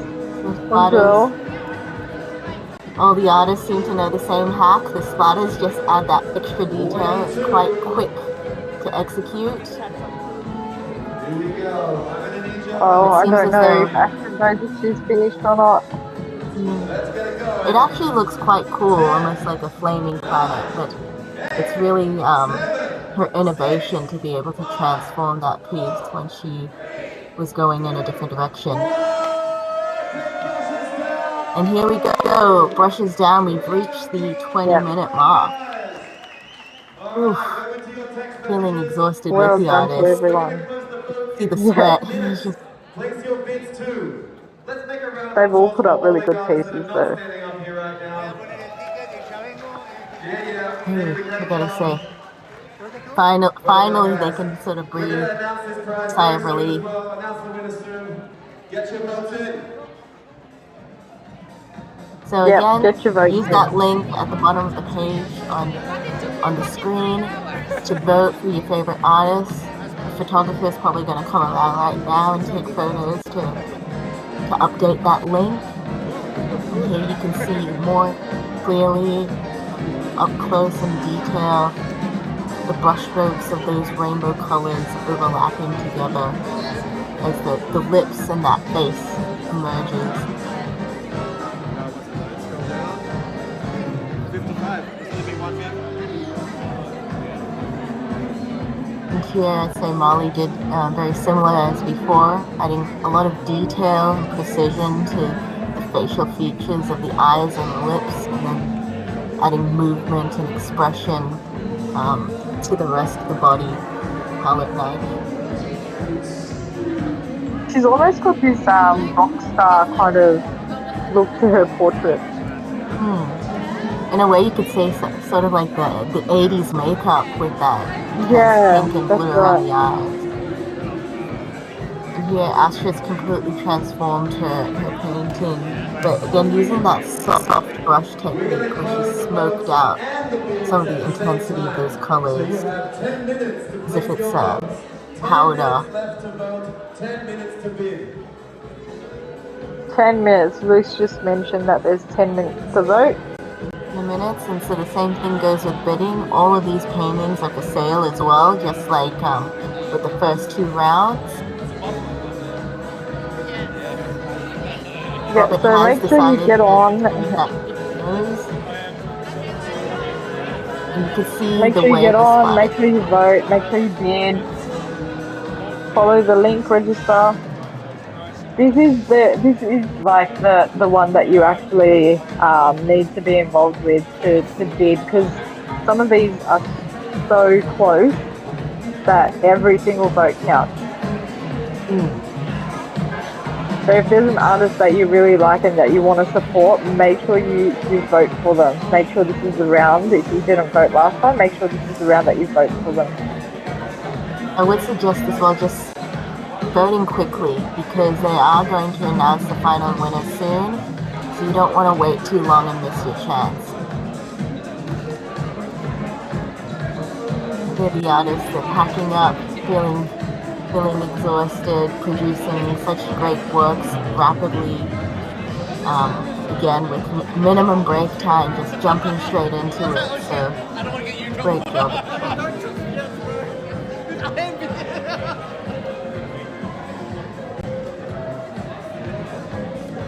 All the artists seem to know the same hack. The splatters just add that extra detail. It's quite quick to execute. Oh, I don't know if Astrid knows if she's finished or not. It actually looks quite cool, almost like a flaming planet, but it's really her innovation to be able to transform that piece when she was going in a different direction. And here we go, brushes down. We've reached the 20-minute mark. Oof. Feeling exhausted with the artist. See the sweat. Place your bids too. Let's make a round They've all put up really good pieces, though. Standing up here right now. I gotta say, finally they can sort of We're breathe, gonna announce this prize sigh very of soon as relief. well. Announce the winner soon. Get your votes in. So Yep, again, get your votes use in. that link at the bottom of the page on the screen to vote for your favorite artists. The photographer is probably going to come around right now and take photos to update that link. And here you can see more clearly, up close in detail, the brushstrokes of those rainbow colors overlapping together as the lips and that face emerges. 55. And here I'd say Molly did very similar as before, adding a lot of detail and precision to the facial features of the eyes and the lips, and then adding movement and expression to the rest of the body palette knife. She's almost got this rock star kind of look to her portrait. In a way, you could say sort of like the 80s makeup with that pink and blue around the eyes. And here, Astra's completely transformed her painting, but again, using that soft brush technique where she smoked out some of the intensity of those colors, as if it's powder. 10 minutes to bid. 10 minutes. Luce just mentioned that there's 10 minutes to vote. 10 minutes, and so the same thing goes with bidding. All of these paintings are for sale as well, just like with the first 2 rounds. Yeah, so make sure you get on. And you can see Make the sure you way get the on, spider. make sure you vote, make sure you bid. Follow the link, register. This is like the one that you actually need to be involved with to bid, because some of these are so close that every single vote counts. So if there's an artist that you really like and that you want to support, make sure you vote for them. Make sure this is the round. If you didn't vote last time, make sure this is the round that you vote for them. I would suggest as well just voting quickly, because they are going to announce the final winner soon, so you don't want to wait too long and miss your chance. They're the artists that are packing up, feeling exhausted, producing such great works rapidly, again with minimum break time, just jumping straight into it, so great job.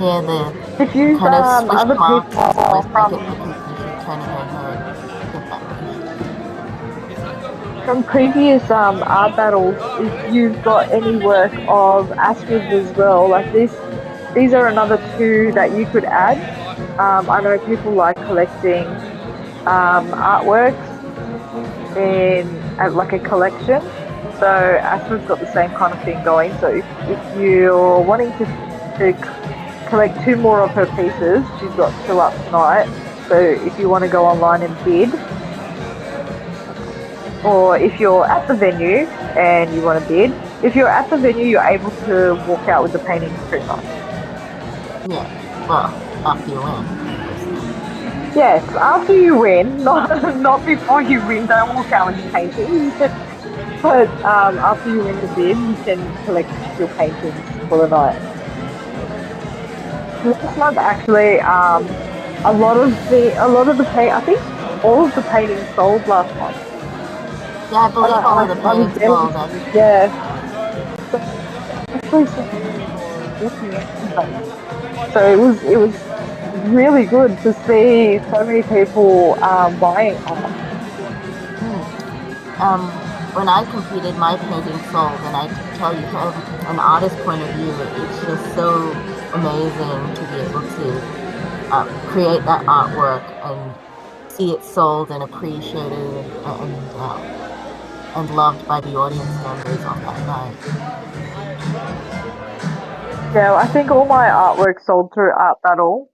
Yeah, the If you kind of swish other marks people almost make from it look as if you're turning her head. from previous art battles, if you've got any work of Astra's as well, like these are another 2 that you could add. I know people like collecting artworks in like a collection. So Astra's got the same kind of thing going. So if you're wanting to collect 2 more of her pieces, she's got 2 up tonight. So if you want to go online and bid, or if you're at the venue and you want to bid, if you're at the venue, you're able to walk out with the paintings pretty much. Yeah, well, after you win. Yes, after you win, not before you win. Don't walk out with the paintings. But after you win the bid, you can collect your paintings for the night. Last month, actually, a lot of the paint. I think all of the paintings sold last month. Yeah, I believe all of the paintings sold. So it was really good to see so many people buying art. When I competed, my painting sold, and I tell you, from an artist point of view, it's just so amazing to be able to create that artwork and see it sold and appreciated and loved by the audience members on that night. Yeah, I think all my artwork sold through Art Battle.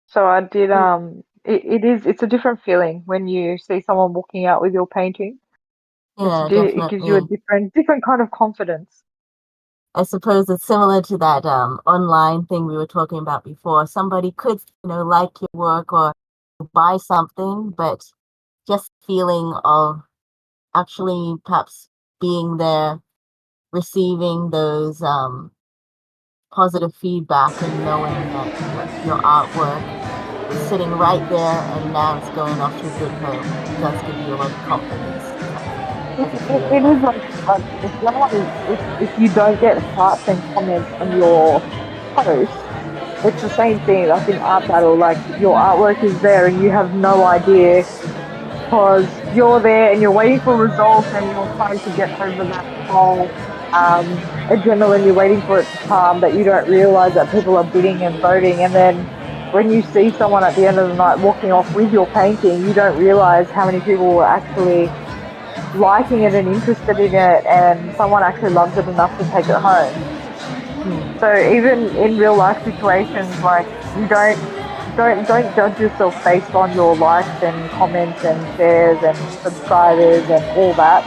So I did it's a different feeling when you see someone walking out with your painting. Yeah, It gives you a definitely. different kind of confidence. I suppose it's similar to that online thing we were talking about before. Somebody could, like your work or buy something, but just feeling of actually perhaps being there, receiving those positive feedback and knowing that your artwork was sitting right there and now it's going off to a good home. It does give you a lot of confidence as a It creator. is like if you don't get hearts and comments on your post, it's the same thing. Like in Art Battle, like your artwork is there and you have no idea because you're there and you're waiting for results and you're trying to get over that whole adrenaline. You're waiting for it to calm, that you don't realize that people are bidding and voting. And then when you see someone at the end of the night walking off with your painting, you don't realize how many people were actually liking it and interested in it, and someone actually loves it enough to take it home. Hmm. So even in real life situations, like you don't judge yourself based on your likes and comments and shares and subscribers and all that,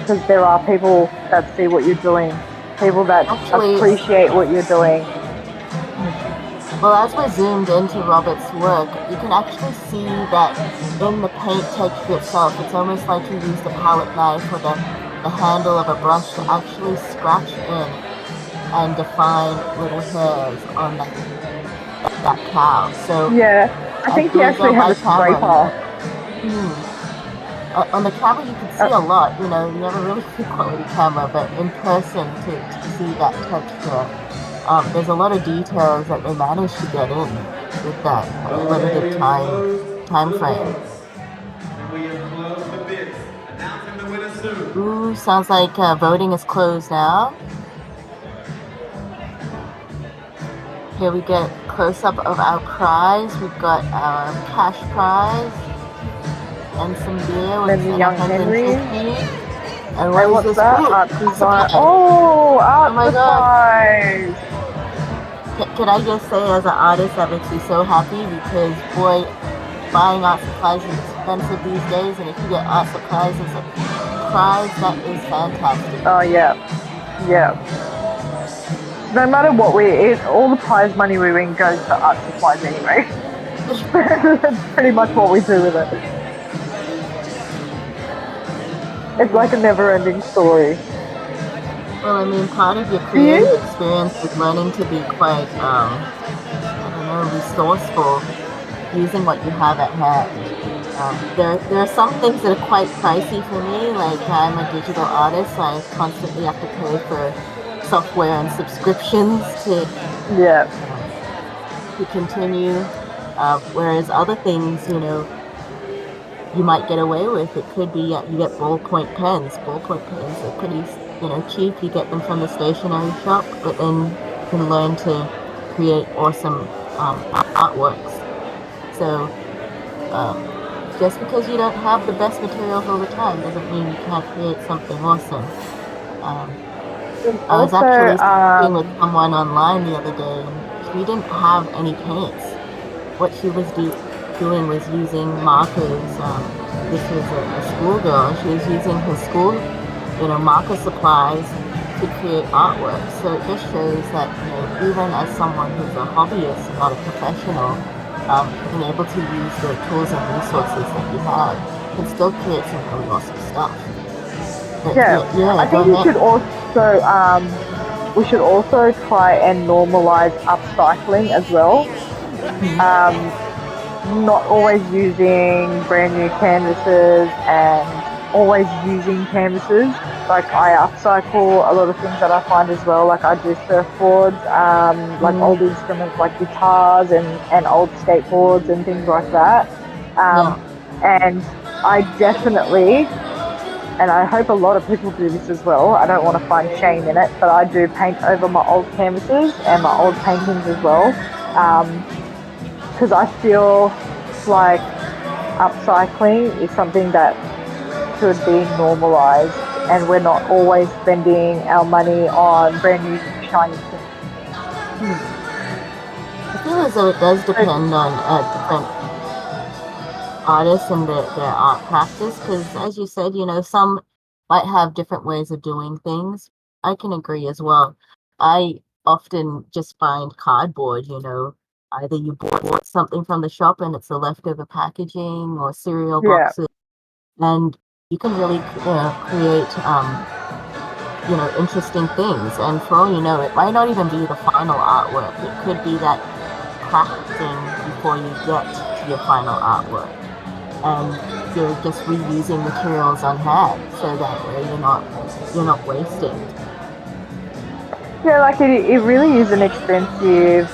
because there are people that see what you're doing, people that Actually, appreciate what you're doing. well, as we're zoomed into Robert's work, you can actually see that in the paint texture itself, it's almost like he used a palette knife or the handle of a brush to actually scratch in and define little hairs on that cow. So Yeah, I as think he goes actually has by a camera, scraper. hmm, on the camera you can Uh, see a lot. You have a really good quality camera, but in person to see that texture, there's a lot of details that they managed to get in with that Okay, limited we have closed time the frame. votes. And we have closed the bids. Announcing the winner soon. Ooh, sounds like voting is closed now. Here we get close up of our prize. We've got our cash prize and some beer and with then the an young Henrys. 150. And what And is what's this? that? Ooh, Art art design. supplies. Oh, Oh art my God. supplies. Can I just say, as an artist, that makes me so happy because, boy, buying art supplies is expensive these days. And if you get art supplies as a prize, that is fantastic. Oh yeah, yeah. No matter what all the prize money we win goes to art supplies anyway. That's pretty much what we do with it. It's like a never-ending story. Well, I mean, part of your Do creative you? experience is learning to be quite, I don't know, resourceful using what you have at hand. There are some things that are quite pricey for me. Like I'm a digital artist, so I constantly have to pay for software and subscriptions Yeah. um, to continue. Whereas other things, you might get away with. It could be you get ballpoint pens. Ballpoint pens are pretty, cheap. You get them from the stationery shop, but then you can learn to create awesome artworks. So um, just because you don't have the best materials all the time doesn't mean you can't create something awesome. Um, There's I was also actually speaking with someone online the other day, and she didn't have any paints. What she was doing was using markers. This was a schoolgirl. She was using her school, marker supplies to create artwork. So it just shows that, even as someone who's a hobbyist and not a professional, being able to use the tools and resources that you have can still create some really awesome stuff. But yeah. yeah, yeah, I go think you ahead. should also we should also try and normalize upcycling as well. Hmm. Um, Not always using brand new canvases and always using canvases. Like I upcycle a lot of things that I find as well. Like I do surfboards, like Mm, old instruments like guitars and old skateboards and things like that. yeah. Um, and I definitely, and I hope a lot of people do this as well. I don't want to find shame in it, but I do paint over my old canvases and my old paintings as well. Because I feel like upcycling is something that should be normalized and we're not always spending our money on brand new shiny things. I feel as though it does depend on different artists and their art practice, because as you said, some might have different ways of doing things. I can agree as well. I often just find cardboard, either you bought something from the shop and it's the leftover packaging or cereal Yeah, boxes, and you can really create interesting things. And for all you know, it might not even be the final artwork. It could be that practicing before you get to your final artwork, and you're just reusing materials on hand, so that way you're not wasting. yeah, like it really is an expensive.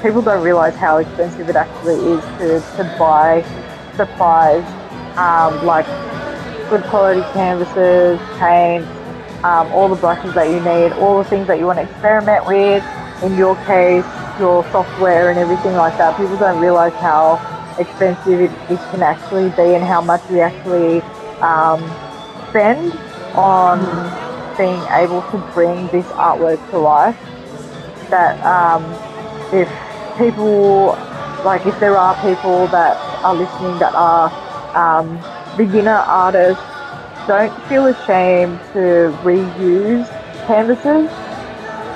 People don't realize how expensive it actually is to buy supplies, like good quality canvases, paints, all the brushes that you need, all the things that you want to experiment with. In your case, your software and everything like that. People don't realize how expensive it can actually be and how much we actually spend on being able to bring this artwork to life. That if people, like if there are people that are listening that are beginner artists, don't feel ashamed to reuse canvases.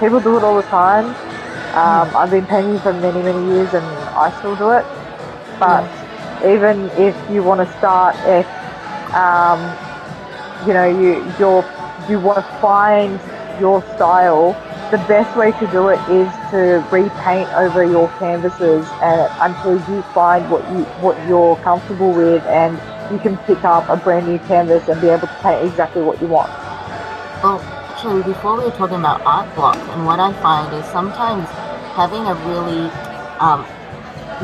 People do it all the time. I've been painting for many, many years and I still do it. But even if you want to start, if you want to find your style, the best way to do it is to repaint over your canvases and until you find what you're comfortable with, and you can pick up a brand new canvas and be able to paint exactly what you want. Well, actually, before we were talking about art blocks, and what I find is sometimes having a really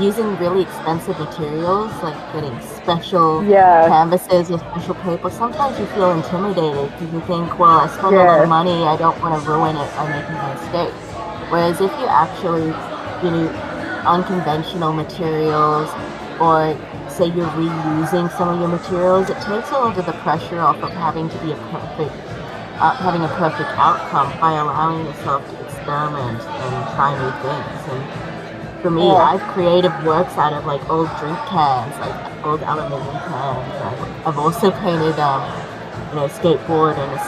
using really expensive materials, like getting special Yeah, canvases or special paper, sometimes you feel intimidated because you think, well, I spent a lot of yeah, money, I don't want to ruin it by making a mistake. Whereas if you actually, unconventional materials, or say you're reusing some of your materials, it takes a lot of the pressure off of having to be having a perfect outcome by allowing yourself to experiment and try new things. And for me, oh, I've created works out of like old drink cans, like old aluminum cans. I've also painted, skateboard and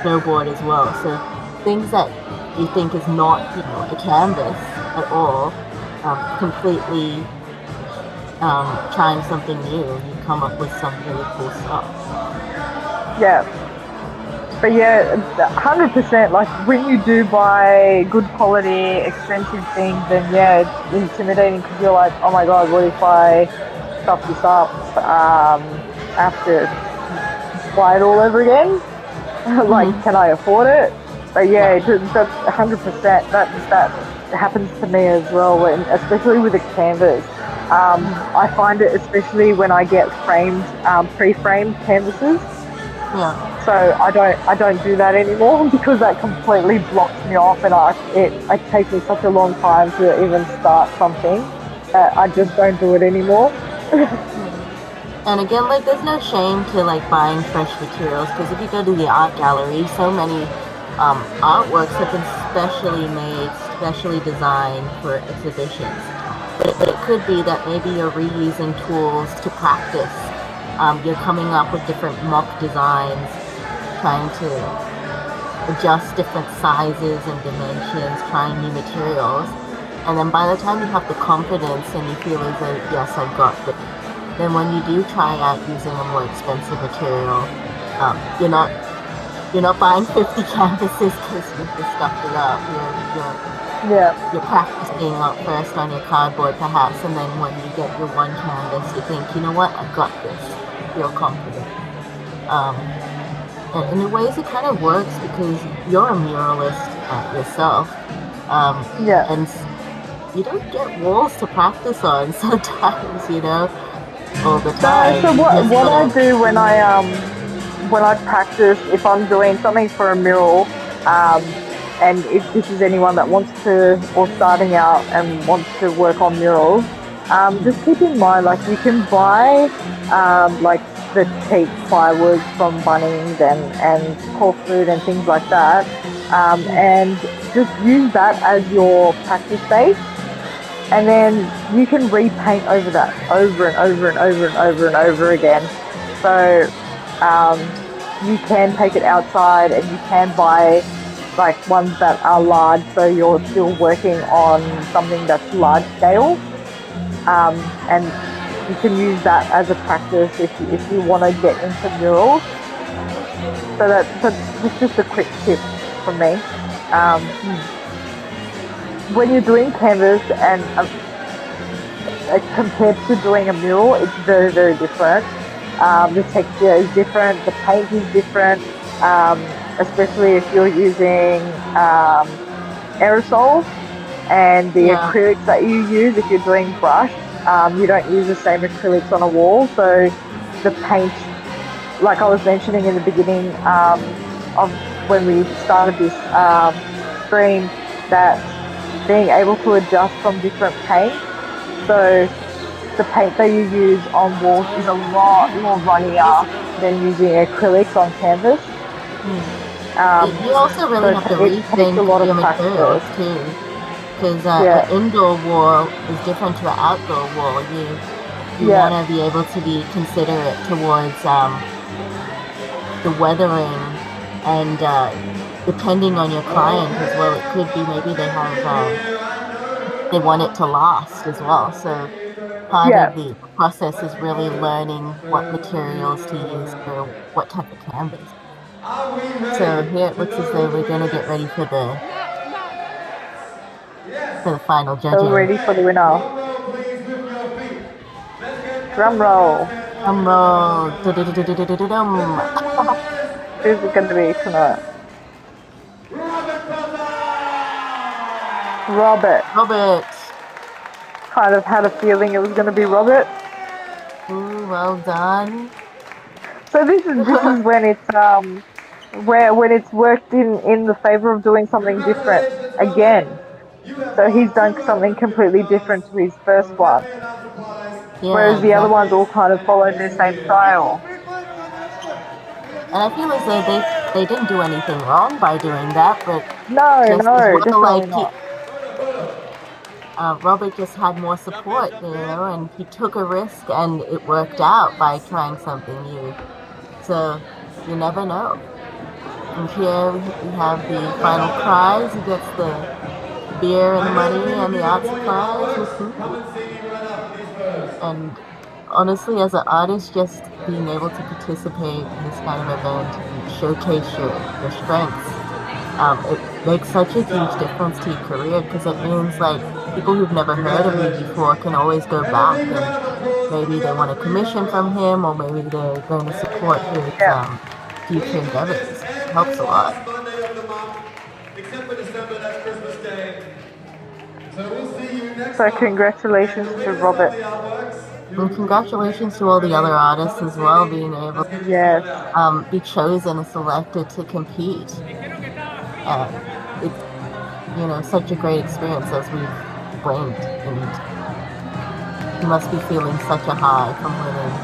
snowboard as well. So things that you think is not, a canvas at all, completely trying something new, and you come up with some really cool stuff. yeah. But yeah, 100%. Like when you do buy good quality, expensive things, then yeah, it's intimidating because you're like, oh my god, what if I stuff this up? I have to buy it all over again. Like, Hmm. can I afford it? But yeah, Yeah. that's 100%. That happens to me as well, when, especially with a canvas. I find it especially when I get framed, pre-framed canvases. Yeah. So I don't do that anymore because that completely blocks me off, and it takes me such a long time to even start something that I just don't do it anymore. Yeah. And again, like, there's no shame to like buying fresh materials, because if you go to the art gallery, so many artworks have been specially made, specially designed for exhibitions. But it could be that maybe you're reusing tools to practice. You're coming up with different mock designs, trying to adjust different sizes and dimensions, trying new materials. And then by the time you have the confidence and you feel as though, yes, I've got this, then when you do try out using a more expensive material, you're not buying 50 canvases because you've just stuffed it up. Yeah, You're practicing first on your cardboard perhaps, and then when you get your one canvas, you think, you know what, I've got this. You feel confident. Um, and in ways it kind of works because you're a muralist yourself, yeah. and you don't get walls to practice on sometimes, all the No, time. so You just what I gotta. do when I practice, if I'm doing something for a mural, and if this is anyone that wants to or starting out and wants to work on murals, Just keep in mind, like you can buy like the cheap firewood from Bunnings and Core Food and things like that, and just use that as your practice base, and then you can repaint over that over and over and over and over and over again. So um, you can take it outside and you can buy like ones that are large, so you're still working on something that's large scale, and you can use that as a practice if you want to get into murals. That's just a quick tip from me. Um, when you're doing canvas and compared to doing a mural, it's very, very different. The texture is different, the paint is different, especially if you're using aerosols and the Yeah. acrylics that you use if you're doing brush. You don't use the same acrylics on a wall, so the paint, like I was mentioning in the beginning of when we started this stream, that being able to adjust from different paints. So the paint that you use on walls is a lot more runnier than using acrylics on canvas. You also So really have to it takes a rethink lot of your materials practice. too, because an Yeah, indoor wall is different to an outdoor wall. You yeah, want to be able to be considerate towards the weathering and depending on your client as well. It could be maybe they want it to last as well. So part yeah. of the process is really learning what materials to use for what type of canvas. Are we So ready here it to looks as know though who we're the going to winner get ready is? for the Yes. final So we're judging. ready for the winner. Drum roll, please, with your feet. Let's get Drum everybody roll. downstairs for Drum the winner of roll. the night. The Du-du-du-du-du-du-dum. first one is Who's it going to be tonight? Robert Potter! Robert. Robert. Kind of had a feeling it was going to be Robert. Ooh, well done. So this is when it's where when it's worked in the favor of doing something different Congratulations, Robert! again. You have So he's won done something completely $250 different to his first from one, Cafe and House Supplies. Yeah, whereas the other ones exactly. all kind of followed the same style. And I feel as though they didn't do anything wrong by doing that, but No, just as no, well, definitely like not. Robert just had more support, and he took a risk and it worked out by trying something new. So you never know. And here we have the final prize. He gets the beer and the I know money many of and you the have art won your supplies. artworks. Come and see me right after these photos. And honestly, as an artist, just being able to participate in this kind of event and showcase your strengths, it makes such a huge difference to your career because it means like people who've never heard of you before can always go Can a back big and round of applause for maybe the they want a African commission runner-up. from him or maybe they're going to There we support his go. Yeah. We future do this endeavors. It helps a every lot. last Monday of the month, except for December, that's Christmas Day. So we'll see you next So month. And congratulations the to winners of Robert. the artworks, And congratulations to all the other artists come and as see well me. being able Let's get you Yes. sorted out. be chosen and selected to compete. It's such a great experience as we've explained, and he must be feeling such a high from winning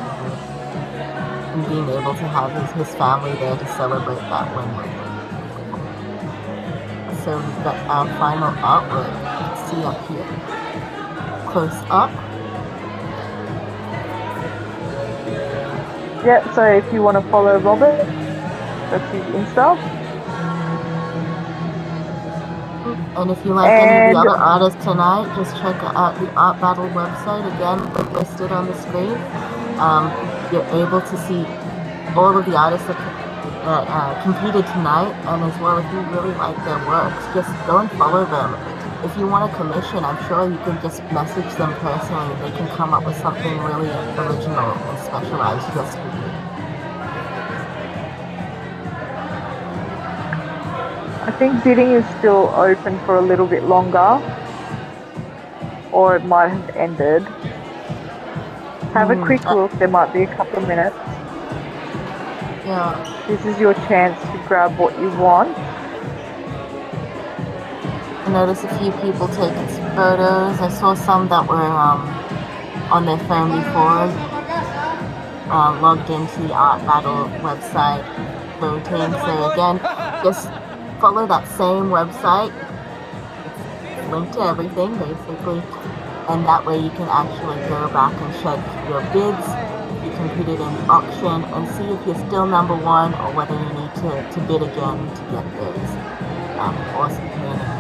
and being able to have his family there to celebrate that win with him. So we've got our final artwork. You can see up here, close up. Yeah, so if you want to follow Robert, that's his Insta. And if you like any of the And other artists tonight, just check out the Art Battle website. Again, listed on the screen. You're able to see all of the artists that competed tonight, and as well, if you really like their works, just go and follow them. If you want a commission, I'm sure you can just message them personally. They can come up with something really original and specialized just for you. I think bidding is still open for a little bit longer, or it might have ended. Have a quick look, there might be a couple of minutes. Yeah. This is your chance to grab what you want. I noticed a few people taking photos. I saw some that were on their phone before, logged into the Art Battle website voting. So again, just follow that same website. It's linked to everything basically, and that way you can actually go back and check your bids. You can put it in the auction and see if you're still number one or whether you need to bid again to get those awesome paintings.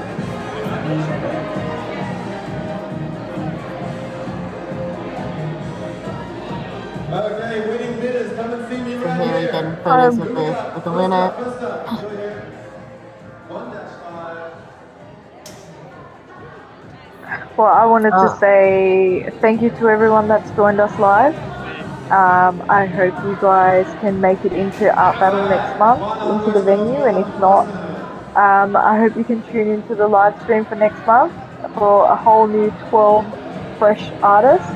Okay, winning bidders, come and see me So right here we here. get photos with the winner. First up, go here. 1-5. Well, I wanted to say thank you to everyone that's joined us live. I hope you guys can make it into Art Battle next month, into the venue, and if not, I hope you can tune into the live stream for next month for a whole new 12 fresh artists,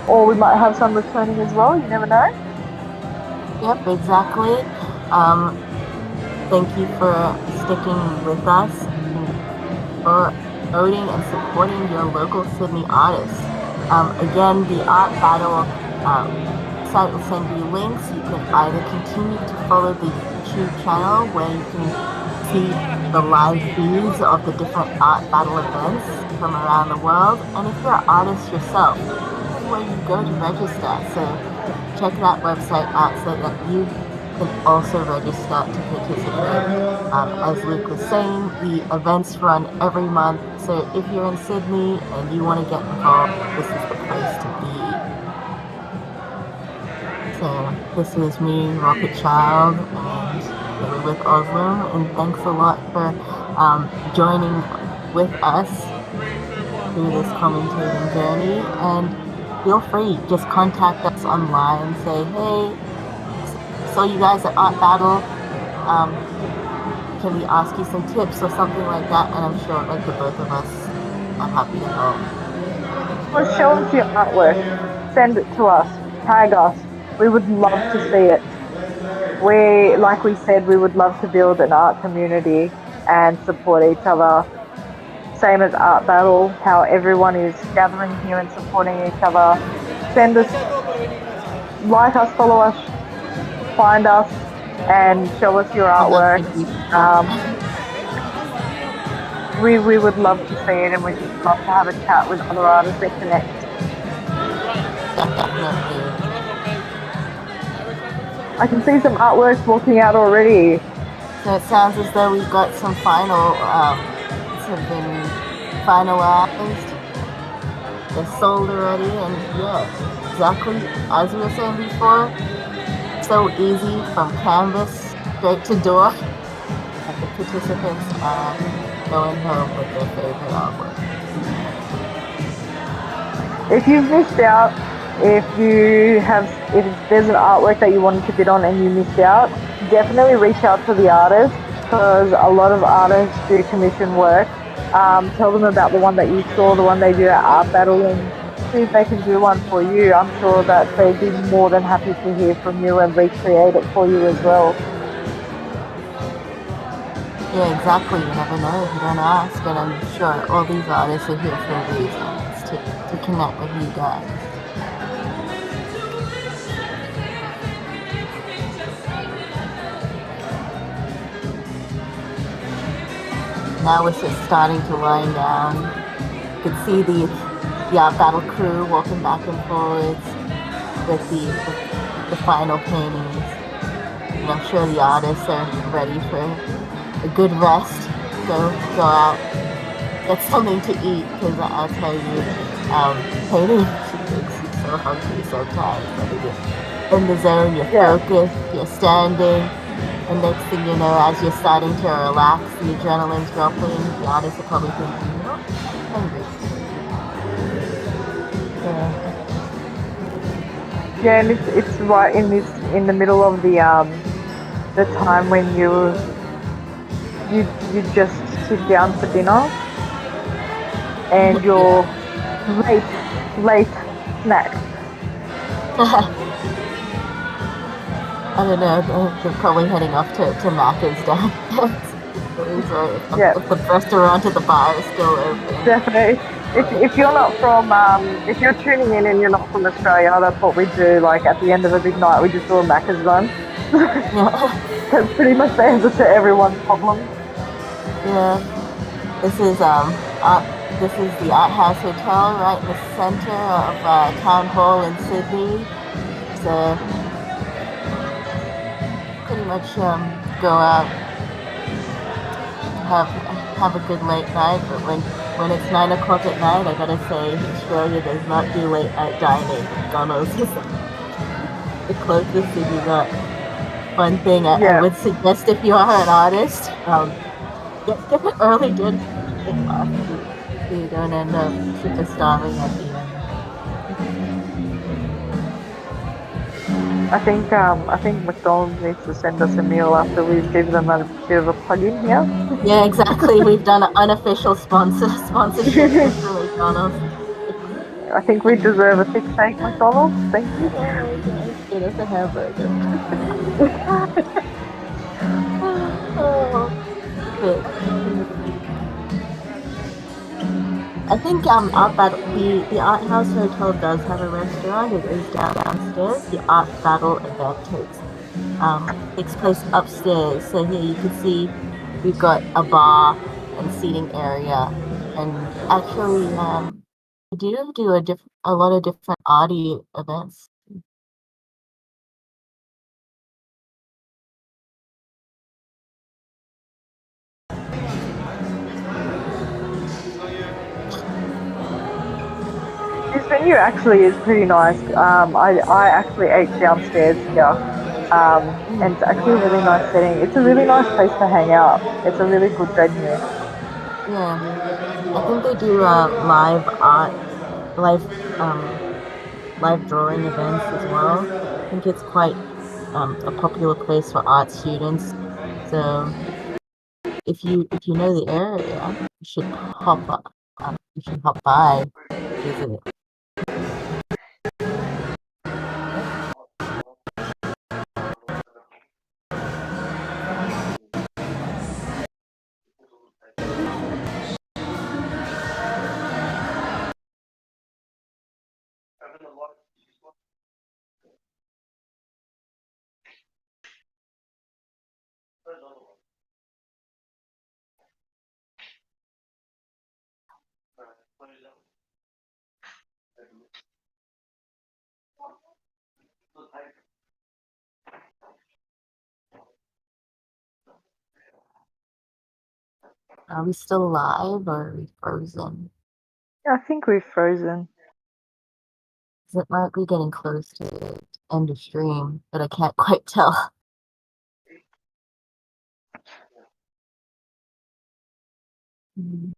or we might have some returning as well, you never know. Yep, exactly. Thank you for sticking with us and for voting and supporting your local Sydney artists. Again, the Art Battle site will send you links. You can either continue to follow the YouTube channel where you can see the live feeds of the different Art Battle events from around the world. And if you're an artist yourself, this is where you go to register. So check that website out so that you can also register to participate. As Luke was saying, the events run every month. So if you're in Sydney and you want to get involved, this is the place to be. So this is me, Rocket Child, and we're with Oslo, and thanks a lot for joining with us through this commentating journey. And feel free, just contact us online, say, hey, saw you guys at Art Battle, can we ask you some tips or something like that? And I'm sure like the both of us are happy to help. Or show us your artwork, send it to us, tag us. We would love to see it. Like we said, we would love to build an art community and support each other. Same as Art Battle, how everyone is gathering here and supporting each other. Send us, like us, follow us, find us, and show us your artwork. We would love to see it, and we'd just love to have a chat with other artists that connect. Definitely. I can see some artworks walking out already. So it sounds as though we've got some final, have been finalized. They're sold already, and yeah, exactly as we were saying before, so easy from canvas straight to door. And the participants are going home with their favorite artwork. If you've missed out, if there's an artwork that you wanted to bid on and you missed out, definitely reach out to the artist, because a lot of artists do commission work. Tell them about the one that you saw, the one they do at Art Battle, and see if they can do one for you. I'm sure that they'd be more than happy to hear from you and recreate it for you as well. Yeah, exactly. You never know if you don't ask, and I'm sure all these artists are here for a reason. It's to connect with you guys. Now we're just starting to wind down. You can see the Art Battle crew walking back and forwards with the final paintings. And I'm sure the artists are ready for a good rest. Go out, get something to eat, because I'll tell you, painting makes you so hungry sometimes. You're in the zone, you're focused, you're standing. And next thing you know, as you're starting to relax, the adrenaline's dropping, the artists are probably thinking, you know, I'm hungry. Yeah, and it's right in the middle of the time when you just sit down for dinner and you're late snack. I don't know, they're probably heading off to Macca's down. If the restaurant or the bar is still open. Definitely. if you're not from if you're tuning in and you're not from Australia, that's what we do. Like at the end of a big night, we just do a Macca's run. Yeah. That's pretty much the answer to everyone's problem. Yeah. This is this is the Art House Hotel right in the center of Town Hall in Sydney. So pretty much go out, have a good late night. But when it's 9 o'clock at night, I gotta say Australia does not do late night dining. McDonald's is the closest thing you got. One thing I Yeah, would suggest if you are an artist, get an early dinner so you don't end up super starving at the end. I think McDonald's needs to send us a meal after we give them a bit of a plug in here. Yeah, exactly. We've done an unofficial sponsorship for McDonald's. I think we deserve a thick steak, McDonald's. Thank you. Oh my gosh, get us a hamburger. Oh, but I think the Art House Hotel does have a restaurant. It is downstairs. The Art Battle event takes place upstairs. So here you can see we've got a bar and seating area, and actually we do a lot of different arty events. This venue actually is pretty nice. I actually ate downstairs here, and it's actually a really nice setting. It's a really nice place to hang out. It's a really good venue. Yeah, I think they do live art, live um live drawing events as well. I think it's quite a popular place for art students. So if you know the area, you should you should hop by, visit it. Are we still live or are we frozen? I think we've frozen. 'Cause it might be getting close to end of stream, but I can't quite tell. Mm.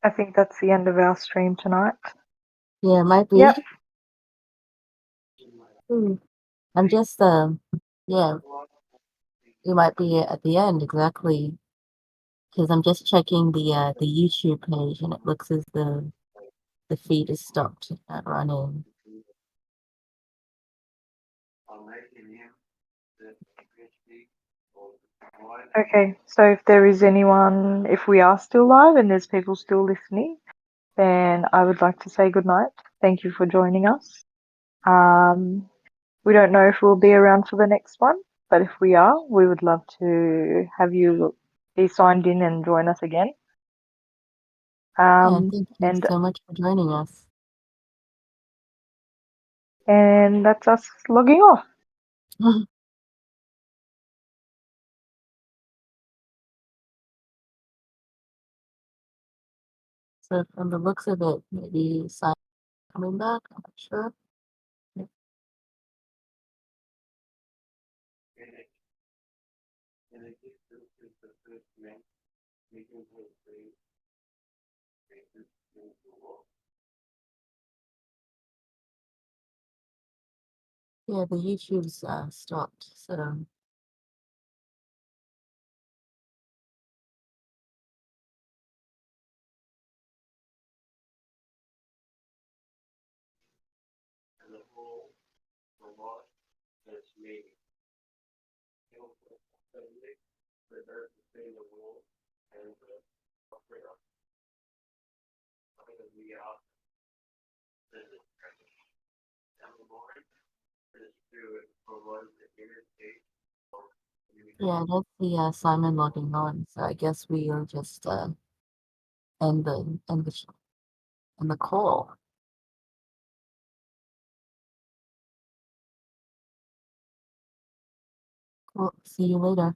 I think that's the end of our stream tonight. Yeah, it might Yep. be. Hmm. I'm just yeah, we might be at the end exactly because I'm just checking the YouTube page and it looks as though the feed is stopped at running. Okay, so if there is anyone, if we are still live and there's people still listening, then I would like to say good night. Thank you for joining us. We don't know if we'll be around for the next one, but if we are, we would love to have you be signed in and join us again. Yeah, thank you And so much for joining us. that's us logging off. So from the looks of it, maybe Simon coming back. I'm not sure. Yeah, the YouTube's stopped. So Yeah, that's the Simon logging on. So I guess we'll just end the call. Cool. See you later.